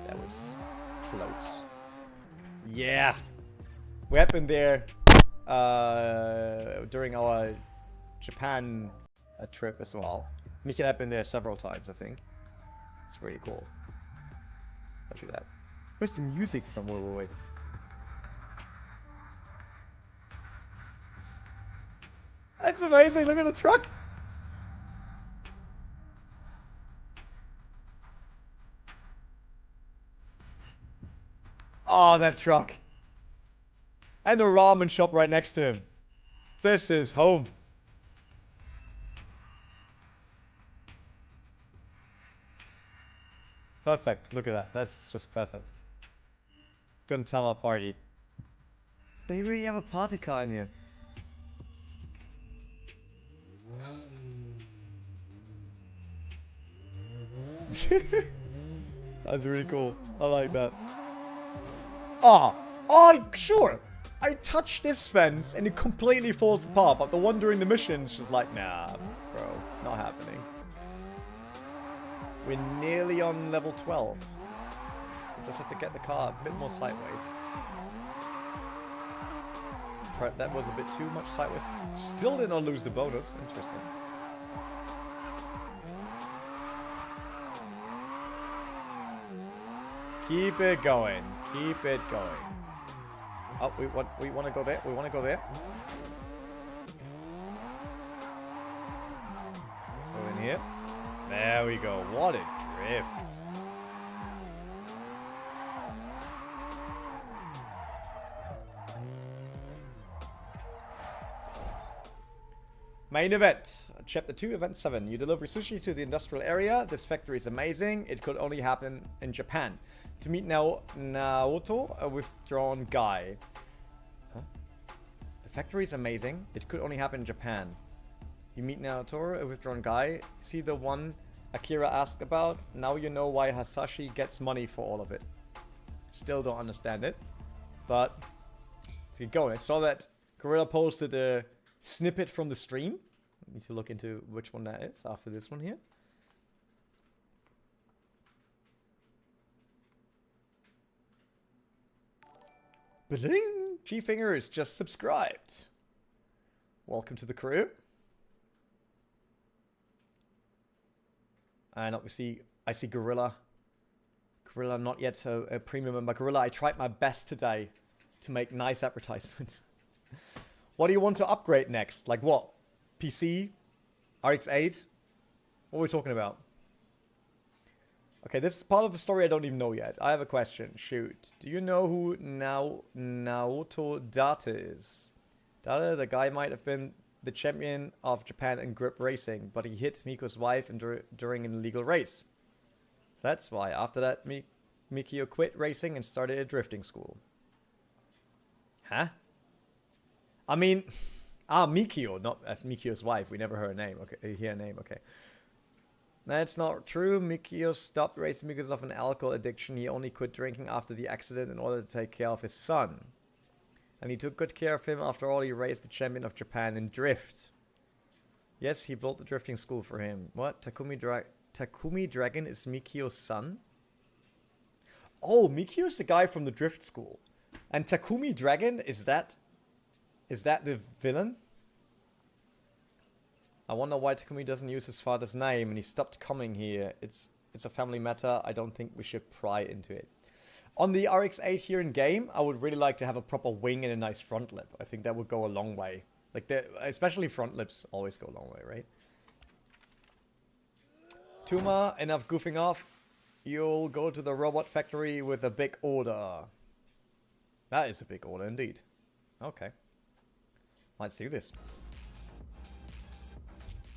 [SPEAKER 1] That was close. Yeah. We have been there during our Japan trip as well. Michael have been there several times, I think. It's really cool. Look at that. Where's the music from? Wait. That's amazing. Look at the truck. Oh, that truck. And the ramen shop right next to him. This is home. Perfect. Look at that. That's just perfect. Gundam party. They really have a party car in here. That's really cool. I like that. Sure. I touched this fence and it completely falls apart, but the one during the mission is just like, nah, bro, not happening. We're nearly on level 12. We just have to get the car a bit more sideways. Right, that was a bit too much sideways. Still did not lose the bonus. Interesting. Keep it going. Keep it going. Oh, we want to go there. We want to go there. Go in here. There we go. What a drift. Main event. Chapter 2, Event 7. You deliver sushi to the industrial area. This factory is amazing. It could only happen in Japan. To meet Naoto, a withdrawn guy. Huh? The factory is amazing. It could only happen in Japan. You meet Naoto, a withdrawn guy. See the one Akira asked about? Now you know why Hasashi gets money for all of it. Still don't understand it. But let's get going. I saw that Gorilla posted a snippet from the stream. I need to look into which one that is after this one here. Blink. G-Finger is just subscribed. Welcome to the crew. And obviously, I see Gorilla. Gorilla, not yet a premium member. Gorilla, I tried my best today to make nice advertisement. What do you want to upgrade next? Like what? PC? RX-8? What are we talking about? Okay, this is part of the story I don't even know yet. I have a question. Shoot. Do you know who Naoto Data is? Data, the guy might have been the champion of Japan in grip racing, but he hit Miko's wife during an illegal race. That's why. After that, Mikio quit racing and started a drifting school. Huh? I mean, Mikio, not as Mikio's wife. We never heard her name. Okay, hear her name. Okay. That's not true. Mikio stopped racing because of an alcohol addiction. He only quit drinking after the accident in order to take care of his son. And he took good care of him. After all, he raised the champion of Japan in drift. Yes, he built the drifting school for him. What? Takumi Dragon is Mikio's son? Oh, Mikio's the guy from the drift school. And Takumi Dragon, is that the villain? I wonder why Takumi doesn't use his father's name and he stopped coming here. It's a family matter. I don't think we should pry into it. On the RX-8 here in game, I would really like to have a proper wing and a nice front lip. I think that would go a long way. Like, especially front lips always go a long way, right? Tuma, enough goofing off. You'll go to the robot factory with a big order. That is a big order indeed. Okay. Let's do this.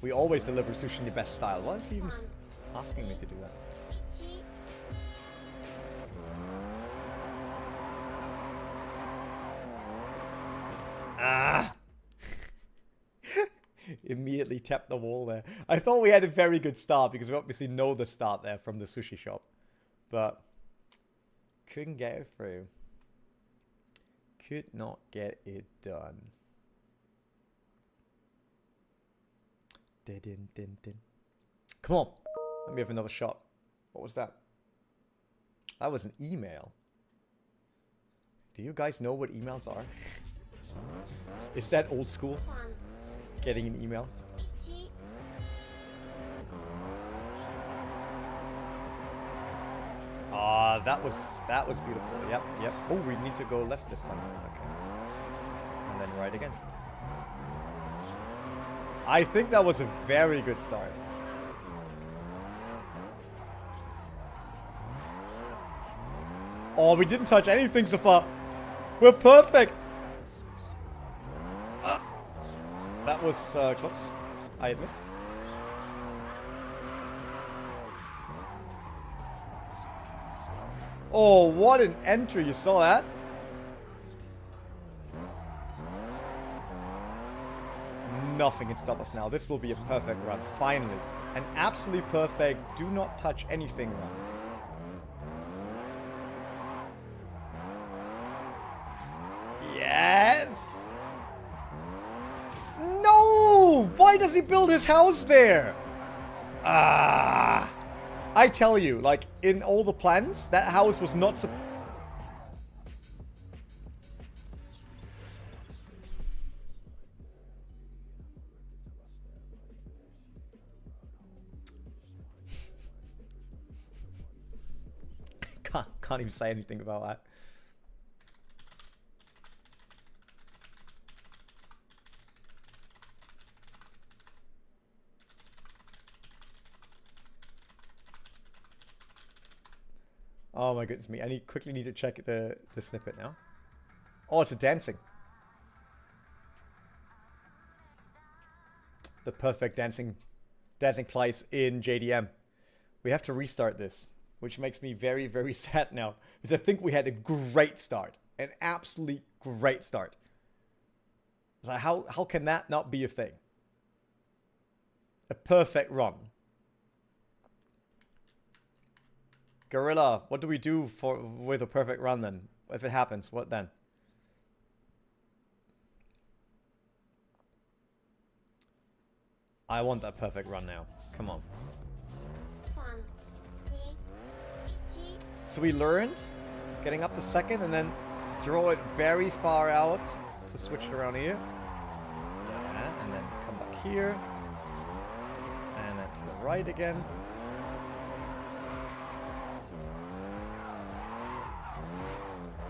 [SPEAKER 1] We always deliver sushi in the best style. Why is he even asking me to do that? Ah! Immediately tapped the wall there. I thought we had a very good start because we obviously know the start there from the sushi shop. But couldn't get it through. Could not get it done. Come on. Let me have another shot. What was that? That was an email. Do you guys know what emails are? Is that old school? Getting an email? Ah, that was beautiful. Yep. Oh, we need to go left this time. Okay. And then right again. I think that was a very good start. Oh, we didn't touch anything so far. We're perfect. That was close, I admit. Oh, what an entry. You saw that? Nothing can stop us now. This will be a perfect run. Finally. An absolutely perfect, do not touch anything run. Yes! No! Why does he build his house there? Ah! I tell you, like, in all the plans, that house was not can't even say anything about that. Oh my goodness me. I quickly need to check the snippet now. Oh, it's a dancing. The perfect dancing place in JDM. We have to restart this, which makes me very, very sad now. Because I think we had a great start. An absolutely great start. So how can that not be a thing? A perfect run. Gorilla, what do we do with a perfect run then? If it happens, what then? I want that perfect run now. Come on. So we learned getting up to second and then draw it very far out to switch it around here. Yeah, and then come back here. And then to the right again.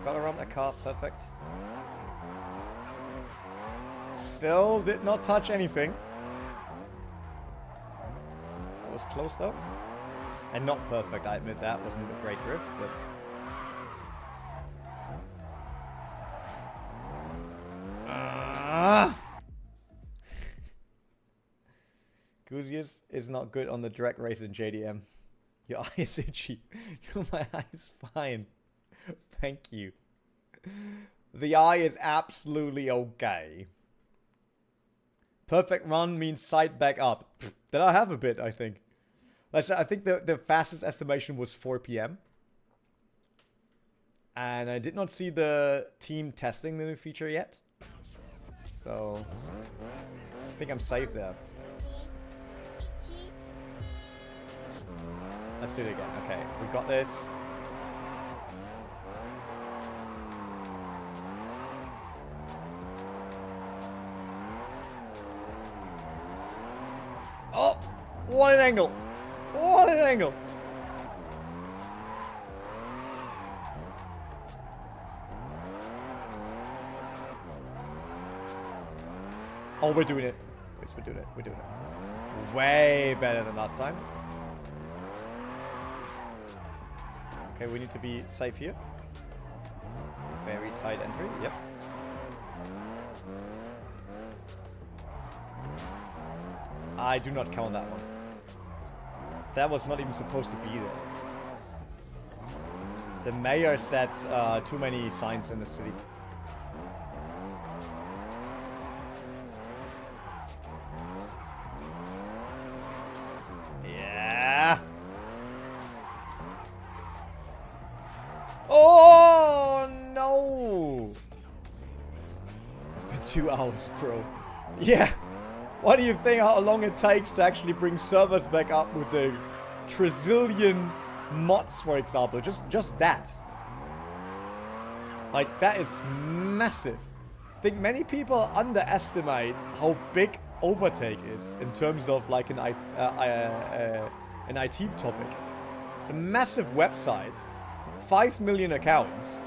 [SPEAKER 1] Got around that car, perfect. Still did not touch anything. That was close though. And not perfect, I admit that. Wasn't a great drift, but... Guzius is not good on the direct race in JDM. Your eye is itchy. My eye is fine. Thank you. The eye is absolutely okay. Perfect run means side back up. Then I have a bit, I think. I think the fastest estimation was 4 p.m. And I did not see the team testing the new feature yet. So, I think I'm safe there. Let's do it again. Okay, we got this. Oh! What an angle! What an angle! Oh, we're doing it. Yes, we're doing it. We're doing it. Way better than last time. Okay, we need to be safe here. Very tight entry. Yep. I do not count that one. That was not even supposed to be there. The mayor set too many signs in the city. Yeah. Oh no! It's been 2 hours, bro. Yeah. What do you think how long it takes to actually bring servers back up with the trizillion mods, for example? Just that. Like, that is massive. I think many people underestimate how big OverTake is in terms of like an IT topic. It's a massive website, 5 million accounts,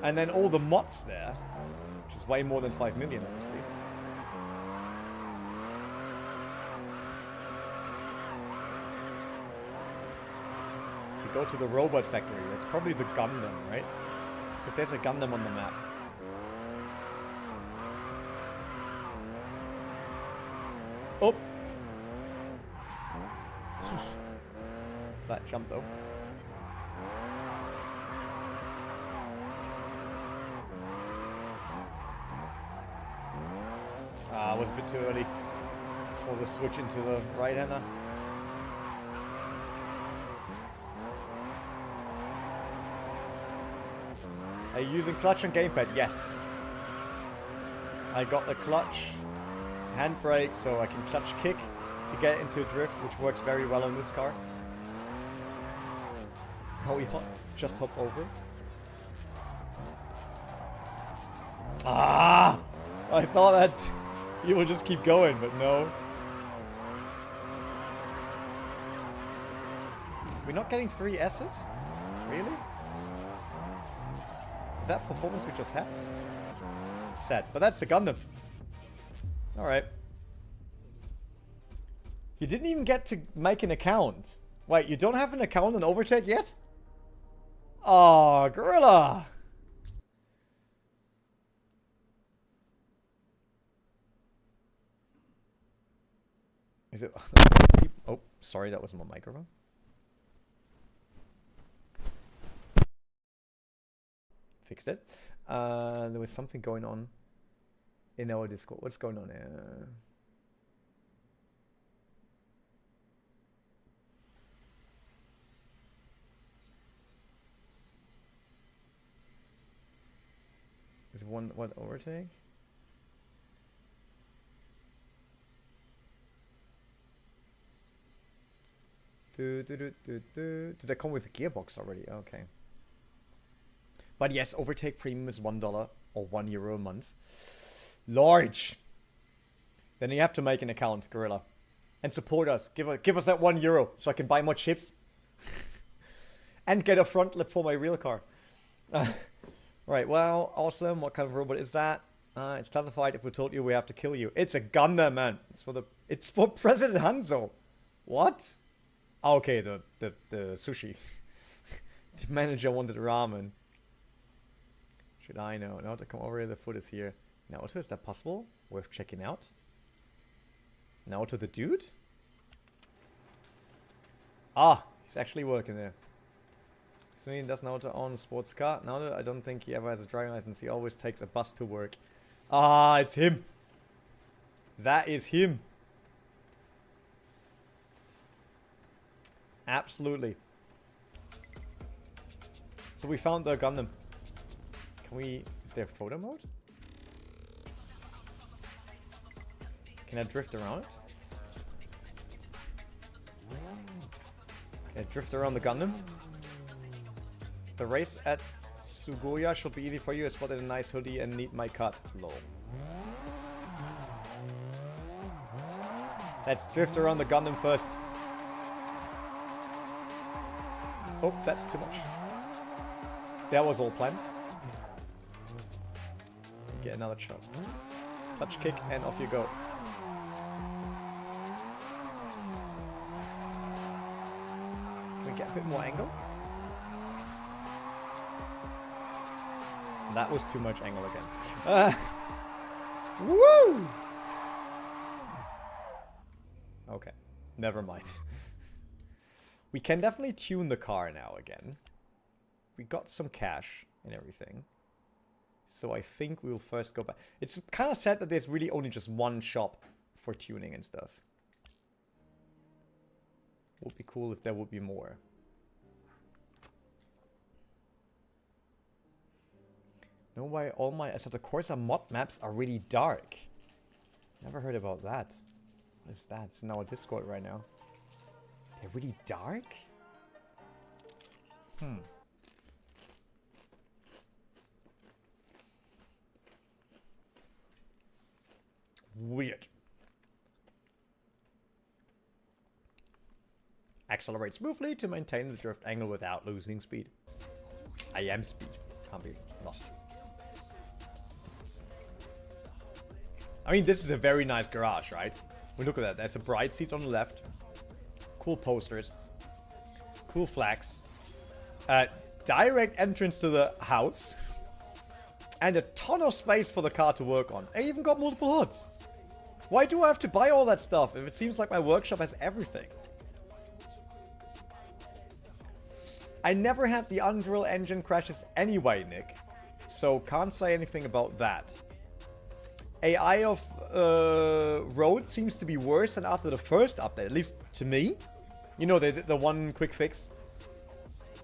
[SPEAKER 1] and then all the mods there, which is way more than 5 million, obviously. Go to the robot factory. That's probably the Gundam, right? Because there's a Gundam on the map. Oh! That jump though. Ah, was a bit too early for the switch into the right-hander. Are you using clutch and gamepad? Yes. I got the clutch handbrake so I can clutch kick to get into a drift, which works very well on this car. Oh, we just hop over. Ah! I thought that you would just keep going, but no. We're not getting 3 S's? Really? That performance we just had? Sad. But that's a Gundam. Alright. You didn't even get to make an account. Wait, you don't have an account on OverTake yet? Oh, Gorilla! Is it... Oh, sorry, that was my microphone. Fixed it. There was something going on in our Discord. What's going on here? Is one what overtake? Did they come with a gearbox already? Okay. But yes, Overtake Premium is $1 or €1 a month. Large. Then you have to make an account, Gorilla. And support us. Give us that €1 so I can buy more chips. And get a front lip for my real car. Right, well, awesome. What kind of robot is that? It's classified. If we told you, we have to kill you. It's a Gundam, man. It's for President Hanzo. What? Oh, okay, the sushi. The manager wanted ramen. Should I know? No, to come over here, the food is here. Naoto, is that possible? Worth checking out. Naoto the dude? Ah, he's actually working there. Sweden does Naoto own a sports car? Naoto, I don't think he ever has a driving license. He always takes a bus to work. Ah, it's him. That is him. Absolutely. So we found the Gundam. Can we... Is there photo mode? Can I drift around it? Can I drift around the Gundam? The race at Sugoya should be easy for you. I spotted a nice hoodie and need my cut. Lol. Let's drift around the Gundam first. Oh, that's too much. That was all planned. Get another shot. Touch kick and off you go. Can we get a bit more angle? That was too much angle again. Woo! Okay, never mind. We can definitely tune the car now again. We got some cash and everything. So I think we'll first go back. It's kind of sad that there's really only just one shop for tuning and stuff. Would be cool if there would be more. Know why all my Assetto Corsa mod maps are really dark? Never heard about that. What is that? It's in our Discord right now. They're really dark? Weird. Accelerate smoothly to maintain the drift angle without losing speed. I am speed. Can't be lost. I mean, this is a very nice garage, right? We look at that. There's a bright seat on the left. Cool posters. Cool flags. Direct entrance to the house. And a ton of space for the car to work on. I even got multiple hoods. Why do I have to buy all that stuff if it seems like my workshop has everything? I never had the Unreal Engine crashes anyway, Nick. So can't say anything about that. AI of road seems to be worse than after the first update, at least to me. You know, the one quick fix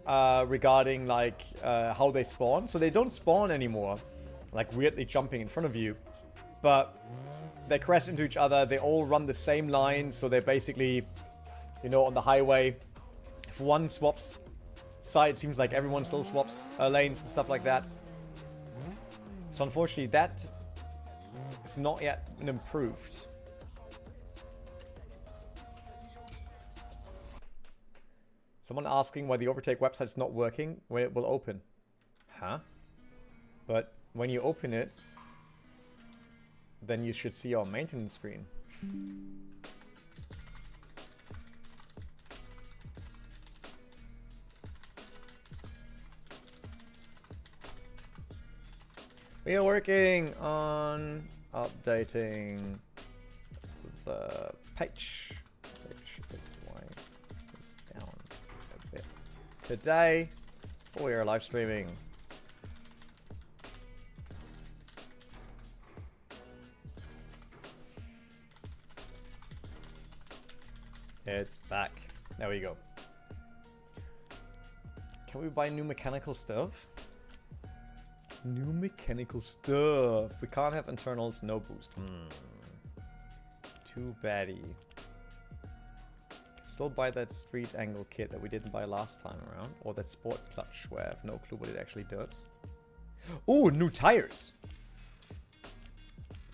[SPEAKER 1] regarding like how they spawn. So they don't spawn anymore, like weirdly jumping in front of you, but they crash into each other. They all run the same line, so they're basically, you know, on the highway. If one swaps side, it seems like everyone still swaps lanes and stuff like that. So unfortunately, that is not yet improved. Someone asking why the OverTake website is not working when it will open. Huh? But when you open it, then you should see our maintenance screen. We are working on updating the page. Down a bit. Today, we are live streaming. It's back. There we go. Can we buy new mechanical stuff? New mechanical stuff. We can't have internals, no boost. Too baddie. Still buy that street angle kit that we didn't buy last time around. Or that sport clutch where I have no clue what it actually does. Oh, new tires!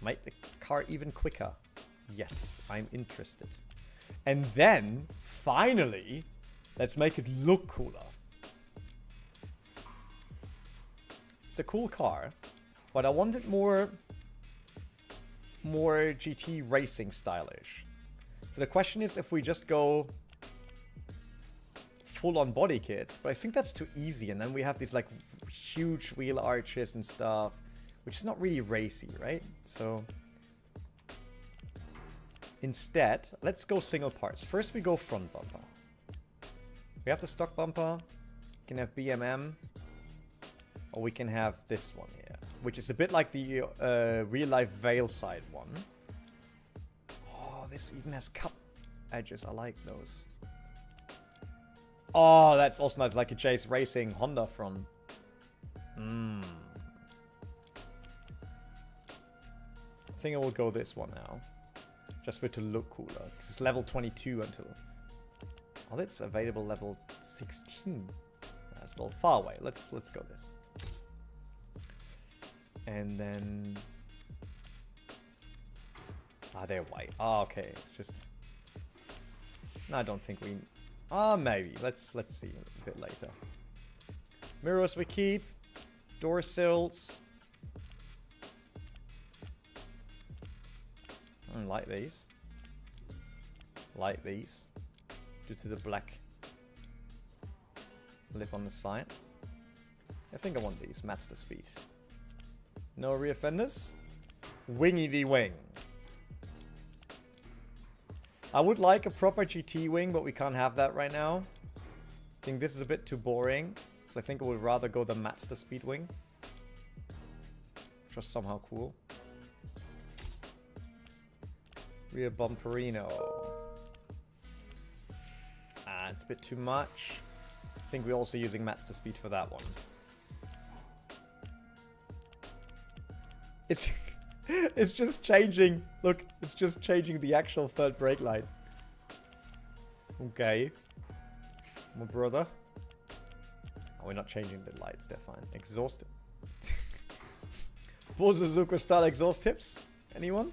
[SPEAKER 1] Make the car even quicker. Yes, I'm interested. And then, finally, let's make it look cooler. It's a cool car, but I want it more GT racing stylish. So the question is if we just go full on body kit, but I think that's too easy, and then we have these like huge wheel arches and stuff, which is not really racy, right? So instead, let's go single parts. First we go front bumper. We have the stock bumper, we can have BMM, or we can have this one here, which is a bit like the real-life Veil side one. Oh, this even has cup edges. I like those. Oh, that's also nice, like a Chase Racing Honda front. I think I will go this one now, just for it to look cooler. Because it's level 22 until... Oh, it's available level 16. That's still far away. Let's go this. And then... Ah, they're white. Ah, okay. It's just... No, I don't think we... Ah, maybe. Let's see a bit later. Mirrors we keep. Door sills. I like these. Like these. Due to the black lip on the side. I think I want these. Match the speed. No rear fenders. Wingy the wing. I would like a proper GT wing, but we can't have that right now. I think this is a bit too boring. So I think I would rather go the match the speed wing. Which was somehow cool. Rear bumperino. Ah, it's a bit too much. I think we're also using match the speed for that one. It's just changing. Look, it's just changing the actual third brake light. Okay. My brother. Oh, we're not changing the lights, they're fine. Exhaust. Full Suzuka style exhaust tips? Anyone?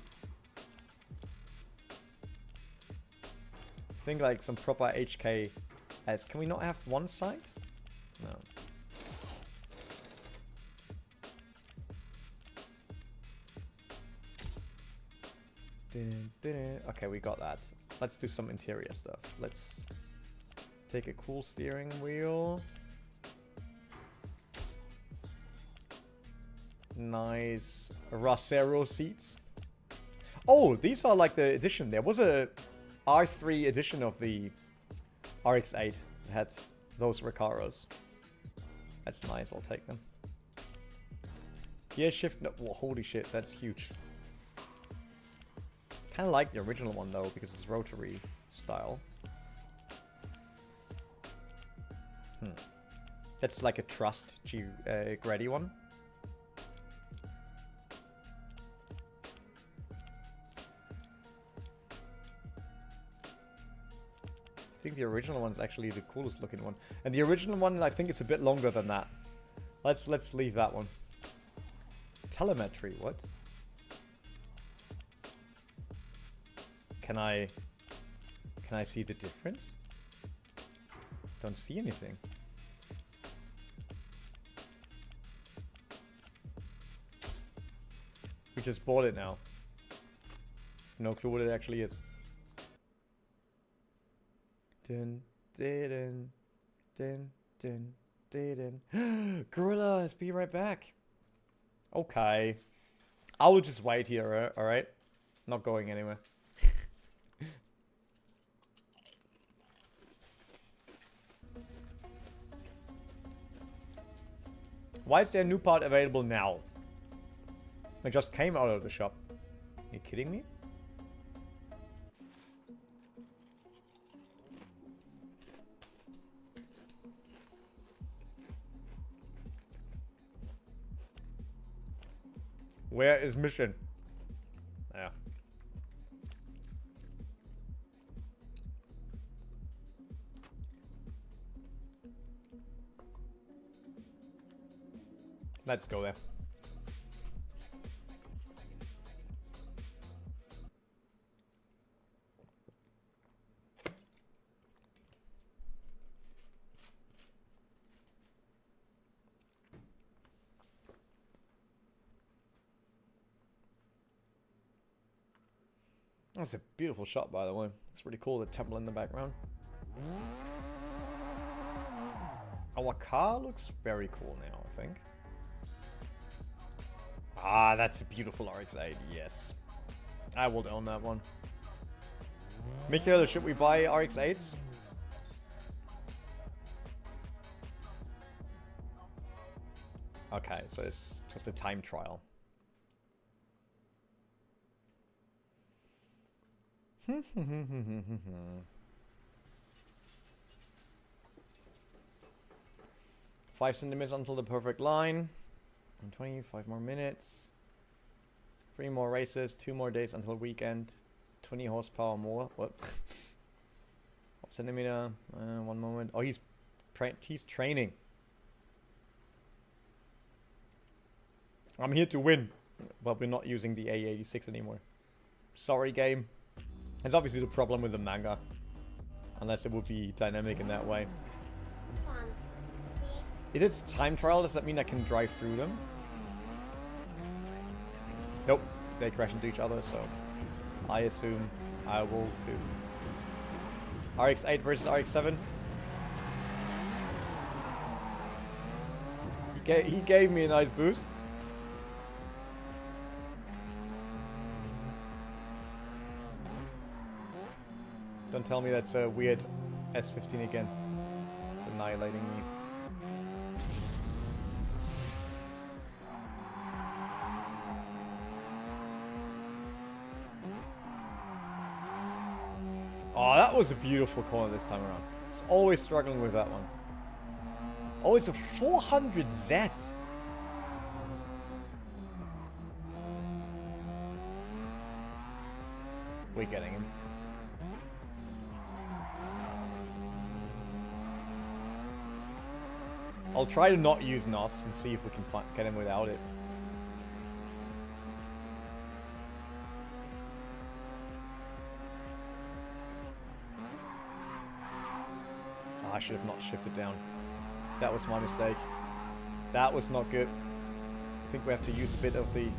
[SPEAKER 1] I think like some proper HKS. Can we not have one side? No. Okay, we got that. Let's do some interior stuff. Let's take a cool steering wheel. Nice Racero seats. Oh, these are like the edition. There was a R3 edition of the RX-8 that had those Recaros. That's nice, I'll take them. Gear shift, no, whoa, holy shit, that's huge. Kind of like the original one though, because it's rotary style. That's like a Trust Grady one. I think the original one's actually the coolest looking one. And the original one, I think it's a bit longer than that. Let's leave that one. Telemetry, what? Can I see the difference? Don't see anything. We just bought it now. No clue what it actually is. Dun, dun, dun, dun, dun, dun. Gorillas, be right back. Okay. I will just wait here, alright? Not going anywhere. Why is there a new part available now? It just came out of the shop. Are you kidding me? Where is mission? Yeah. Let's go there. That's a beautiful shot, by the way. It's really cool, the temple in the background. Our car looks very cool now, I think. Ah, that's a beautiful RX-8, yes. I will own that one. Mikhail, should we buy RX-8s? Okay, so it's just a time trial. 5 centimeters until the perfect line. And 25 more minutes. 3 more races, 2 more days until weekend. 20 horsepower more. What? Centimeter. 1 moment. Oh, he's training. I'm here to win, but we're not using the A86 anymore. Sorry, game. It's obviously the problem with the manga. Unless it would be dynamic in that way. Is it time trial? Does that mean I can drive through them? Nope. They crash into each other, so I assume I will too. RX-8 versus RX-7. He gave me a nice boost. Don't tell me that's a weird S15 again. It's annihilating me. Oh, that was a beautiful corner this time around. I was always struggling with that one. Oh, it's a 400Z. We're getting him. I'll try to not use NOS and see if we can get him without it. Oh, I should have not shifted down. That was my mistake. That was not good. I think we have to use a bit of the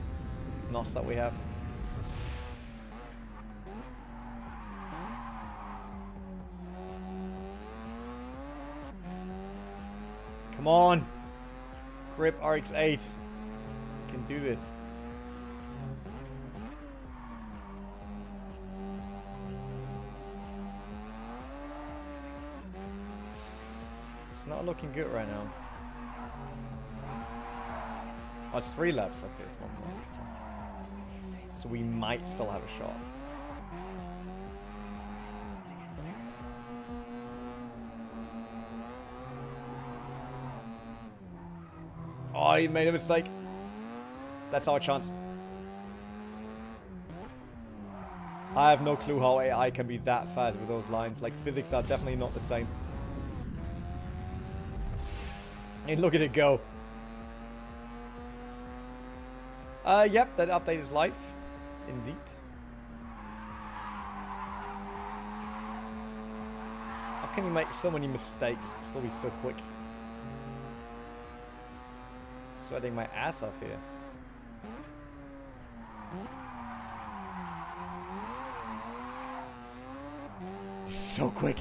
[SPEAKER 1] NOS that we have. Come on! Grip RX-8. We can do this. It's not looking good right now. Oh, it's 3 laps. Okay, it's 1 more this time. So we might still have a shot. Oh, he made a mistake. That's our chance. I have no clue how AI can be that fast with those lines. Like, physics are definitely not the same. And look at it go. Yep, that update is live. Indeed. How can you make so many mistakes and still be so quick? Sweating my ass off here. So quick.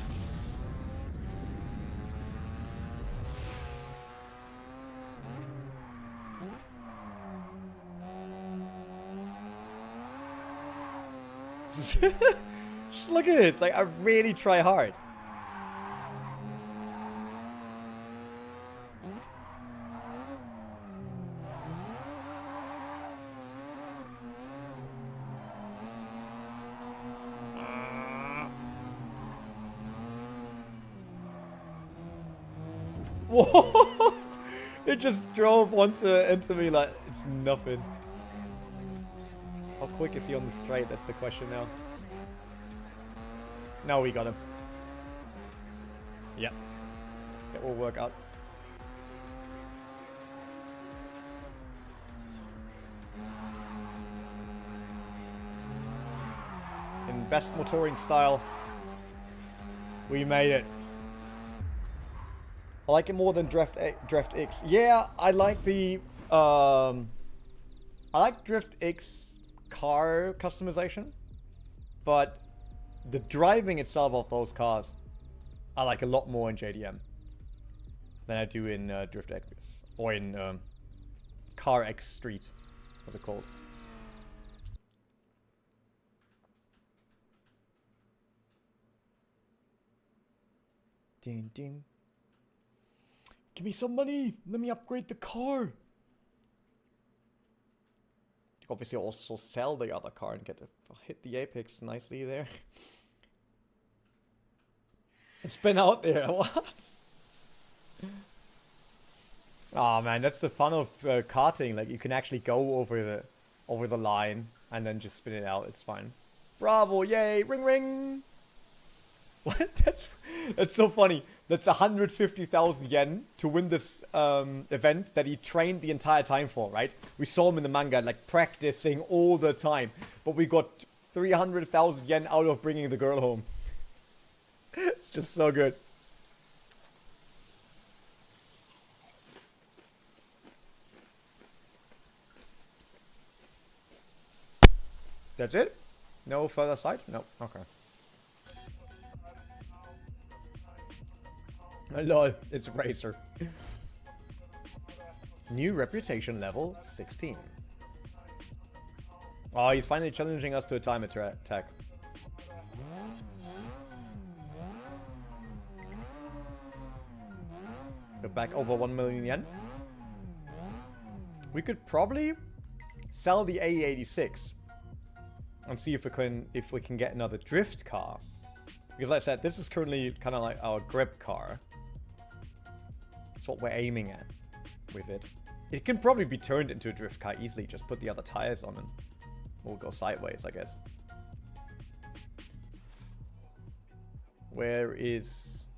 [SPEAKER 1] Just look at it. It's like I really try hard. Whoa! It just drove into me like it's nothing. How quick is he on the straight? That's the question now. No, we got him. Yep. It will work out. best motoring style. We made it. I like it more than Drift X. Yeah, I like the I like Drift X car customization, but the driving itself of those cars I like a lot more in JDM than I do in Drift X or in Car X Street. What's it called? Ding ding. Give me some money. Let me upgrade the car. Obviously, also sell the other car and get hit the apex nicely there. It's been out there. What? Oh man, that's the fun of karting. Like you can actually go over the line and then just spin it out. It's fine. Bravo! Yay! Ring ring. What? That's so funny. That's 150,000 yen to win this event that he trained the entire time for, right? We saw him in the manga, like, practicing all the time. But we got 300,000 yen out of bringing the girl home. It's just so good. That's it? No further sight? No. Okay. Lol, it's Racer. New reputation level 16. Oh, he's finally challenging us to a time attack. We're back over 1 million yen. We could probably sell the A86 and see if we can get another drift car. Because like I said, this is currently kind of like our grip car. That's what we're aiming at with it. It can probably be turned into a drift car easily. Just put the other tires on and we'll go sideways, I guess. Where is...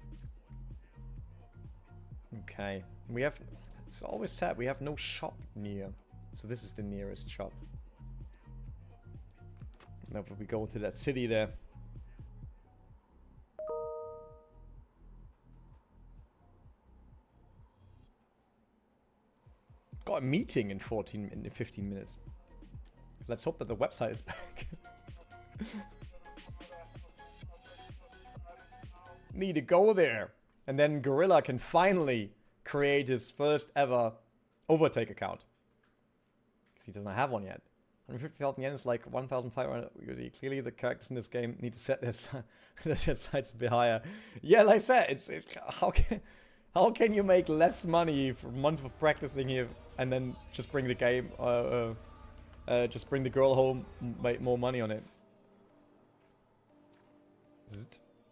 [SPEAKER 1] Okay. We have... It's always sad. We have no shop near. So this is the nearest shop. Now we go to that city there. Got a meeting in 15 minutes. Let's hope that the website is back. Need to go there. And then Gorilla can finally create his first ever OverTake account. Because he doesn't have one yet. 150,000 yen is like 1,500. Clearly the characters in this game need to set their sights a bit higher. Yeah, like I said, it's how can you make less money for a month of practicing here and then just bring the game, just bring the girl home, make more money on it?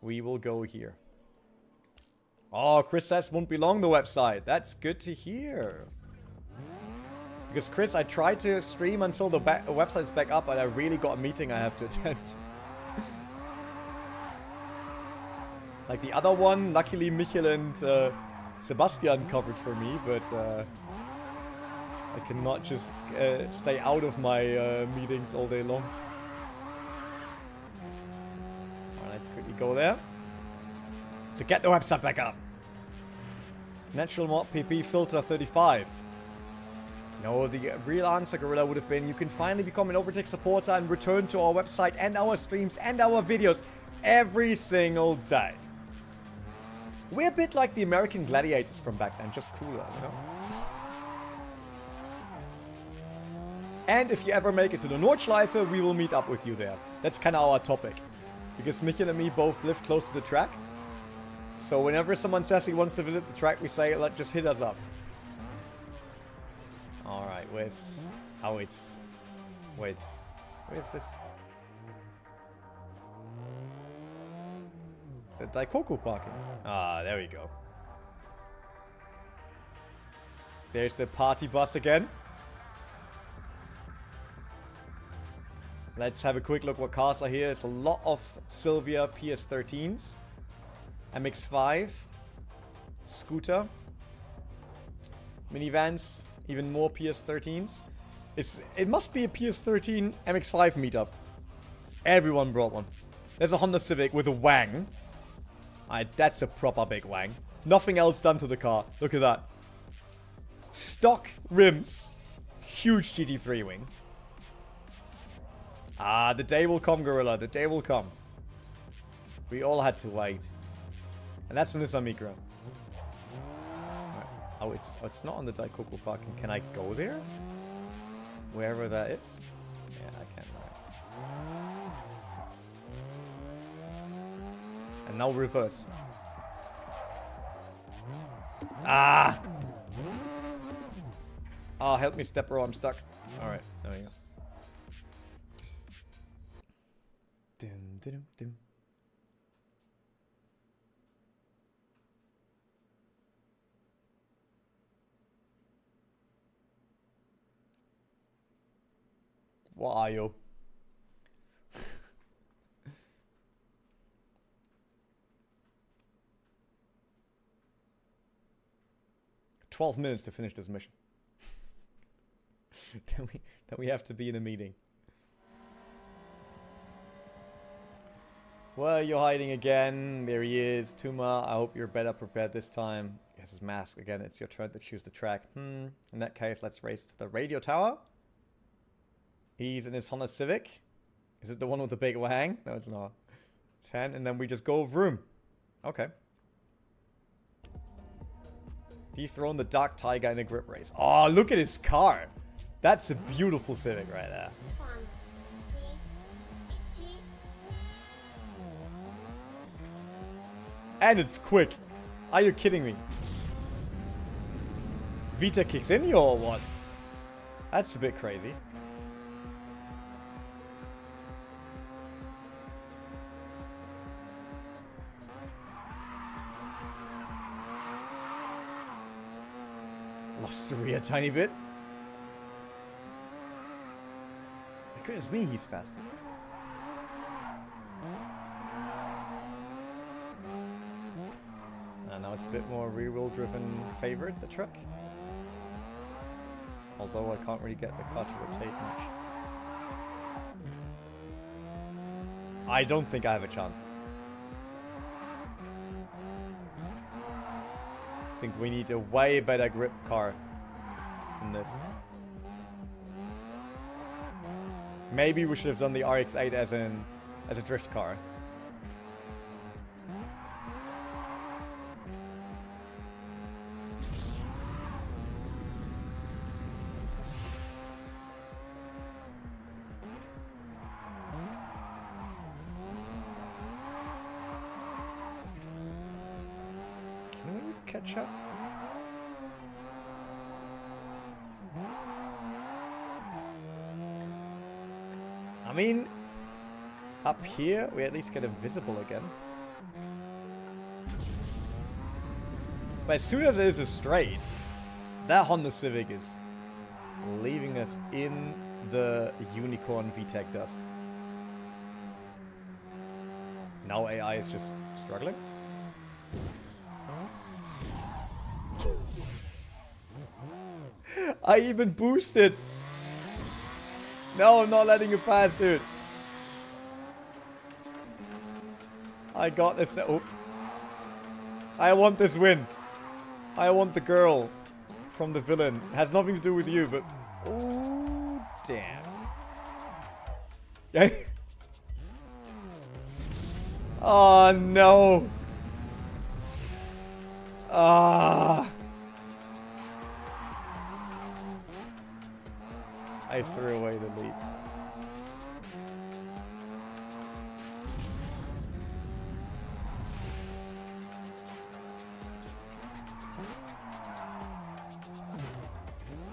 [SPEAKER 1] We will go here. Oh, Chris says won't be long the website. That's good to hear. Because Chris, I tried to stream until the website's back up, but I really got a meeting I have to attend. Like the other one, luckily Michael and Sebastian covered for me, but I cannot just stay out of my meetings all day long. Alright, let's quickly go there. So get the website back up. Natural mod PP filter 35. No, the real answer, Gorilla, would have been you can finally become an OverTake supporter and return to our website and our streams and our videos every single day. We're a bit like the American gladiators from back then, just cooler, you know? And if you ever make it to the Nordschleife, we will meet up with you there. That's kind of our topic. Because Michael and me both live close to the track. So whenever someone says he wants to visit the track, we say, just hit us up. Alright, where's... Oh, it's... Wait. Where's this? It's a Daikoku parking. Ah, there we go. There's the party bus again. Let's have a quick look what cars are here. There's a lot of Sylvia PS13s. MX-5. Scooter. Minivans. Even more PS13s. It must be a PS13 MX-5 meetup. Everyone brought one. There's a Honda Civic with a wang. Alright, that's a proper big wang. Nothing else done to the car. Look at that. Stock rims. Huge GT3 wing. Ah, the day will come, Gorilla. The day will come. We all had to wait. And that's in this Amigra. Right. Oh, it's not on the Daikoku parking. Can I go there? Wherever that is? Yeah, I can. Right. And now reverse. Ah! Oh, help me, step bro. I'm stuck. Alright, there we go. Dim, dim, dim. What are you? 12 minutes to finish this mission. then we have to be in a meeting. Well, you're hiding again. There he is. Tuma, I hope you're better prepared this time. Yes, his mask again. It's your turn to choose the track. In that case, let's race to the radio tower. He's in his Honda Civic. Is it the one with the big wang? No, it's not. 10, and then we just go vroom. Okay. Dethrone the Dark Tiger in a grip race. Oh, look at his car. That's a beautiful Civic right there. And it's quick. Are you kidding me? Vita kicks in you or what? That's a bit crazy. Lost the rear a tiny bit. My goodness me, he's faster. Now it's a bit more rear-wheel driven favorite, the truck. Although I can't really get the car to rotate much. I don't think I have a chance. I think we need a way better grip car than this. Maybe we should have done the RX-8 as a drift car. Catch up. I mean, up here we at least get invisible again. But as soon as it is a straight, that Honda Civic is leaving us in the Unicorn VTEC dust. Now AI is just struggling. I even boosted. No, I'm not letting you pass, dude. I got this. Oh. I want this win. I want the girl from the villain. It has nothing to do with you, but... Oh, damn. Oh, no. Ah. I threw away the lead.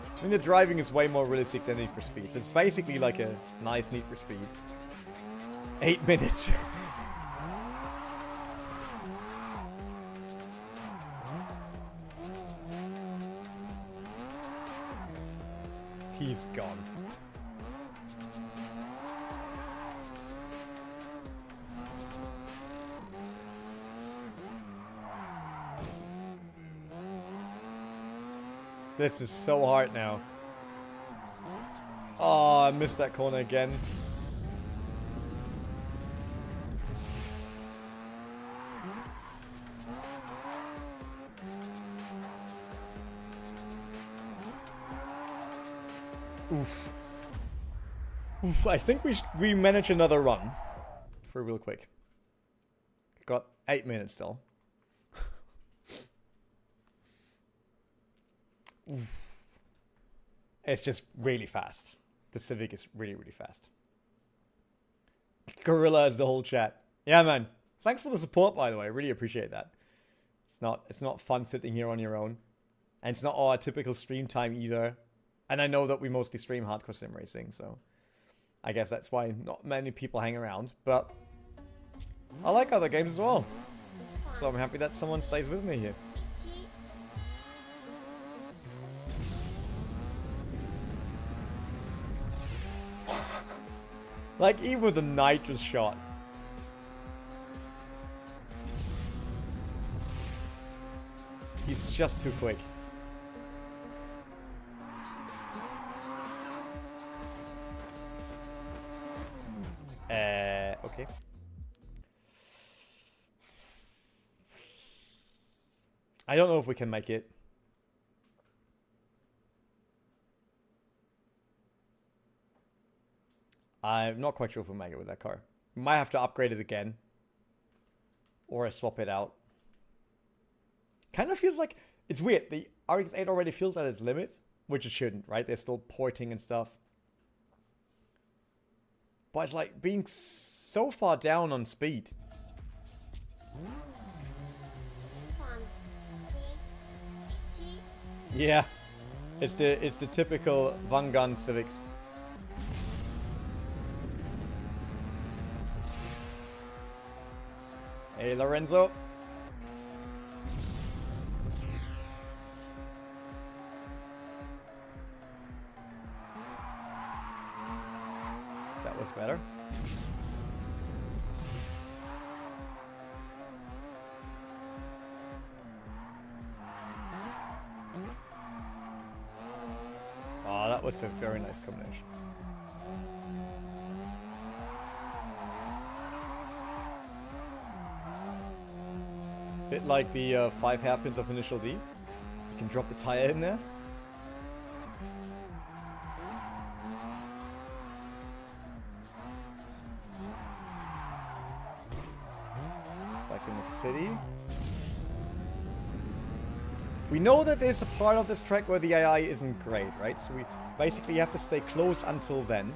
[SPEAKER 1] I mean, the driving is way more realistic than Need for Speed. So it's basically like a nice Need for Speed. 8 minutes. He's gone. This is so hard now. Oh, I missed that corner again. Oof. Oof, I think we manage another run. For real quick. Got 8 minutes still. Oof. It's just really fast. The Civic is really, really fast. Gorilla is the whole chat. Yeah, man. Thanks for the support, by the way. I really appreciate that. It's not fun sitting here on your own. And it's not our typical stream time either. And I know that we mostly stream hardcore sim racing, so I guess that's why not many people hang around. But I like other games as well. So I'm happy that someone stays with me here. Like, even with the nitrous shot. He's just too quick. Okay. I don't know if we can make it. I'm not quite sure if we'll make it with that car. We might have to upgrade it again. Or swap it out. Kind of feels like... It's weird. The RX-8 already feels at its limit. Which it shouldn't, right? They're still porting and stuff. But it's like being so far down on speed. Yeah. It's the typical Vanguard Civics. Hey, Lorenzo. That was better. Oh, that was a very nice combination. Bit like the 5 hairpins of Initial D. You can drop the tire in there. Back in the city. We know that there's a part of this track where the AI isn't great, right? So we basically have to stay close until then.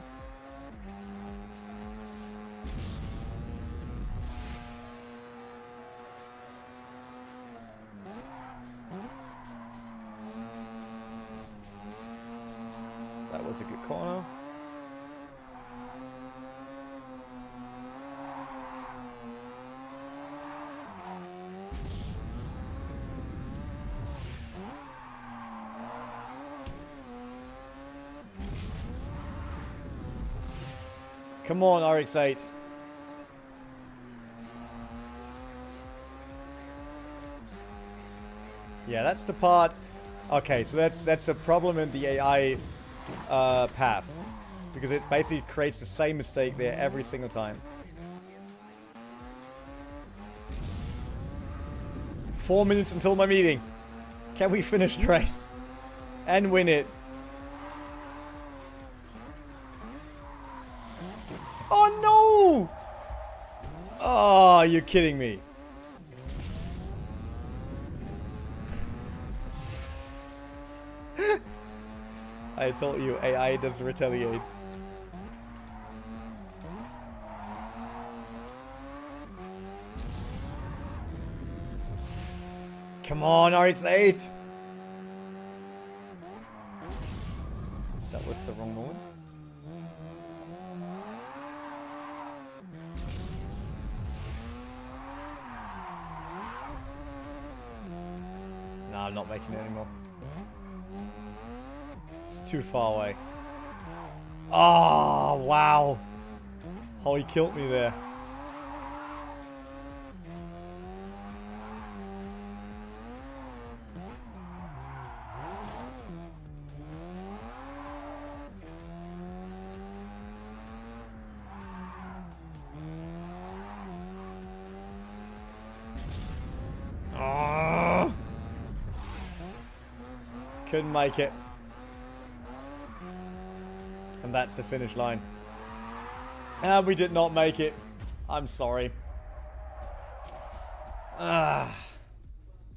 [SPEAKER 1] That was a good corner. Come on, RX-8. Yeah, that's the part. Okay, so that's a problem in the AI path, because it basically creates the same mistake there every single time. 4 minutes until my meeting. Can we finish the race and win it? Oh no! Oh, you're kidding me. I told you, AI doesn't retaliate. Come on, RX-8! That was the wrong moment. No, I'm not making it anymore. It's too far away. Oh, wow. Oh, he killed me there. Oh. Couldn't make it. And that's the finish line. And we did not make it. I'm sorry.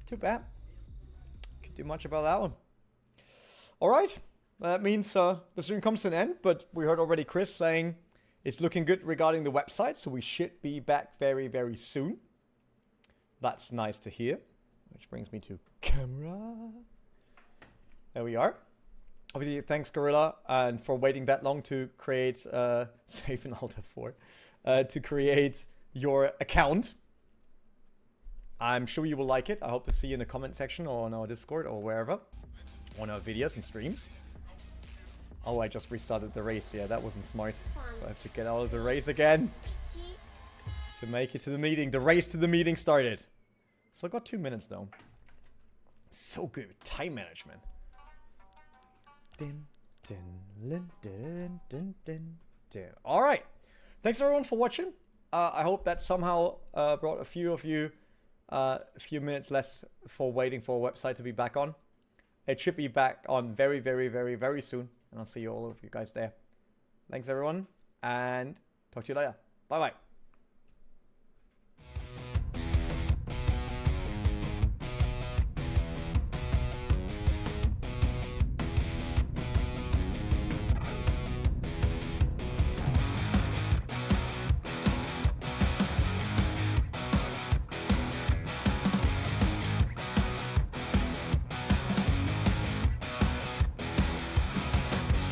[SPEAKER 1] Too bad. Could do much about that one. Alright. That means the stream comes to an end, but we heard already Chris saying it's looking good regarding the website, so we should be back very, very soon. That's nice to hear. Which brings me to camera. There we are. Obviously, thanks Gorilla and for waiting that long to create save in Alt F4 to create your account. I'm sure you will like it. I hope to see you in the comment section or on our Discord or wherever on our videos and streams. Oh, I just restarted the race. Yeah, that wasn't smart. So I have to get out of the race again to make it to the meeting. The race to the meeting started. Still got 2 minutes though. So good with time management. All right. Thanks everyone for watching. I hope that somehow brought a few of you a few minutes less for waiting for a website to be back on. It should be back on very, very, very, very soon. And I'll see you all of you guys there. Thanks everyone. And talk to you later. Bye-bye.